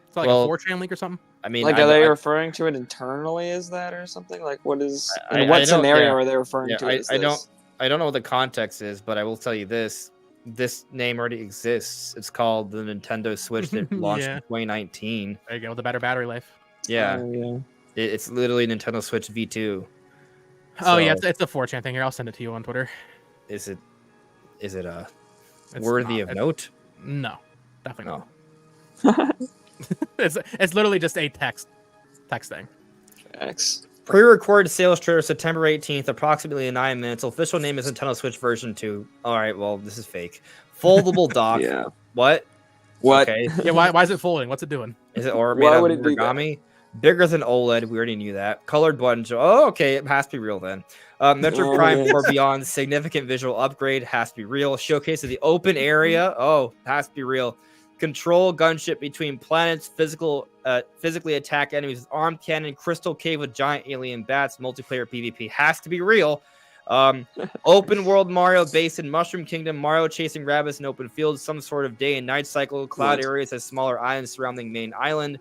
It's like a 4chan leak or something. I mean, like, are they referring to it internally as that or something? Like, what is? In what scenario are they referring to it as this? I don't know what the context is, but I will tell you this: this name already exists. It's called the Nintendo Switch that launched in 2019. There you go, with a better battery life. Yeah, it's literally Nintendo Switch V2. Oh yeah, it's a 4chan thing. Here, I'll send it to you on Twitter. Is it worthy of note? No, definitely not. It's literally just a text thing. Pre-recorded sales trailer September 18th, approximately 9 minutes. Official name is Nintendo Switch version 2. All right, well, this is fake. Foldable dock. Yeah. What? What? Okay. Yeah, why is it folding? What's it doing? Is it or made Why out would of it do that? origami? Bigger than OLED. We already knew that. Colored button. Oh, okay. It has to be real then. Metro Oh, Prime yes. 4 Beyond. Significant visual upgrade. Has to be real. Showcase of the open area. Oh, has to be real. Control gunship between planets. Physically attack enemies with armed cannon. Crystal cave with giant alien bats. Multiplayer PvP. Has to be real. Open world Mario based in Mushroom Kingdom. Mario chasing rabbits in open fields. Some sort of day and night cycle. Cloud What? areas has smaller islands surrounding main island.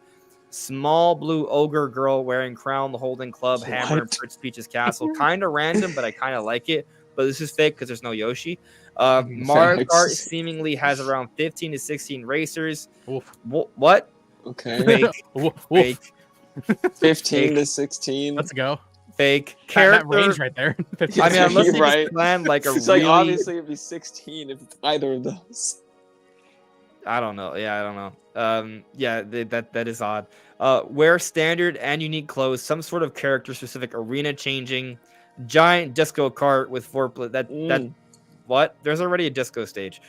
Small blue ogre girl wearing crown, holding club, hammer, and Prince Peach's castle. Kind of random, but I kind of like it. But this is fake because there's no Yoshi. Mario Facts. Kart seemingly has around 15 to 16 racers. Oof. What? Okay. Fake. Oof. Fake. 15 to 16. Let's go. Fake. That Character. range right there. I mean, unless You're they right. just plan like a It's really... like obviously it'd be 16 if it's either of those. I don't know. Yeah, I don't know. Yeah, that is odd. Wear standard and unique clothes, some sort of character specific arena changing, giant disco cart with what? There's already a disco stage.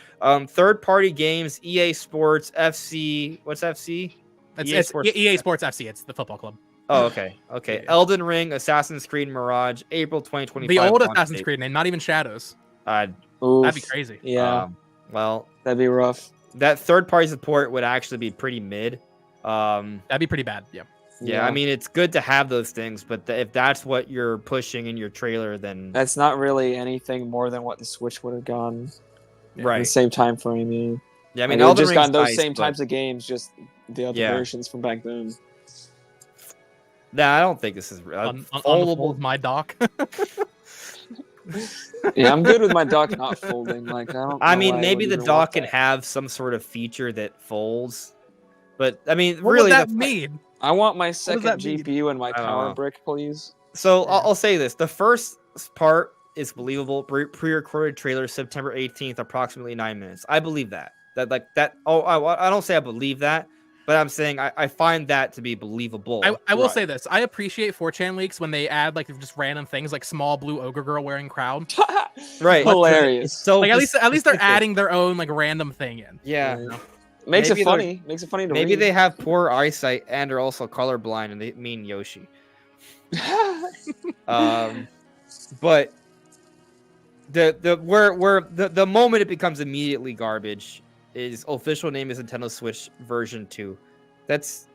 Third party games, EA Sports, FC. What's FC? It's EA Sports FC. It's the football club. Oh, okay. Okay. Yeah. Elden Ring, Assassin's Creed Mirage, April 2025. The old launch Assassin's date. Creed name, not even Shadows. Oof. That'd be crazy. Yeah, Well, that'd be rough. that third party support would actually be pretty mid. That'd be pretty bad. Yeah. Yeah, I mean, it's good to have those things, but if that's what you're pushing in your trailer, then that's not really anything more than what the Switch would have gone in the right. same time frame. Yeah, I mean, Like, Elden just Ring's gotten those nice, same but- types of games, just the other Yeah. versions from back then. Nah, I don't think this is real. Unfold my dock. Yeah, I'm good with my dock not folding. Like I don't. I know mean, why I maybe would the even dock want can that. have some sort of feature that folds, but I mean, What really, would that the- mean? I want my does second that mean? GPU and my I don't power know. brick, please. So Yeah. I'll say this: the first part is believable. Pre-recorded trailer, September 18th, approximately 9 minutes. I believe that. That. Oh, I don't say I believe that, but I'm saying I find that to be believable. I will Right. say this. I appreciate 4chan leaks when they add like just random things like small blue ogre girl wearing crown. Right. Hilarious. So Like at least they're specific. adding their own like random thing in. Yeah. Yeah. Makes Maybe it they're- funny. Makes it funny to Maybe read. they have poor eyesight and are also colorblind, and they mean Yoshi. But the moment it becomes immediately garbage is official name is Nintendo Switch version 2. That's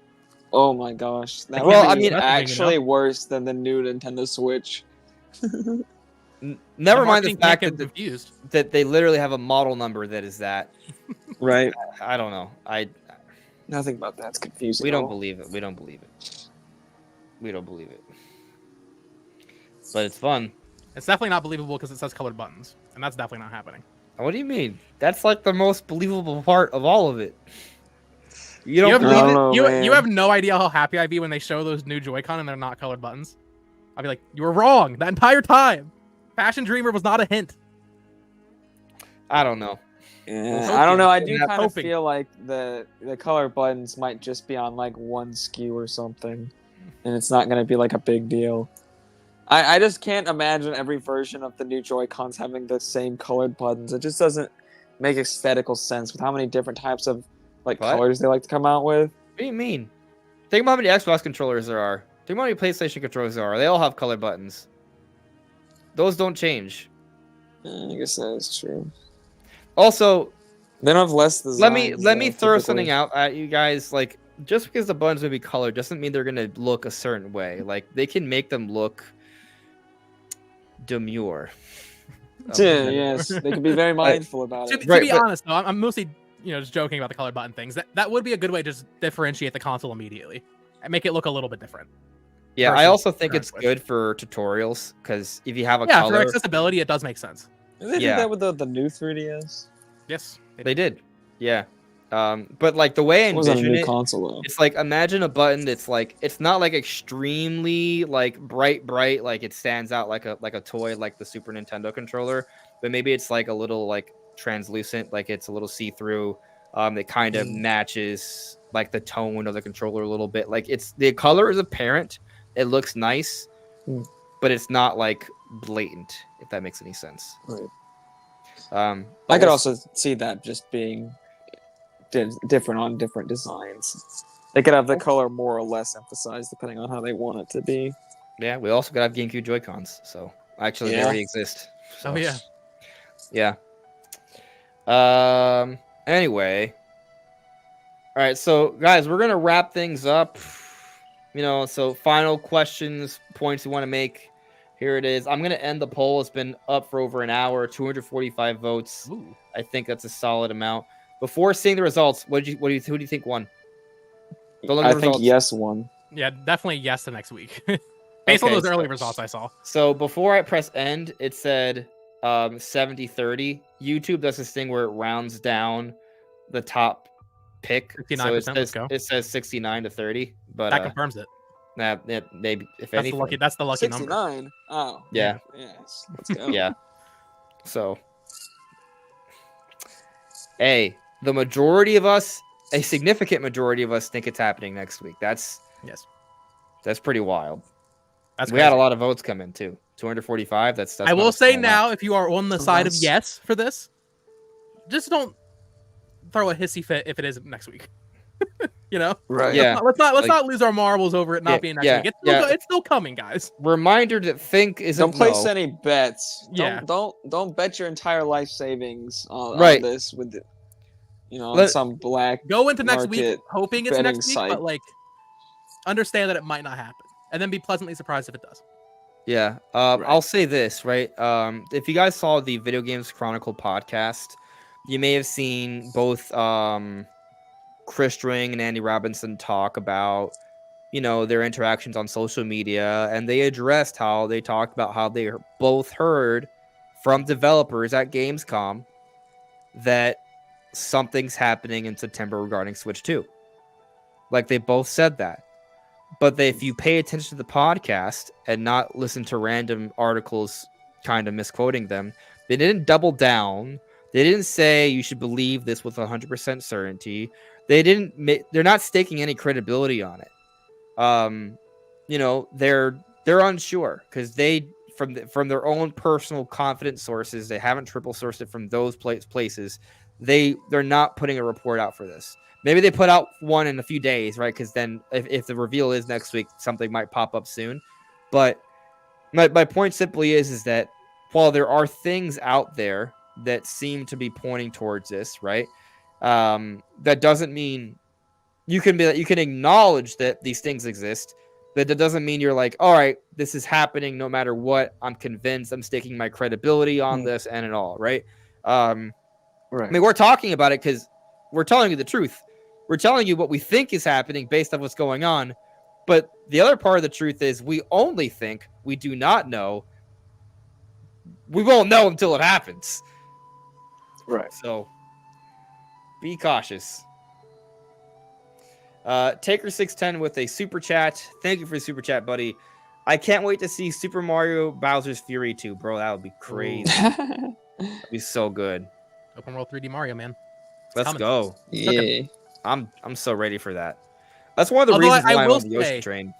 Oh my gosh. That Well, would I be mean- actually worse than the new Nintendo Switch. never The mind the marketing can't fact get that confused. that they literally have a model number that is that. Right. I don't know. Nothing about that's confusing. We at don't all. believe it. We don't believe it. We don't believe it. But it's fun. It's definitely not believable because it says colored buttons, and that's definitely not happening. What do you mean? That's like the most believable part of all of it. You You don't have, I believe don't it? know, you man. have no idea how happy I'd be when they show those new Joy-Con and they're not colored buttons. I'd be like, you were wrong that entire time. Fashion Dreamer was not a hint. I don't know. Yeah, Hoping. I don't know. I do Yeah, kind of hoping. feel like the color buttons might just be on like one SKU or something, and it's not going to be like a big deal. I just can't imagine every version of the new Joy-Cons having the same colored buttons. It just doesn't make aesthetical sense with how many different types of like What? colors they like to come out with. What do you mean? Think about how many Xbox controllers there are. Think about how many PlayStation controllers there are. They all have colored buttons. Those don't change. I guess that is true. Also, They don't have less designs. let me though, throw typically. something out at you guys. Like, just because the buttons may be colored doesn't mean they're gonna look a certain way. Like, they can make them look demure. Yeah, yes, they can be very mindful about To, it. to Right, be but- honest, though, I'm mostly just joking about the colored button things. That would be a good way to just differentiate the console immediately and make it look a little bit different. Yeah, I versus also think current it's Switch. good for tutorials because if you have a Yeah, color, for accessibility, it does make sense. Did they Yeah. do that with the new 3DS? Yes. they did. Yeah, but like the way I It was on a envision new it, console though. it's like imagine a button that's like it's not like extremely like bright, like it stands out like a toy like the Super Nintendo controller, but maybe it's like a little like translucent, like it's a little see-through. That kind of matches like the tone of the controller a little bit. Like it's the color is apparent. It looks nice, Hmm. but it's not like blatant. If that makes any sense. Right. But I could we'll- also see that just being different on different designs. They could have the color more or less emphasized depending on how they want it to be. Yeah, we also gotta have GameCube Joy-Cons. So actually, they already exist. So. Oh yeah. Yeah. Anyway. All right, so guys, we're gonna wrap things up. So final questions, points you want to make. Here it is. I'm gonna end the poll. It's been up for over an hour, 245 votes. Ooh. I think that's a solid amount. Before seeing the results, who do you think won? I think yes won. Yeah, definitely yes the next week. Based on those early results I saw. So before I press end, it said 70-30. YouTube does this thing where it rounds down the top pick. 59%, so it says 69-30. But that confirms it. Maybe if That's anything. that's the lucky 69. number. Oh. Yeah. Yes. Let's go. Yeah. So, the majority of us, a significant majority of us, think it's happening next week. That's pretty wild. We had a lot of votes come in too. 245. That's I will say now, if you are on the side of yes for this, just don't throw a hissy fit if it isn't next week. Right? Yeah. Let's not lose our marbles over it not being next week. It's still coming, guys. Reminder that think isn't. Don't place any bets. Yeah. Don't bet your entire life savings on this with some black. Go into next week hoping it's next week, site. but like understand that it might not happen, and then be pleasantly surprised if it does. Yeah. I'll say this, right? If you guys saw the Video Games Chronicle podcast, you may have seen both Chris String and Andy Robinson talk about, their interactions on social media, and they addressed how they talked about how they both heard from developers at Gamescom that something's happening in September regarding Switch 2. Like, they both said that. But if you pay attention to the podcast and not listen to random articles kind of misquoting them, they didn't double down. They didn't say you should believe this with 100% certainty. They're not staking any credibility on it. They're unsure because they from their own personal confident sources, they haven't triple sourced it from those places. They're not putting a report out for this. Maybe they put out one in a few days, right? Because then if the reveal is next week, something might pop up soon. But my point simply is that while there are things out there that seem to be pointing towards this, right? That doesn't mean you can acknowledge that these things exist. But that doesn't mean you're like, all right, this is happening no matter what. I'm convinced. I'm staking my credibility on this and it all, right? Right. I mean, we're talking about it because we're telling you the truth. We're telling you what we think is happening based on what's going on. But the other part of the truth is we only think, we do not know. We won't know until it happens. Right. So be cautious. Taker610 with a super chat. Thank you for the super chat, buddy. I can't wait to see Super Mario Bowser's Fury 2, bro. That would be crazy. That'd be so good. Open world 3D Mario, man. Let's go. Yeah. I'm so ready for that. That's one of the reasons why I'm on the Yoshi train.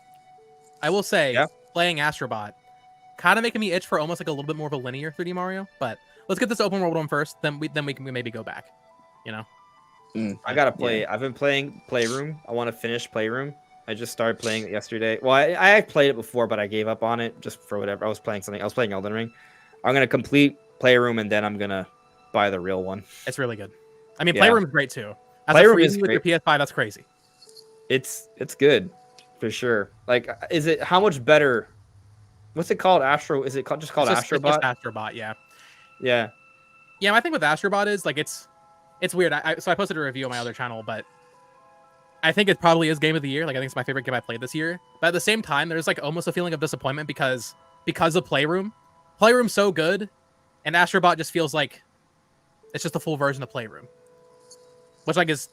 I will say, playing Astro Bot, kind of making me itch for almost like a little bit more of a linear 3D Mario. But let's get this open world one first, then we can maybe go back. I gotta play. I've been playing Playroom. I want to finish Playroom. I just started playing it yesterday. Well, I played it before, but I gave up on it just for whatever. I was playing something. I was playing Elden Ring. I'm gonna complete Playroom and then I'm gonna buy the real one. It's really good. I mean, Playroom is great too. Playroom is great. With your PS5, that's crazy. It's good for sure. Like, is it how much better? What's it called? Astro? Is it just called Astro Bot? It's Astro Bot, yeah. Yeah. Yeah, my thing with Astro Bot is like it's weird. So I posted a review on my other channel, but I think it probably is game of the year. Like, I think it's my favorite game I played this year. But at the same time, there's like almost a feeling of disappointment because of Playroom. Playroom's so good, and Astro Bot just feels like it's just a full version of Playroom. Which like it's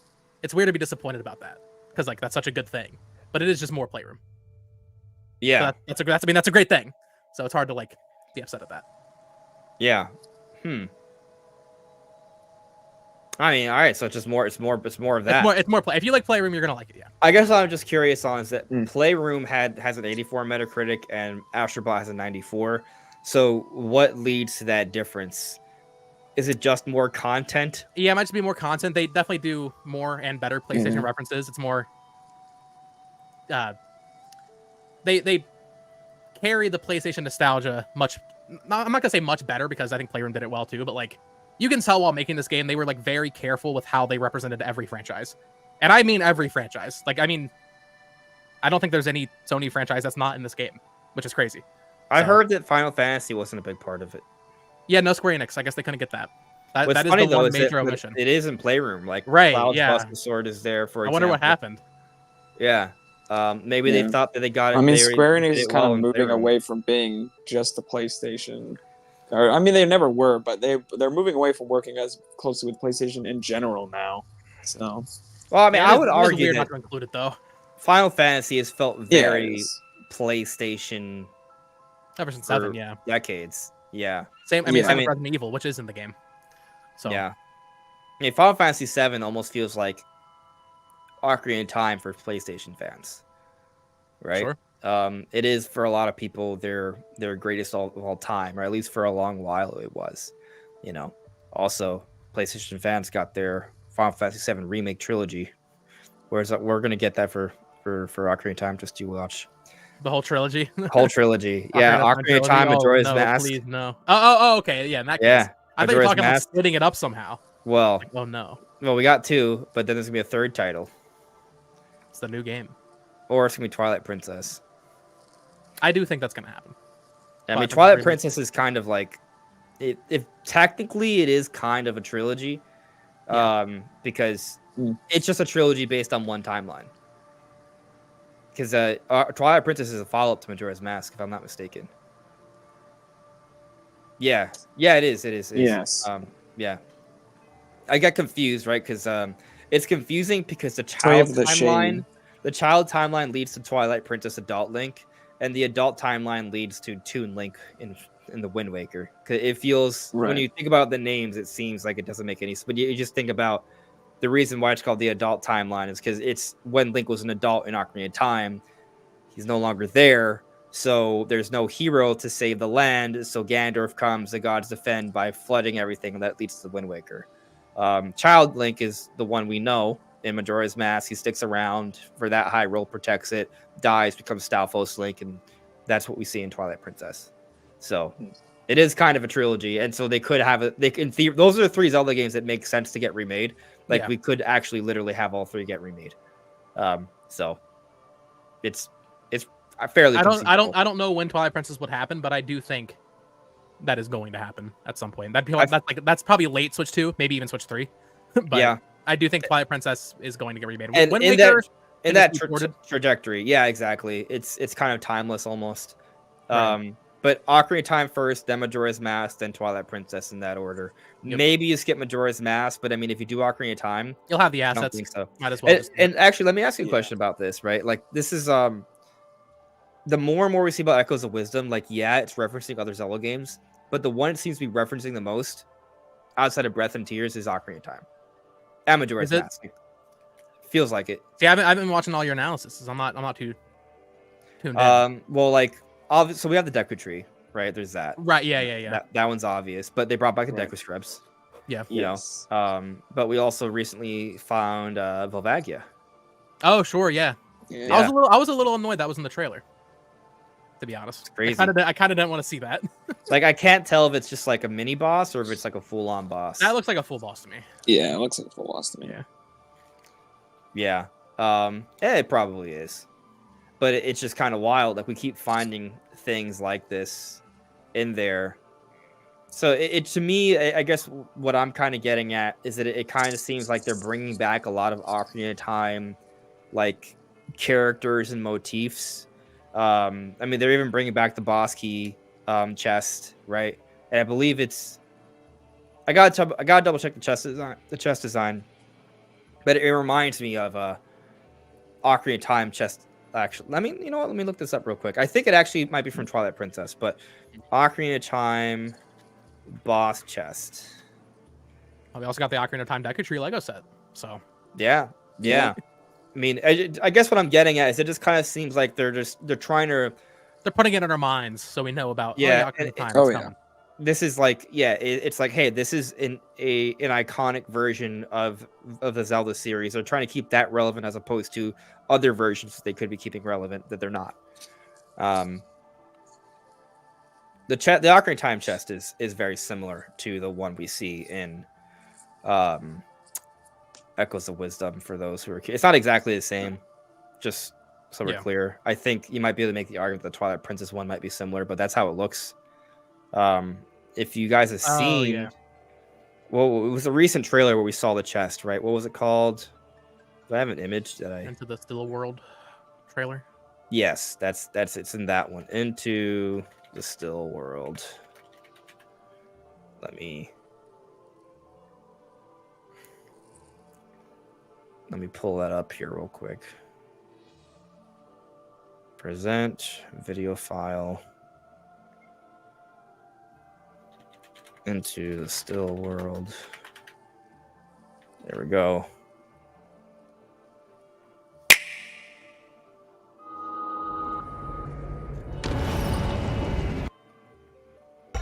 weird to be disappointed about that because like that's such a good thing, but it is just more Playroom. Yeah, so that's a great thing. So it's hard to like be upset at that. Yeah. I mean, all right. So it's more of that. It's more play. If you like Playroom, you're gonna like it. Yeah. I guess I'm just curious on is that Playroom has an 84 Metacritic and Astro Bot has a 94. So what leads to that difference? Is it just more content? Yeah, it might just be more content. They definitely do more and better PlayStation references. It's more. They carry the PlayStation nostalgia much. I'm not gonna say much better because I think Playroom did it well too. But like, you can tell while making this game, they were like very careful with how they represented every franchise, and I mean every franchise. Like, I mean, I don't think there's any Sony franchise that's not in this game, which is crazy. I heard that Final Fantasy wasn't a big part of it. Yeah, no Square Enix. I guess they couldn't get that. That is funny, the though, one major omission. It is in Playroom. Like, right, Cloud's yeah. Buster Sword is there, for I example. wonder what happened. Yeah. Maybe they thought that they got it. I mean, Square Enix is kind of moving away from being just the PlayStation. Or, I mean, they never were, but they're moving away from working as closely with PlayStation in general now. So, well, I mean, I would argue weird that not to include it though. Final Fantasy has felt very PlayStation ever since 7, decades. Yeah. Same. I mean, same with Resident Evil, which is in the game. So yeah. I mean, Final Fantasy 7 almost feels like Ocarina of Time for PlayStation fans, right? Sure. It is for a lot of people their greatest of all time, or at least for a long while it was. You know, also PlayStation fans got their Final Fantasy 7 remake trilogy, whereas we're gonna get that for Ocarina of Time. Just you watch the whole trilogy. Whole trilogy, yeah. Ocarina of Time, Majora's Mask. Please, no. Oh, okay, yeah. In that case, yeah. I thought you were talking about splitting it up somehow. Well, like, oh no. Well, we got 2, but then there's gonna be a 3rd title. It's the new game. Or it's gonna be Twilight Princess. I do think that's gonna happen. I mean, Twilight Princess is kind of like, if technically it is kind of a trilogy, because it's just a trilogy based on one timeline. Because Twilight Princess is a follow-up to Majora's Mask, if I'm not mistaken. Yeah, it is. Yes. Yeah. I got confused, right? Because it's confusing because the child timeline leads to Twilight Princess Adult Link, and the adult timeline leads to Toon Link in the Wind Waker. Cause it feels when you think about the names, it seems like it doesn't make any sense. But you just think about the reason why it's called the adult timeline is because it's when Link was an adult in Ocarina of Time. He's no longer there, so there's no hero to save the land. So Ganondorf comes, the gods defend by flooding everything, and that leads to the Wind Waker. Child Link is the one we know in Majora's Mask. He sticks around for that high roll, protects it, dies, becomes Stalfos Link, and that's what we see in Twilight Princess. So it is kind of a trilogy, and so they could have it. Those are the 3 Zelda games that make sense to get remade. Like we could actually literally have all 3 get remade. So it's fairly. I don't know when Twilight Princess would happen, but I do think that is going to happen at some point. That's probably late Switch 2, maybe even Switch 3. But yeah, I do think Twilight Princess is going to get remade. And in that trajectory, yeah, exactly. It's kind of timeless almost. Right. But Ocarina of Time first, then Majora's Mask, then Twilight Princess in that order. Yep. Maybe you skip Majora's Mask, but I mean, if you do Ocarina of Time, you'll have the assets. I don't think so. Might as well. And actually, let me ask you a question about this, right? Like, this is the more and more we see about Echoes of Wisdom, like, yeah, it's referencing other Zelda games, but the one it seems to be referencing the most, outside of Breath and Tears, is Ocarina of Time and Majora's Mask. Feels like it. See, I've been watching all your analysis. I'm not too tuned in. Well, like. So we have the Deku Tree, right? There's that. Right, yeah. That one's obvious, but they brought back the Deku Scrubs. Yeah. You know. But we also recently found Volvagia. Oh, sure, yeah. I was a little annoyed that was in the trailer. To be honest. It's crazy. I kind of didn't want to see that. Like, I can't tell if it's just like a mini boss or if it's like a full-on boss. That looks like a full boss to me. Yeah, it looks like a full boss to me. Yeah. It probably is. But it's just kind of wild. Like, we keep finding things like this in there. So it to me, I guess what I'm kind of getting at is that it kind of seems like they're bringing back a lot of Ocarina of Time, like, characters and motifs. I mean, they're even bringing back the boss key chest, right? And I believe it's. I gotta double check the chest design, but it reminds me of Ocarina of Time chest. Actually, let me look this up real quick. I think it actually might be from Twilight Princess, but Ocarina of Time boss chest. Well, we also got the Ocarina of Time Deku Tree Lego set. So yeah. I mean, I guess what I'm getting at is it just kind of seems like they're putting it in our minds so we know about Ocarina of Time. this is like, yeah, it's like, hey, this is an iconic version of the Zelda series. They're trying to keep that relevant as opposed to other versions that they could be keeping relevant that they're not. The Ocarina of Time chest is very similar to the one we see in Echoes of Wisdom. For those who are, it's not exactly the same. Just so we're clear, I think you might be able to make the argument that the Twilight Princess one might be similar, but that's how it looks. If you guys have seen, well, it was a recent trailer where we saw the chest, right? What was it called? Do I have an image that I Into the Still World trailer? Yes, that's it's in that one. Into the Still World. Let me pull that up here real quick. Present video file. Into the Still World. There we go.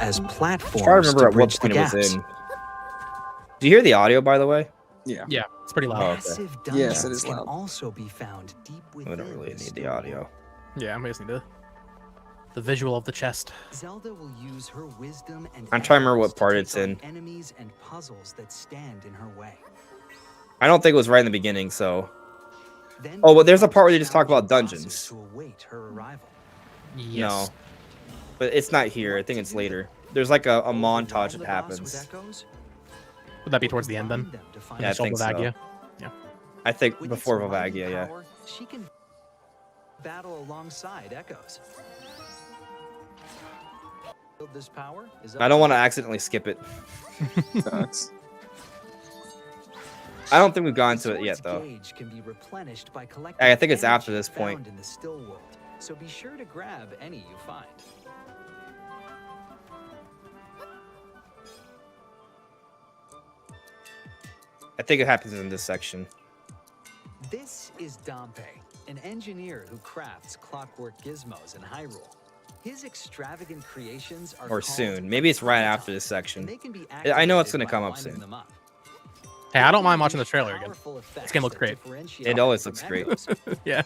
As platforms I remember at what bridge the point it was gaps. in. Do you hear the audio, by the way? Yeah. Yeah, it's pretty loud. Oh, okay. Massive Yes, it dungeons is can loud. also be found deep We within don't really need the still audio. world. Yeah, I'm listening to the visual of the chest. Zelda will use her wisdom and I'm trying to remember echoes what part take it's on in. Enemies and puzzles that stand in her way. I don't think it was right in the beginning, so. Then Oh, but there's a part where they confront just talk about challenging dungeons. bosses to await her arrival. Yes. No. But it's not here. I think it's later. There's like a Overwhelm montage the that boss with happens. echoes, Would that be or towards the end then? combine them to find Yeah, I the think so. Volvagia? I think With before its mighty Volvagia, yeah. power, she can battle alongside echoes. This power is I don't want to accidentally skip it. Facts. I don't think we've gone to it yet, though. Gauge can be replenished by collecting I think it's after energy this point. found in the still world, so be sure to grab any you find. I think it happens in this section. This is Dompe, an engineer who crafts clockwork gizmos in Hyrule. His extravagant creations are Or called soon. Maybe it's right after this and section. they can be I know it's activated gonna come by up lining soon. them up. Hey, I don't They mind watching the produce trailer again. powerful effects game looks that great. differentiate It always them looks from great. echoes. Yeah.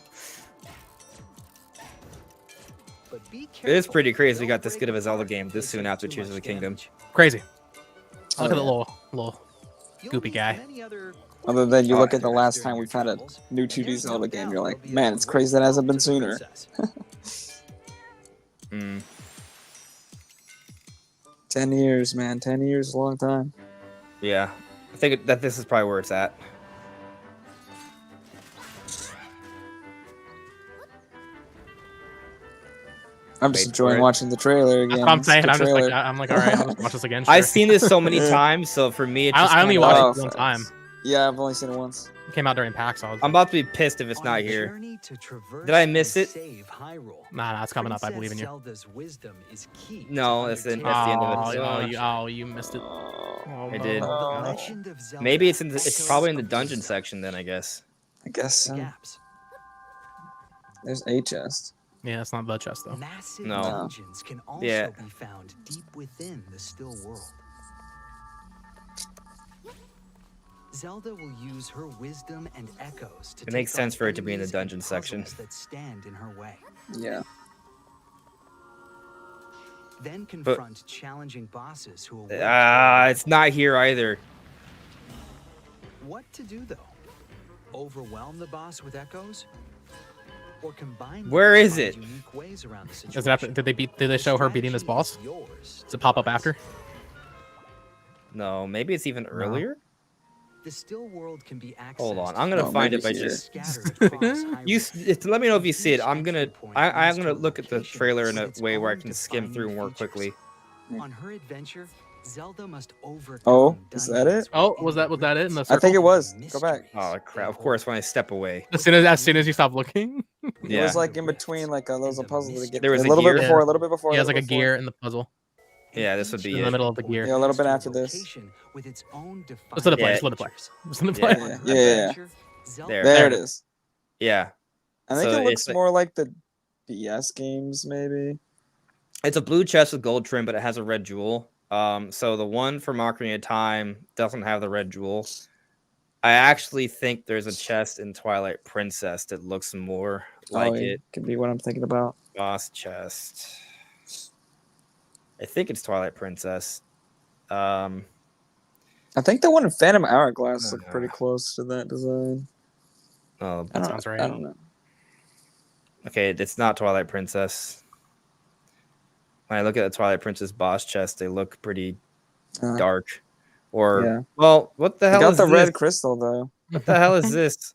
But be It is careful, pretty crazy we don't got this break good of a Zelda apart game if this they soon take after too Tears of much the Kingdom. damage. Crazy. Look Oh, at the yeah. little You'll goopy meet guy. many other Other than you quirky look at the characters last during time your we've had a travels, new and 2D there's Zelda no game, doubt you're like, there'll be man, a it's great crazy that hasn't been welcome to the sooner. princess. Mm. 10 years, man. 10 years is a long time. Yeah. I think that this is probably where it's at. I'm just Wait enjoying for it. watching the trailer again. That's what I'm It's a saying. good I'm just like, trailer. I'm like, all right, I'll just watch this again. I've sure. seen this so many times, so for me, it's just I only kinda watched like- it one facts. time. Yeah, I've only seen it once. It came out during PAX. So I was I'm about to be pissed if it's On not a here. journey to traverse Did I miss and it? save Hyrule, nah, it's coming up. I believe in you. Zelda's wisdom is key to No, that's the end of it. You missed it. Oh, I did. The Oh. Legend of Zelda Maybe it's in the, it's echoes probably in the of dungeon wisdom. section then, I guess. I guess The so. gaps. There's a chest. Yeah, it's not the chest though. Massive No. dungeons can also Yeah. be found deep within the still world. Zelda will use her wisdom and echoes to It makes take on sense for it to be in the enemies and dungeon section. puzzles that stand in her way. Yeah. Then confront challenging bosses who await It's not here either. What to do though? Overwhelm the boss with echoes? Or combine them Where to is find it? unique ways around the Is it situation? after, did they show her beating this boss? Strategy is yours Does to it pop up devise. after? No, maybe it's even earlier. The still world can be accessed. Hold on, I'm gonna Oh, find maybe it by here. just. scattered across You Hyrule. let me know if you see it. Each I'm gonna entry point I'm leads gonna to a look at the location trailer in with a its way where I own can skim defining through more features. quickly. On her adventure, Zelda must overcome Oh, is that dungeons it? Oh, within was that it in the I circle? think it was. Go mysteries back. Oh they crap! Of hold. course, when I step away. As soon as you stop looking, It Yeah. was like in between, like there was a puzzle to get. There was a a little gear? bit before, a little bit before. he has like a little before. gear in the puzzle. Yeah, this would be In the it. middle of the gear. Yeah, a little bit after this. Let's let it play. Yeah. Just let it play. Just let it Yeah. play. Yeah. There. There it is. Yeah, I think So it looks it's like- more like the DS games, maybe. it's a blue chest with gold trim, but it has a red jewel. So the one from Ocarina of Time doesn't have the red jewel. I actually think there's a chest in Twilight Princess that looks more like it. Could be what I'm thinking about. Boss chest. I think it's Twilight Princess. I think the one in Phantom Hourglass looked pretty close to that design. Oh, that sounds right. I don't know. Okay, it's not Twilight Princess. When I look at the Twilight Princess boss chest, they look pretty dark. Or well, what the hell is the this? red crystal though. What the hell is this?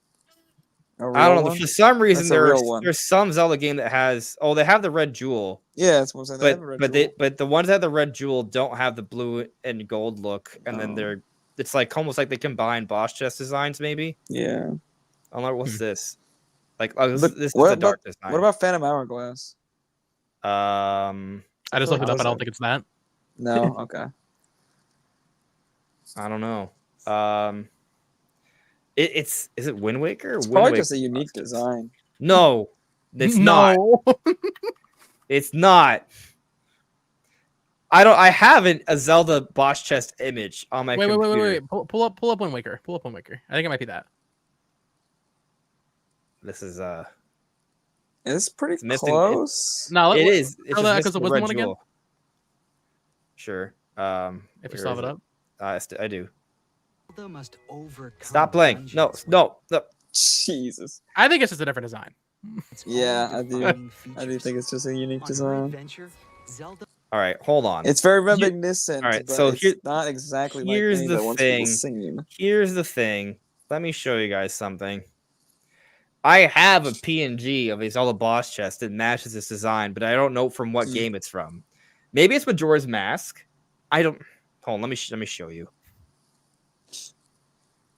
I don't know. For some reason, there's some Zelda game that has. Oh, they have the red jewel. Yeah, that's what I'm saying. But the ones that have the red jewel don't have the blue and gold look, and then it's like almost like they combine boss chest designs, maybe. Yeah. I don't know what's this. Like, this is a dark design. What about Phantom Hourglass? I just looked it up. I don't think it's that. No. Okay. I don't know. Is it Wind Waker? It's probably just a unique design. No, it's not. It's not. I have a Zelda boss chest image on my computer. Wait. Pull up Wind Waker. Pull up Wind Waker. I think it might be that. This is it's pretty close. No, it is. Because it was the one again. Sure. If you solve it up. I do. Must Stop playing. No. Jesus. I think it's just a different design. Yeah, I do. I do think it's just a unique design. All right, hold on. It's very reminiscent. All right, but so it's not exactly. Here's like the thing. Here's the thing. Let me show you guys something. I have a PNG of a Zelda boss chest that matches this design, but I don't know from what game it's from. Maybe it's Majora's Mask. I don't. Hold on. Let me show you.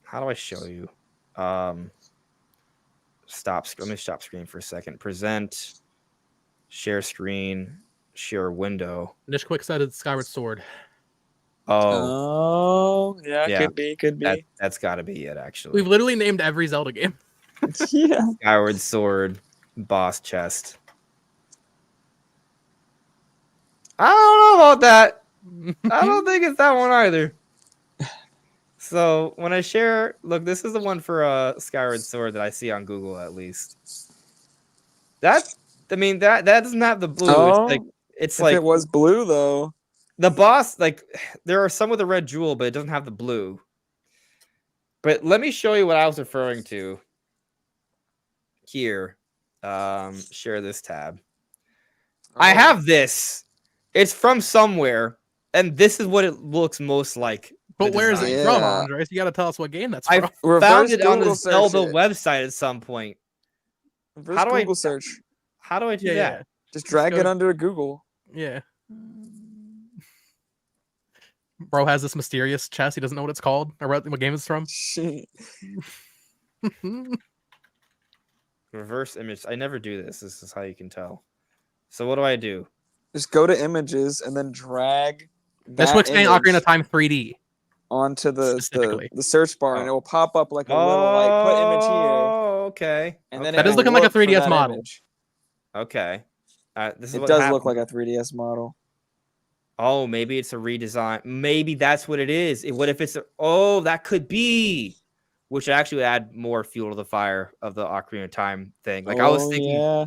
How do I show you? Let me stop screen for a second. Present, share screen, share window. Just quick sided Skyward Sword. Oh, yeah, could be. That's got to be it, actually. We've literally named every Zelda game. Yeah. Skyward Sword, boss chest. I don't know about that. I don't think it's that one either. So when I share, look, this is the one for Skyward Sword that I see on Google at least. That doesn't have the blue. Oh, it's if like it was blue though. The boss, like there are some with the red jewel, but it doesn't have the blue. But let me show you what I was referring to. Here, share this tab. I have this. It's from somewhere, and this is what it looks most like. But where is it from, Andres? You got to tell us what game that's from. I found it on the Zelda website at some point. How do I search? How do I do that? Just drag it under Google. Yeah. Bro has this mysterious chest. He doesn't know what it's called or what game it's from. Reverse image. I never do this. This is how you can tell. So what do I do? Just go to images and then drag. That's what's saying Ocarina of Time 3D. Onto the search bar, and it will pop up like a little like put image here. Oh, okay. And then that is looking like a 3DS model. Image. Okay. This is it does look like a 3DS model. Oh, maybe it's a redesign. Maybe that's what it is. What if it's that could be, which actually would add more fuel to the fire of the Ocarina of Time thing. Like I was thinking, yeah,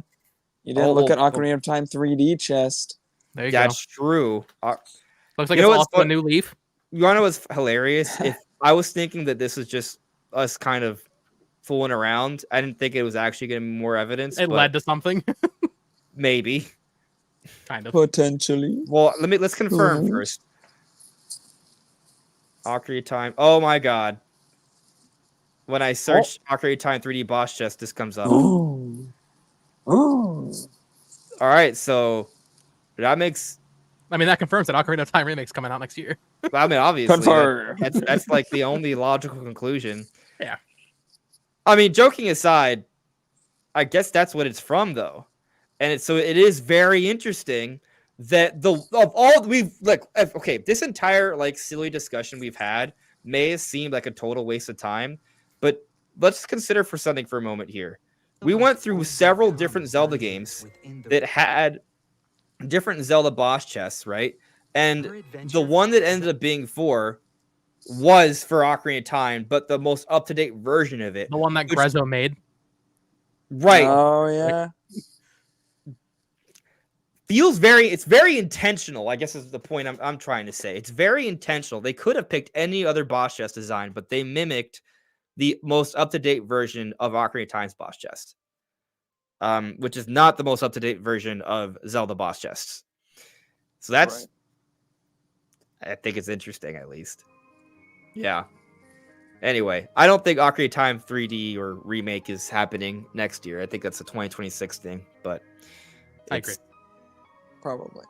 you didn't look at Ocarina of Time 3D chest. There you go. That's true. Looks like it's also a new leaf. You want to know what's hilarious? If I was thinking that this was just us kind of fooling around, I didn't think it was actually going to be more evidence. It led to something. Maybe. Kind of. Potentially. Well, let's confirm first. Ocarina of Time. Oh my god. When I search Ocarina of Time 3D boss chest, this comes up. Oh. All right, so that makes. I mean, that confirms that Ocarina of Time remake's coming out next year. I mean, obviously, that's like the only logical conclusion. Yeah. I mean, joking aside, I guess that's what it's from, though, and it is very interesting that this entire like silly discussion we've had may have seemed like a total waste of time, but let's consider for something for a moment here. We went through several different Zelda games that had different Zelda boss chests, right? And Her adventure the one that ended up being 4 was for Ocarina of Time, but the most up-to-date version of it. The one that which- Grezzo made. Right. Oh yeah. It's very intentional, I guess is the point I'm trying to say. It's very intentional. They could have picked any other boss chest design, but they mimicked the most up-to-date version of Ocarina of Time's boss chest. Which is not the most up-to-date version of Zelda boss chests. So that's I think it's interesting, at least. Yeah. Anyway, I don't think Ocarina of Time 3D or remake is happening next year. I think that's a 2026 thing, but I agree. Probably.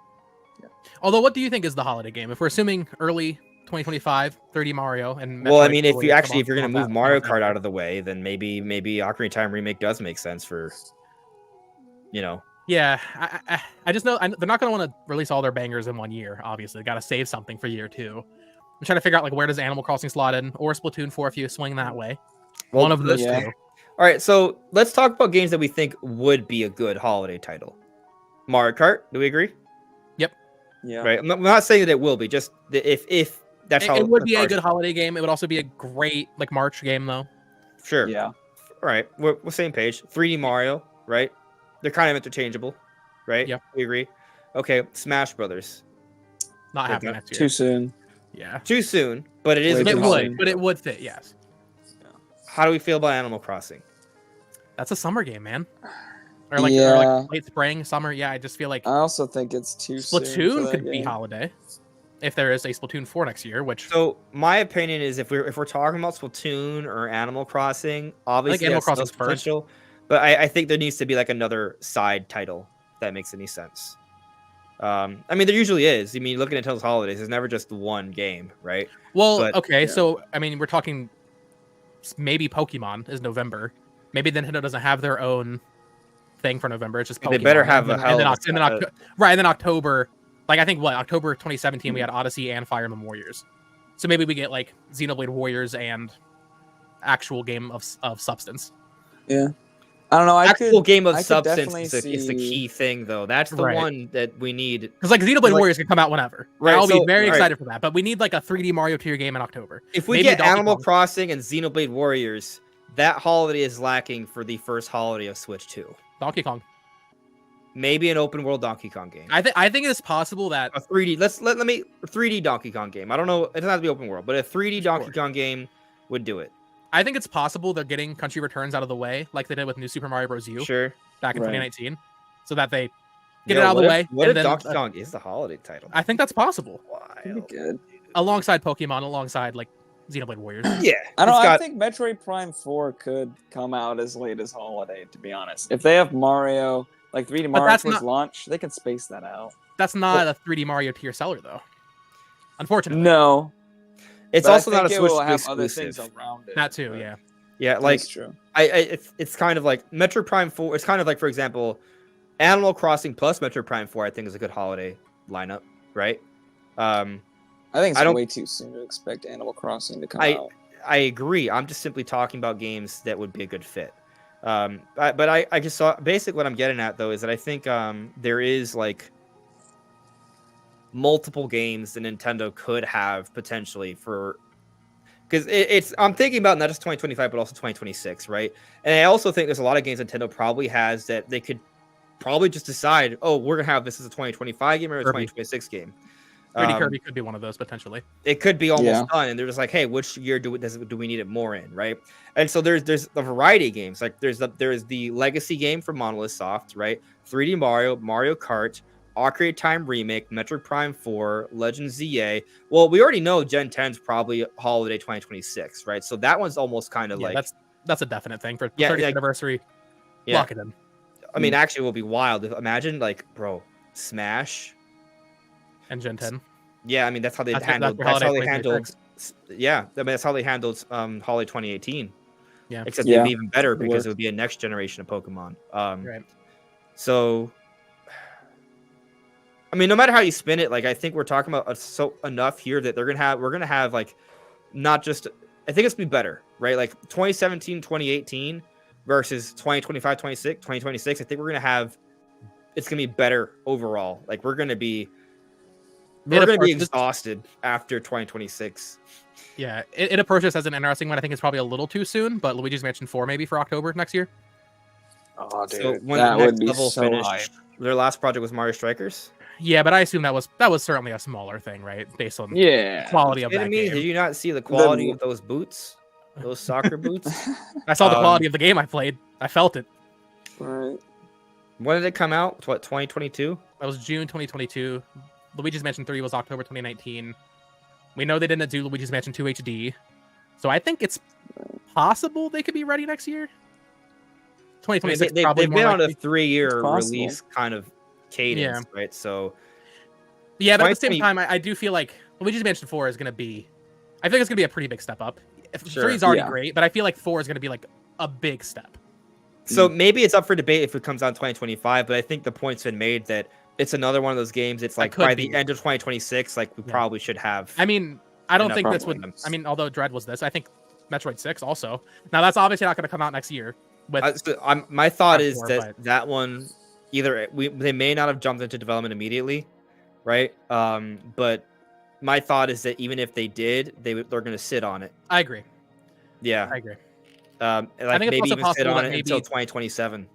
Although, what do you think is the holiday game? If we're assuming early 2025, 3D Mario and Well, I Metroid mean, if Prime you're going to move that- Mario that- Kart out of the way, then maybe Ocarina of Time remake does make sense for, Yeah, I just know they're not going to want to release all their bangers in one year. Obviously, got to save something for year 2. I'm trying to figure out like where does Animal Crossing slot in, or Splatoon 4 if you swing that way. Well, One of those yeah. two. All right, so let's talk about games that we think would be a good holiday title. Mario Kart, do we agree? Yeah. Right. I'm not saying that it will be. Just if that's how It would be a that's good holiday game. It would also be a great like March game though. Sure. Yeah. All right. We're same page. 3D Mario, right? They're kind of interchangeable, right? Yep. We agree. Okay. Smash Brothers. Not Okay. happening next year. Too soon. Yeah. Too soon, but it is Way a too good It holiday. would, but it would fit. Yes. How do we feel about Animal Crossing? That's a summer game, man. Or like Yeah. late spring, summer. Yeah, I just feel like I also think it's too soon. for Splatoon that could be game. holiday if there is a Splatoon 4 next year, which So my opinion is if we're talking about Splatoon or Animal Crossing, obviously Animal that's still Crossing's first. potential, but I think there needs to be like another side title if that makes any sense. I mean, there usually is. I mean, looking at Nintendo's holidays, there's never just one game, right? well, but- okay. yeah. So I mean, we're talking maybe Pokemon is November. Maybe Nintendo doesn't have their own thing for November. It's just Pokemon. They better have a and hell then, of Oc- a- and then Octo- right, and then October. Like I think October 2017 we had Odyssey and Fire Emblem Warriors. So maybe we get like Xenoblade Warriors and actual game of substance. Yeah. I don't know. Actual game of I could substance definitely is the see- key thing, though. That's the Right. one that we need. Because like Xenoblade Like- Warriors can come out whenever. Right, I'll be so- very right. excited for that. But we need like a 3D Mario tier game in October. If we Maybe get Donkey Animal Kong. Crossing and Xenoblade Warriors, that holiday is lacking for the first holiday of Switch 2. Donkey Kong. Maybe an open world Donkey Kong game. I think it's possible that A 3D. Let me 3D Donkey Kong game. I don't know. It doesn't have to be open world, but a 3D Donkey Kong game would do it. I think it's possible they're getting country returns out of the way, like they did with New Super Mario Bros. U Sure. back in Right. 2019, so that they get Yo, it out of what the if- way. What and if then, Donkey Kong is the holiday title? I think that's possible, Pretty Wild. good. alongside Pokemon, alongside like Xenoblade Warriors. Yeah. I don't. it's I got- think Metroid Prime 4 could come out as late as holiday. To be honest, if they have Mario, like 3D Mario that's towards not- launch, they can space that out. That's not a 3D Mario tier seller though. Unfortunately, No, It's but also I not a think it Switch will have exclusive. other things around it. that too. but Yeah, Yeah, like that's true. it's kind of like Metroid Prime 4. It's kind of like, for example, Animal Crossing plus Metroid Prime 4. I think is a good holiday lineup, right? I think I it's don't- way too soon to expect Animal Crossing to come I- out. I agree. I'm just simply talking about games that would be a good fit. But I just saw basically what I'm getting at though is that I think there is like multiple games that Nintendo could have potentially for because it's I'm thinking about not just 2025 but also 2026, right? And I also think there's a lot of games Nintendo probably has that they could probably just decide, oh, we're gonna have this as a 2025 game or a Kirby. 2026 game. 3D Kirby could be one of those potentially. It could be almost Yeah. done, and they're just like, hey, which year do we need it more in, right? And so there's a variety of games. Like there's the legacy game from Monolith Soft, right? 3D Mario, Mario Kart, Ocarina of Time Remake, Metroid Prime 4, Legend ZA. Well, we already know Gen 10's probably holiday 2026, right? So that one's almost kind of Yeah, like that's a definite thing for Yeah, 30th like- anniversary. yeah. Lock it in. I mean, actually, it will be wild. Imagine like, bro, Smash. And Gen 10. Yeah, I mean that's how they That's handled. your That's how holiday they handled. 2026. Yeah, I mean that's how they handled Holiday 2018. Yeah. Except Yeah, it'd be even better it because worked. it would be a next generation of Pokemon. Right. So, I mean, no matter how you spin it, like I think we're talking about enough here that we're gonna have like not just. I think it's gonna be better, right? Like 2017, 2018 versus 2025, 2026. I think we're gonna have. It's gonna be better overall. Like we're gonna be We're going to be exhausted after 2026. Yeah, it approaches as an interesting one. I think it's probably a little too soon, but Luigi's Mansion 4 maybe for October next year. Oh, dude, So when that Next would be Level so finished, hype. their last project was Mario Strikers. Yeah, but I assume that was certainly a smaller thing, right? Based on quality of that game. Did you not see the quality of those boots? Those soccer boots? I saw the quality of the game I played. I felt it. Right. When did it come out? What, 2022? That was June 2022. Luigi's Mansion 3 was October 2019. We know they didn't do Luigi's Mansion 2 HD. So I think it's possible they could be ready next year. 2026 probably they've more been on a likely. 3-year release kind of cadence, right? So yeah, but at the same time, I do feel like Luigi's Mansion 4 is going to be... I think it's going to be a pretty big step up. 3 is already great, but I feel like 4 is going to be like a big step. So maybe it's up for debate if it comes out in 2025, but I think the point's been made that it's another one of those games. It's like by the end of 2026, like we probably should have. I mean, I don't think this would. I mean, although Dread was this, I think Metroid 6 also. Now that's obviously not going to come out next year. My thought is that one either they may not have jumped into development immediately, right? But my thought is that even if they did, they're going to sit on it. I agree. Yeah, I agree. Like I think maybe it's even sit on it until 2027.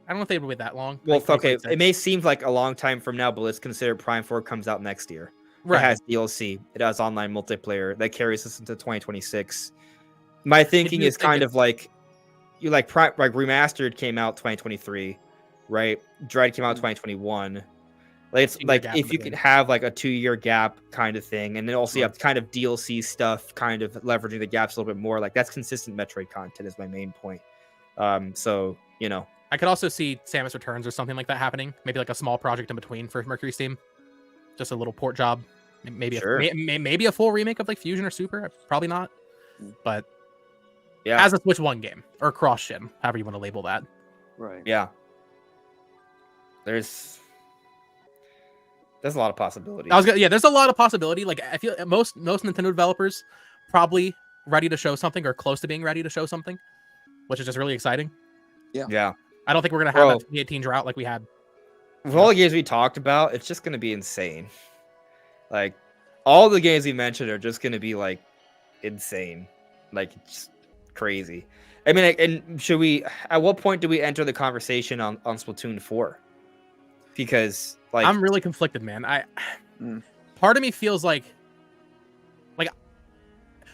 I don't know if they'd wait that long. Well, okay, it may seem like a long time from now, but let's consider Prime 4 comes out next year. Right. It has DLC. It has online multiplayer that carries us into 2026. My thinking is kind of like Prime, like Remastered came out 2023, right? Dread came out 2021. Like it's like if you could have like a 2-year gap kind of thing, and then also you have kind of DLC stuff, kind of leveraging the gaps a little bit more. Like that's consistent Metroid content is my main point. So you know. I could also see Samus Returns or something like that happening. Maybe like a small project in between for Mercury Steam. Just a little port job. Maybe maybe a full remake of like Fusion or Super. Probably not. But yeah, as a Switch 1 game or cross-gen, however you want to label that. Right. Yeah. There's a lot of possibilities. There's a lot of possibility. Like I feel most Nintendo developers probably ready to show something or close to being ready to show something, which is just really exciting. Yeah. I don't think we're gonna have that 2018 drought like we had. With all the games we talked about, it's just gonna be insane. Like all the games we mentioned are just gonna be like insane, like it's crazy. I mean, and should we? At what point do we enter the conversation on Splatoon 4? Because like I'm really conflicted, man. Part of me feels like.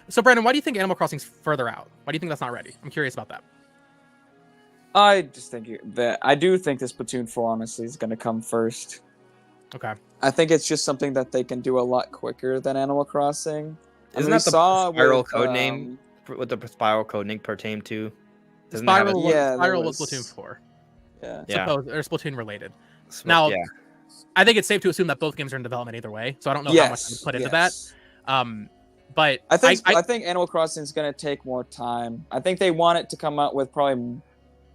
So Brandon, why do you think Animal Crossing's further out? Why do you think that's not ready? I'm curious about that. I just think I do think this Splatoon 4 honestly is going to come first. Okay. I think it's just something that they can do a lot quicker than Animal Crossing. Isn't that the Spiral codename? What the Spiral codename pertain to? Spiral was Splatoon 4. Yeah. Or Splatoon related. Now, I think it's safe to assume that both games are in development either way, so I don't know how much to put into that. But I think Animal Crossing is going to take more time. I think they want it to come out with probably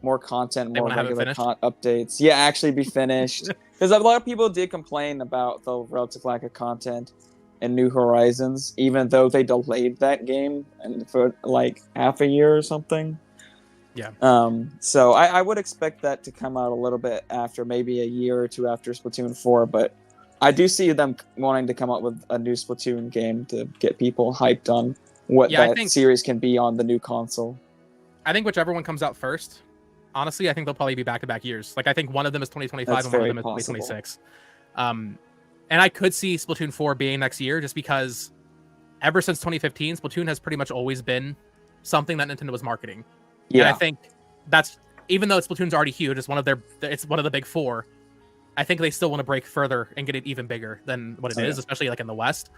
more content, more regular updates. Yeah, actually be finished. Because a lot of people did complain about the relative lack of content in New Horizons, even though they delayed that game and for like half a year or something. Yeah. So I would expect that to come out a little bit after, maybe a year or two after Splatoon 4, but I do see them wanting to come up with a new Splatoon game to get people hyped on what series can be on the new console. I think whichever one comes out first, honestly, I think they'll probably be back-to-back years. Like, I think one of them is 2025 and one of them is 2026. And I could see Splatoon 4 being next year just because ever since 2015, Splatoon has pretty much always been something that Nintendo was marketing. Yeah. And I think that's, even though Splatoon's already huge, it's one of the big four, I think they still want to break further and get it even bigger than what it is, especially like in the West.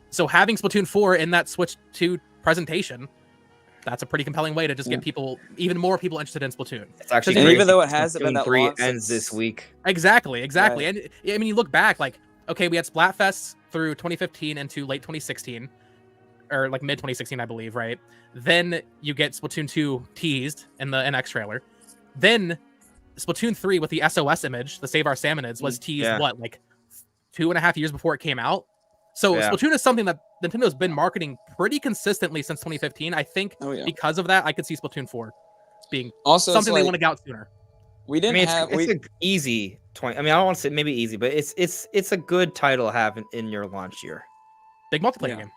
So having Splatoon 4 in that Switch 2 presentation, that's a pretty compelling way to just get people, even more people interested in Splatoon. It's actually, and even though it hasn't been that 3 long ends this week. Exactly. Right. And I mean, you look back, like, okay, we had Splatfests through 2015 into late 2016, or like mid 2016, I believe, right? Then you get Splatoon 2 teased in the NX trailer. Then Splatoon 3 with the SOS image, the Save Our Salmonids, was teased, like 2.5 years before it came out? So Splatoon is something that Nintendo's been marketing pretty consistently since 2015. I think because of that, I could see Splatoon 4 being also something they want to get out sooner. We didn't it's easy 20. I mean, I don't want to say maybe easy, but it's a good title to have in your launch year. Big multiplayer Yeah. game.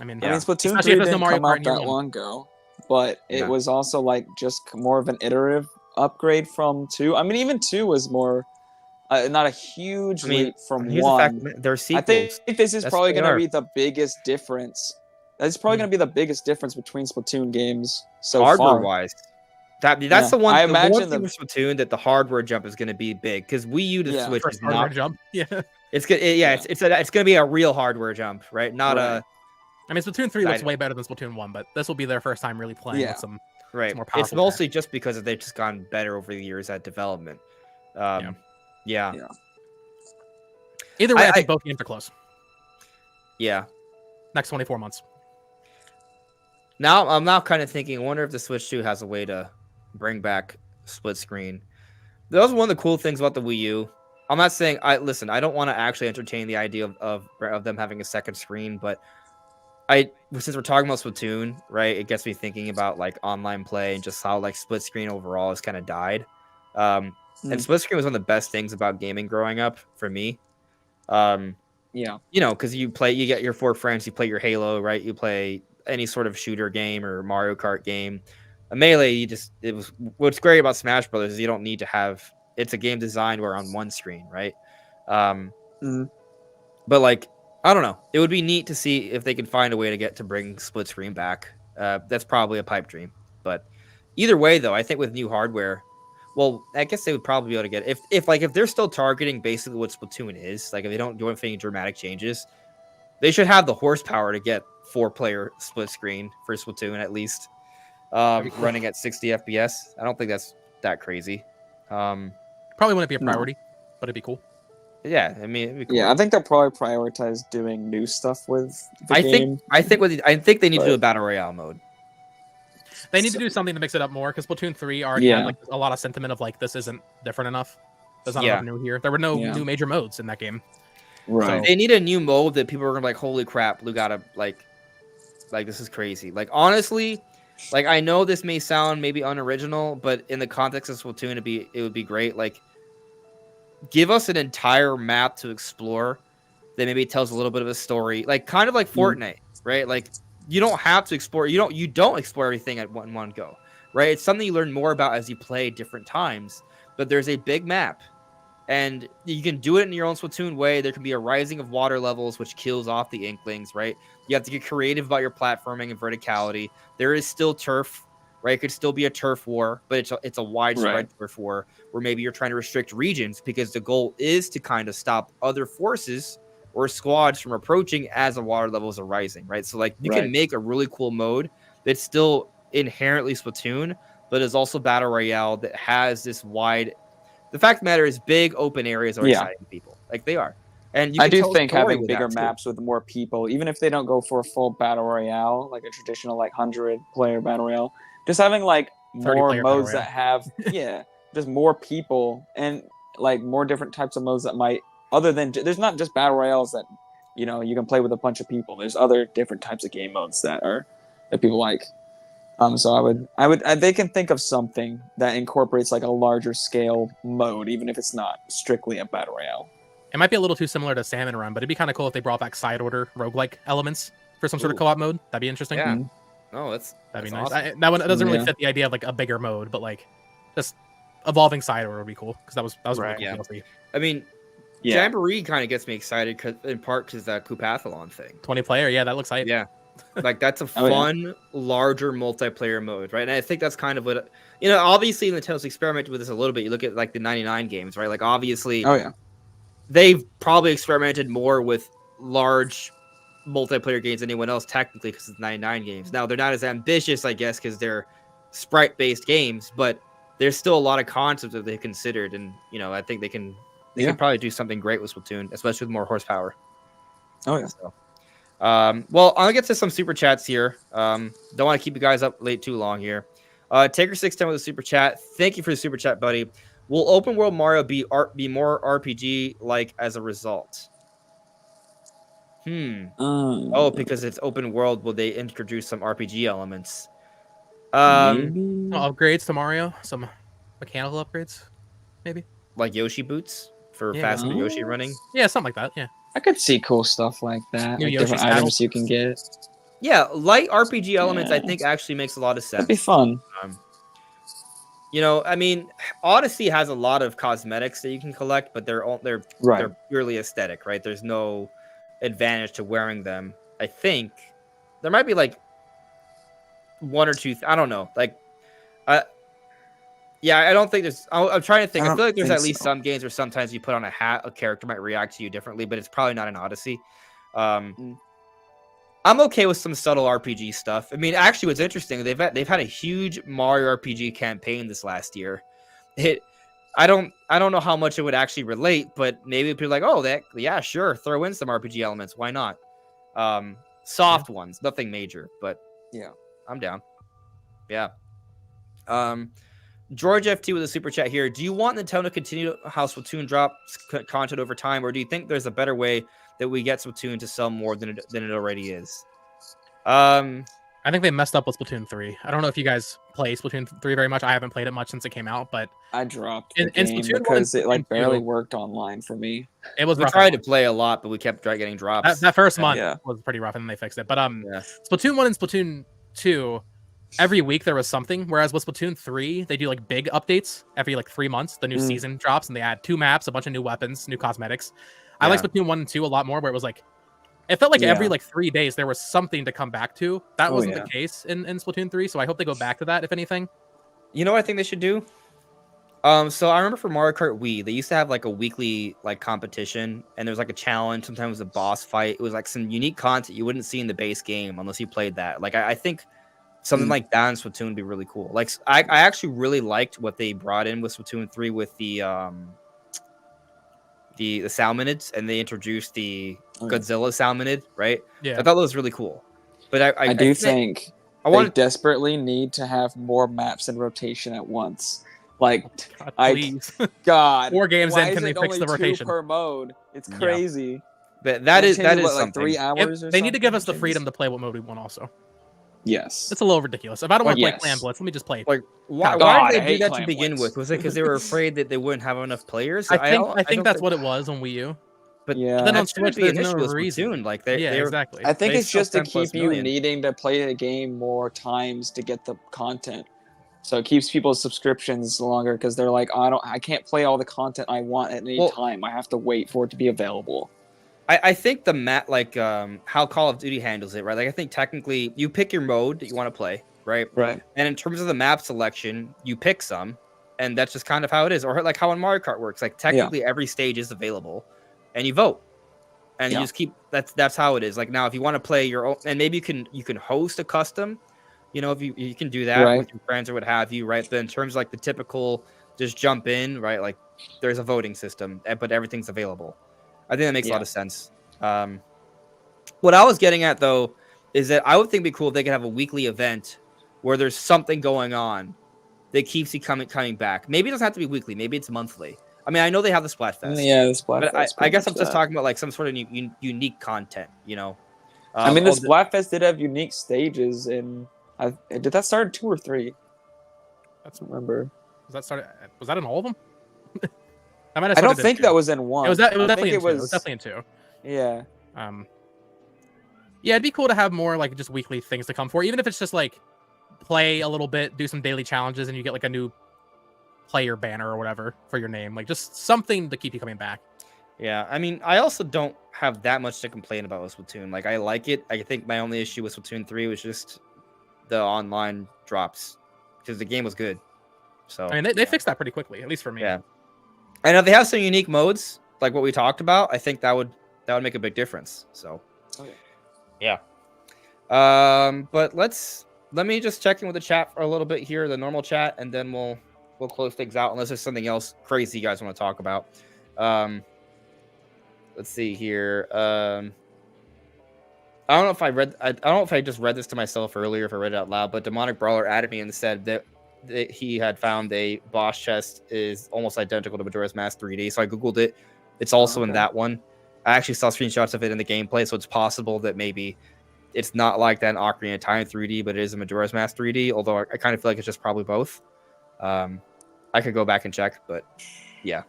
I mean, Splatoon especially 3 if there's no didn't Mario come Kart out in year that one. long ago, but it Yeah. was also like just more of an iterative upgrade from 2. I mean, even 2 was more, not a huge leap from here's 1. the fact: they're I sequels. think this is That's probably what they going to are. be the biggest difference. That's probably going to be the biggest difference between Splatoon games so Hardware far. wise. That's Yeah. the one. I The one imagine thing with Splatoon that the hardware jump is going to be big because Wii U to Yeah. Switch First is hardware not. jump. Yeah. It's good. Yeah. It's going to be a real hardware jump, right? Not Right. I mean, Splatoon 3 looks I- way better than Splatoon 1, but this will be their first time really playing Yeah. with some right. more It's powerful mostly just because they've just gotten better over the years at development. Yeah. Yeah. Either way, I I- think both games are close. Yeah. Next 24 months. Now I'm now kind of thinking, I wonder if the Switch 2 has a way to bring back split screen. That was one of the cool things about the Wii U. I'm not saying I don't want to actually entertain the idea of them having a second screen, but since we're talking about Splatoon, right, it gets me thinking about like online play and just how like split screen overall has kind of died. And split screen was one of the best things about gaming growing up for me. Yeah. Because you get your 4 friends, you play your Halo, right? You play any sort of shooter game or Mario Kart game. A Melee, what's great about Smash Brothers is you don't need to have. It's a game designed where on one screen, right? But like, I don't know. It would be neat to see if they could find a way to bring split screen back. That's probably a pipe dream. But either way, though, I think with new hardware, well, I guess they would probably be able to get if they're still targeting basically what Splatoon is, like if they don't do anything dramatic changes, they should have the horsepower to get 4-player split screen for Splatoon at least, running at 60 FPS. I don't think that's that crazy. Probably wouldn't be a priority, but it'd be cool. Yeah, I mean, it'd be cool. Yeah, I think they'll probably prioritize doing new stuff with the game. I think they need to do a battle royale mode. They need to do something to mix it up more because Splatoon 3 already had like a lot of sentiment of like this isn't different enough. There's not enough new here. There were no new major modes in that game. Right. So they need a new mode that people are gonna be like, holy crap, Blue gotta like this is crazy. Like honestly, like I know this may sound maybe unoriginal, but in the context of Splatoon, it would be great. Like give us an entire map to explore that maybe tells a little bit of a story, like kind of like Fortnite, right? Like you don't have to explore. You don't explore everything at one go, right? It's something you learn more about as you play different times. But there's a big map, and you can do it in your own Splatoon way. There can be a rising of water levels, which kills off the Inklings, right? You have to get creative about your platforming and verticality. There is still turf, right? It could still be a turf war, but it's a widespread turf war where maybe you're trying to restrict regions because the goal is to kind of stop other forces or squads from approaching as the water levels are rising, right? So like you can make a really cool mode that's still inherently Splatoon, but is also battle royale that has this wide. The fact of the matter is, big open areas are exciting to people, like they are. And you I can do tell a think story having with bigger that, too. maps with more people, even if they don't go for a full battle royale, like a traditional like 100-player battle royale, just having like more modes that have just more people and like more different types of modes that might other than there's not just battle royales that you can play with a bunch of people. There's other different types of game modes that people like. So they can think of something that incorporates like a larger scale mode, even if it's not strictly a battle royale. It might be a little too similar to Salmon Run, but it'd be kind of cool if they brought back side order roguelike elements for some sort of co-op mode. That'd be interesting. Yeah. Oh, that'd be nice. Awesome. That one doesn't really fit the idea of like a bigger mode, but like just evolving side order would be cool because that was really cool. Yeah. I mean, Jamboree kind of gets me excited in part because that Coupathlon thing. 20-player, yeah, that looks hype. Yeah. Like that's a fun, larger multiplayer mode, right? And I think that's kind of what obviously Nintendo's experimented with this a little bit. You look at like the 99 games, right? Like obviously they've probably experimented more with large multiplayer games than anyone else technically because it's 99 games. Now they're not as ambitious, I guess, because they're sprite-based games, but there's still a lot of concepts that they've considered, and I think they can probably do something great with Splatoon, especially with more horsepower. Oh yeah. So, well, I'll get to some super chats here. Don't want to keep you guys up late too long here. Taker610 with a super chat. Thank you for the super chat, buddy. Will open world Mario be more RPG like as a result? Oh, because it's open world, will they introduce some RPG elements? Maybe upgrades to Mario, some mechanical upgrades, maybe. like Yoshi boots for faster Yoshi running. Yeah, something like that. Yeah. I could see cool stuff like that. New Like Yoshi different saddle. items you can get. Yeah, light RPG elements I Yeah. think actually makes a lot of sense. That'd be fun. You know, I mean, Odyssey has a lot of cosmetics that you can collect, but they're purely aesthetic, right? There's no advantage to wearing them. I think there might be like one or two. I don't know. Like, yeah, I don't think there's. I'm trying to think. I feel like there's at least some games where sometimes you put on a hat, a character might react to you differently, but it's probably not an Odyssey. I'm okay with some subtle RPG stuff. I mean, actually, what's interesting, they've had a huge Mario RPG campaign this last year. I don't know how much it would actually relate, but maybe people are like, oh, yeah, sure, throw in some RPG elements. Why not? Soft ones, nothing major, but yeah, I'm down. Yeah. George FT with a super chat here. Do you want Nintendo to continue how Splatoon drops content over time, or do you think there's a better way that we get Splatoon to sell more than it already is? I think they messed up with Splatoon 3. I don't know if you guys play Splatoon 3 very much. I haven't played it much since it came out, but I dropped the game because it like barely worked online for me. It was. We tried to play a lot, but we kept getting drops. That first month was pretty rough, and then they fixed it. But Splatoon 1 and Splatoon 2, every week there was something. Whereas with Splatoon 3, they do like big updates every like 3 months. The new season drops, and they add 2 maps, a bunch of new weapons, new cosmetics. I like Splatoon 1 and 2 a lot more, where it was like, it felt like every like 3 days there was something to come back to. That wasn't the case in Splatoon 3, so I hope they go back to that, if anything. You know what I think they should do? So I remember for Mario Kart Wii, they used to have like a weekly like competition, and there was like a challenge. Sometimes it was a boss fight. It was like some unique content you wouldn't see in the base game unless you played that. Like I think something like that in Splatoon would be really cool. Like I actually really liked what they brought in with Splatoon 3 with the Salmonids, and they introduced the Godzilla Salmonid, right? Yeah, I thought that was really cool. But I do think they desperately need to have more maps in rotation at once. Like, please. God, 4 games in, can they fix the rotation? 2 per mode? It's crazy. But that is what, something. Like 3 hours. They need to give us the freedom to play what mode we want. Also, yes, it's a little ridiculous. If I don't want to play Clan Blitz, let me just play. Like, why did they do that to begin with? Was it because they were afraid that they wouldn't have enough players? I think that's what it was on Wii U. But then on Switch, there's no reason. Like exactly. I think it's just to keep you needing to play the game more times to get the content. So it keeps people's subscriptions longer because they're like, I can't play all the content I want at any time. I have to wait for it to be available. I think the how Call of Duty handles it, right? Like I think technically you pick your mode that you want to play, right? Right. And in terms of the map selection, you pick some, and that's just kind of how it is. Or like how in Mario Kart works. Like technically every stage is available, and you vote, and you just keep. That's how it is. Like now, if you want to play your own, and maybe you can host a custom. You know, if you can do that with your friends or what have you, right? But in terms of like the typical, just jump in, right? Like there's a voting system, but everything's available. I think that makes a lot of sense. What I was getting at though is that I would think it'd be cool if they could have a weekly event where there's something going on that keeps you coming back. Maybe it doesn't have to be weekly. Maybe it's monthly. I mean, I know they have the Splatfest. Yeah, the Splatfest. But I guess I'm just talking about like some sort of unique content. You know. I mean, the Splatfest did have unique stages in. Did that start in 2 or 3? I don't remember. Was that in all of them? I don't think that was in 1. It was definitely in 2. It was definitely in 2. Yeah. Yeah, it'd be cool to have more like just weekly things to come for, even if it's just like play a little bit, do some daily challenges, and you get like a new player banner or whatever for your name. Like just something to keep you coming back. Yeah, I mean, I also don't have that much to complain about with Splatoon. Like, I like it. I think my only issue with Splatoon 3 was just the online drops because the game was good. So I mean, they fixed that pretty quickly, at least for me. Yeah, and if they have some unique modes like what we talked about, I think that would make a big difference. So, yeah. But let me just check in with the chat for a little bit here, the normal chat, and then we'll close things out unless there's something else crazy you guys want to talk about. Let's see here. I don't know if I don't know if I just read this to myself earlier, if I read it out loud, but Demonic Brawler added me and said that he had found a boss chest is almost identical to Majora's Mask 3D. So I Googled it. It's also in that one. I actually saw screenshots of it in the gameplay, so it's possible that maybe it's not like that in Ocarina of Time 3D, but it is in Majora's Mask 3D, although I kind of feel like it's just probably both. I could go back and check, but yeah.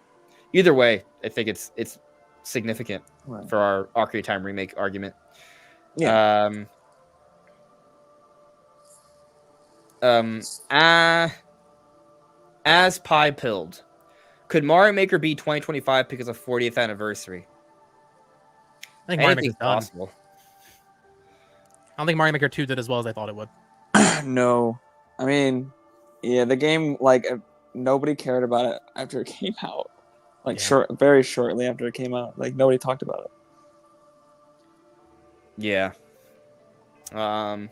Either way, I think it's significant Right. for our Ocarina of Time remake argument. Yeah. As pie pilled, could Mario Maker be 2025 because of 40th anniversary? I think Mario Anything's Maker's done. possible. I don't think Mario Maker 2 did as well as I thought it would. No, I mean, yeah, the game like nobody cared about it after it came out. Like very shortly after it came out, like nobody talked about it. Yeah. I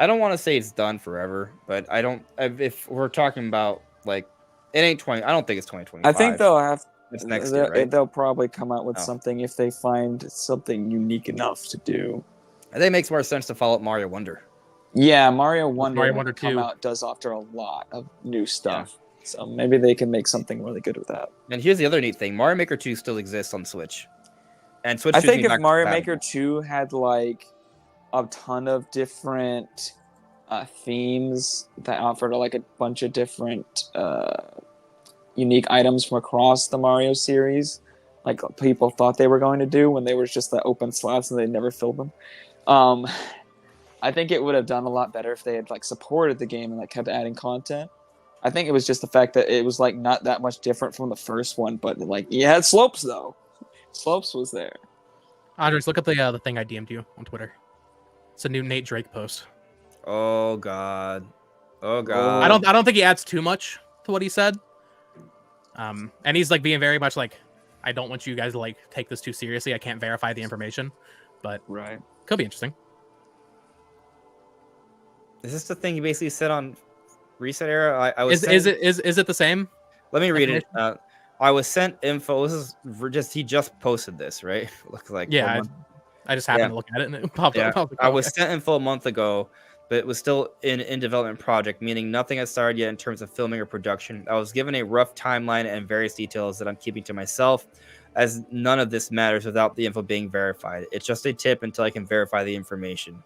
don't want to say it's done forever, but I don't. If we're talking about like, it ain't 20. I don't think it's 2025. I think they'll have. It's next year, right? They'll probably come out with something if they find something unique enough to do. I think it makes more sense to follow up Mario Wonder. Yeah, Mario Wonder, Mario Wonder 2 come out does offer a lot of new stuff. Yeah. So maybe they can make something really good with that. And here's the other neat thing: Mario Maker 2 still exists on Switch. And Switch. I think if Mario Maker 2 had like a ton of different themes that offered like a bunch of different unique items from across the Mario series, like people thought they were going to do when they were just the open slots and they never filled them. I think it would have done a lot better if they had like supported the game and like kept adding content. I think it was just the fact that it was like not that much different from the first one, but like you had Slopes though. Slopes was there. Andres, look at the thing I DM'd you on Twitter. It's a new Nate Drake post. Oh god. Oh god. I don't think he adds too much to what he said. And he's like being very much like, I don't want you guys to like take this too seriously. I can't verify the information, but could be interesting. Is this the thing you basically said on Reset Era? Is it the same? Let me read it. I was sent info. This is just he just posted this, right? Looks like I just happened to look at it and it popped up. I was sent info a month ago, but it was still in development project, meaning nothing has started yet in terms of filming or production. I was given a rough timeline and various details that I'm keeping to myself, as none of this matters without the info being verified. It's just a tip until I can verify the information.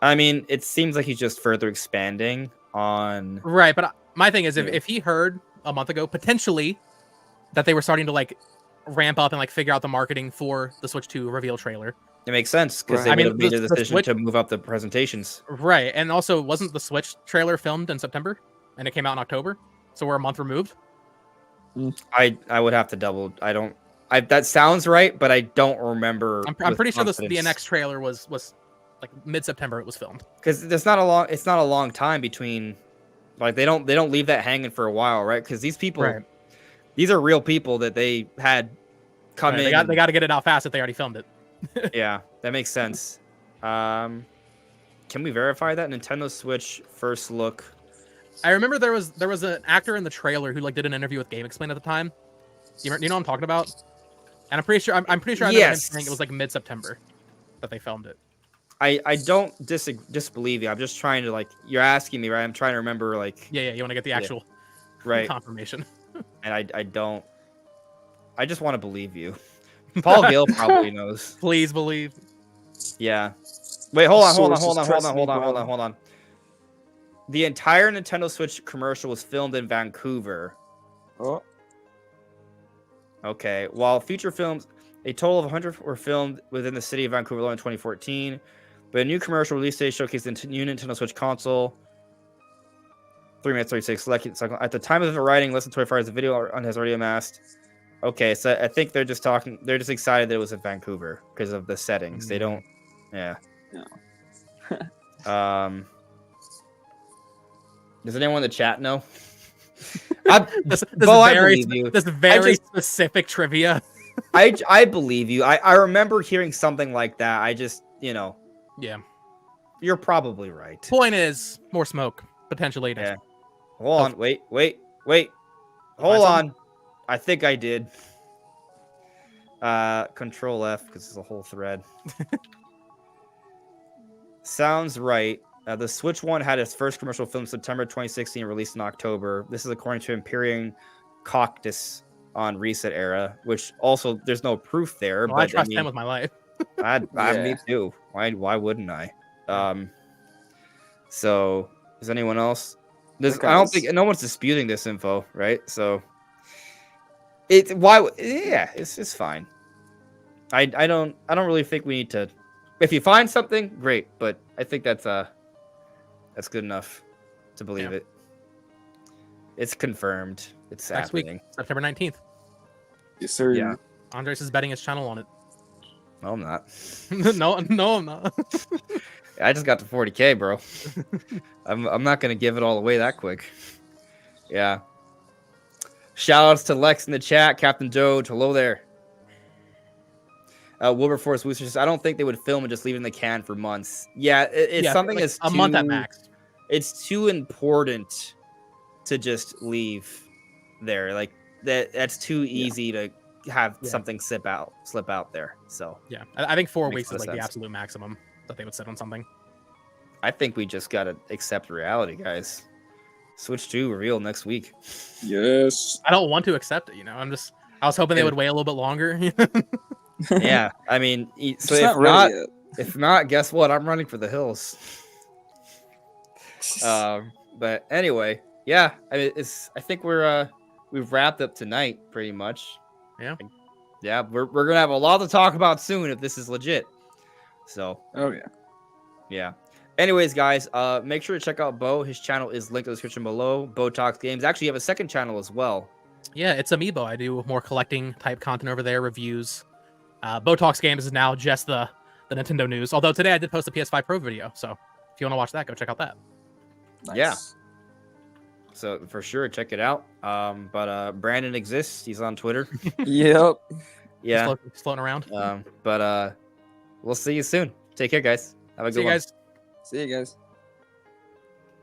I mean, it seems like he's just further expanding on... Right, but my thing is, if he heard a month ago, potentially, that they were starting to, like, ramp up and, like, figure out the marketing for the Switch 2 reveal trailer... It makes sense, because they would have made a decision to move up the presentations. Right, and also, wasn't the Switch trailer filmed in September? And it came out in October? So we're a month removed? I would have to double... that sounds right, but I don't remember... I'm pretty sure the NX trailer was like mid-September it was filmed. Because it's not a long time between, like they don't leave that hanging for a while, right? Because these people, these are real people that they had come in. They got to get it out fast if they already filmed it. Yeah, that makes sense. Can we verify that Nintendo Switch first look? I remember there was an actor in the trailer who like did an interview with Game Explain at the time. You know what I'm talking about? And I'm pretty sure I remember him saying it was like mid-September that they filmed it. I don't disbelieve you. I'm just trying to like you're asking me, right? I'm trying to remember like you want to get the actual confirmation. And I don't. I just want to believe you. Paul Gale probably knows. Please believe. Yeah. Wait, hold on. The entire Nintendo Switch commercial was filmed in Vancouver. Oh. Okay. While feature films, a total of 100 were filmed within the city of Vancouver alone in 2014. But a new commercial release day showcased the new Nintendo Switch console. 3 minutes 36. At the time of the writing, less than 24 hours, the video has already amassed. Okay, so I think they're just talking. They're just excited that it was in Vancouver because of the settings. They don't. Yeah. No. Does anyone in the chat know? This very specific trivia. I believe you. I remember hearing something like that. I just, Yeah. You're probably right. Point is, more smoke. Potentially. Yeah. Hold on. Wait. Hold on. I think I did. Control F, because it's a whole thread. Sounds right. The Switch 1 had its first commercial film September 2016, released in October. This is according to Imperium Coctus on Reset Era, which also there's no proof there. Well, but I trust him with my life. Me too. Why wouldn't I? So is anyone else? I don't think no one's disputing this info, right? So Yeah, it's fine. I don't really think we need to. If you find something, great, but I think that's good enough to believe it. It's confirmed. It's next happening. week, September 19th. Yes, sir. Yeah. Andres is betting his channel on it. No, I'm not. no, I'm not. I just got to 40K, bro. I'm not gonna give it all away that quick. Yeah. Shoutouts to Lex in the chat, Captain Doge. Hello there. Wilberforce Wooster says, I don't think they would film and just leave it in the can for months. Yeah, it's something like that's a month at max. It's too important to just leave there. Like that's too easy to have something slip out there. So yeah, I think 4 weeks is like sense. the absolute maximum that they would sit on something. I think we just gotta accept reality, guys. Switch 2 reveal next week. Yes. I don't want to accept it, you know. I was hoping they would wait a little bit longer. Yeah, I mean, so if not, guess what? I'm running for the hills. But anyway, yeah, I mean, I think we've wrapped up tonight pretty much. Yeah. Yeah, we're gonna have a lot to talk about soon if this is legit. So. Oh yeah. Yeah. Anyways, guys, make sure to check out Bo. His channel is linked in the description below. Bo Talks Games. Actually, you have a second channel as well. Yeah, it's Amiibo. I do more collecting type content over there, reviews. Bo Talks Games is now just the Nintendo news. Although today I did post a PS5 Pro video, so if you want to watch that, go check out that. Nice. Yeah. So for sure, check it out. But Brandon exists. He's on Twitter. Yep. Yeah. Just floating around. But we'll see you soon. Take care, guys. Have a good one. See you guys. See you guys.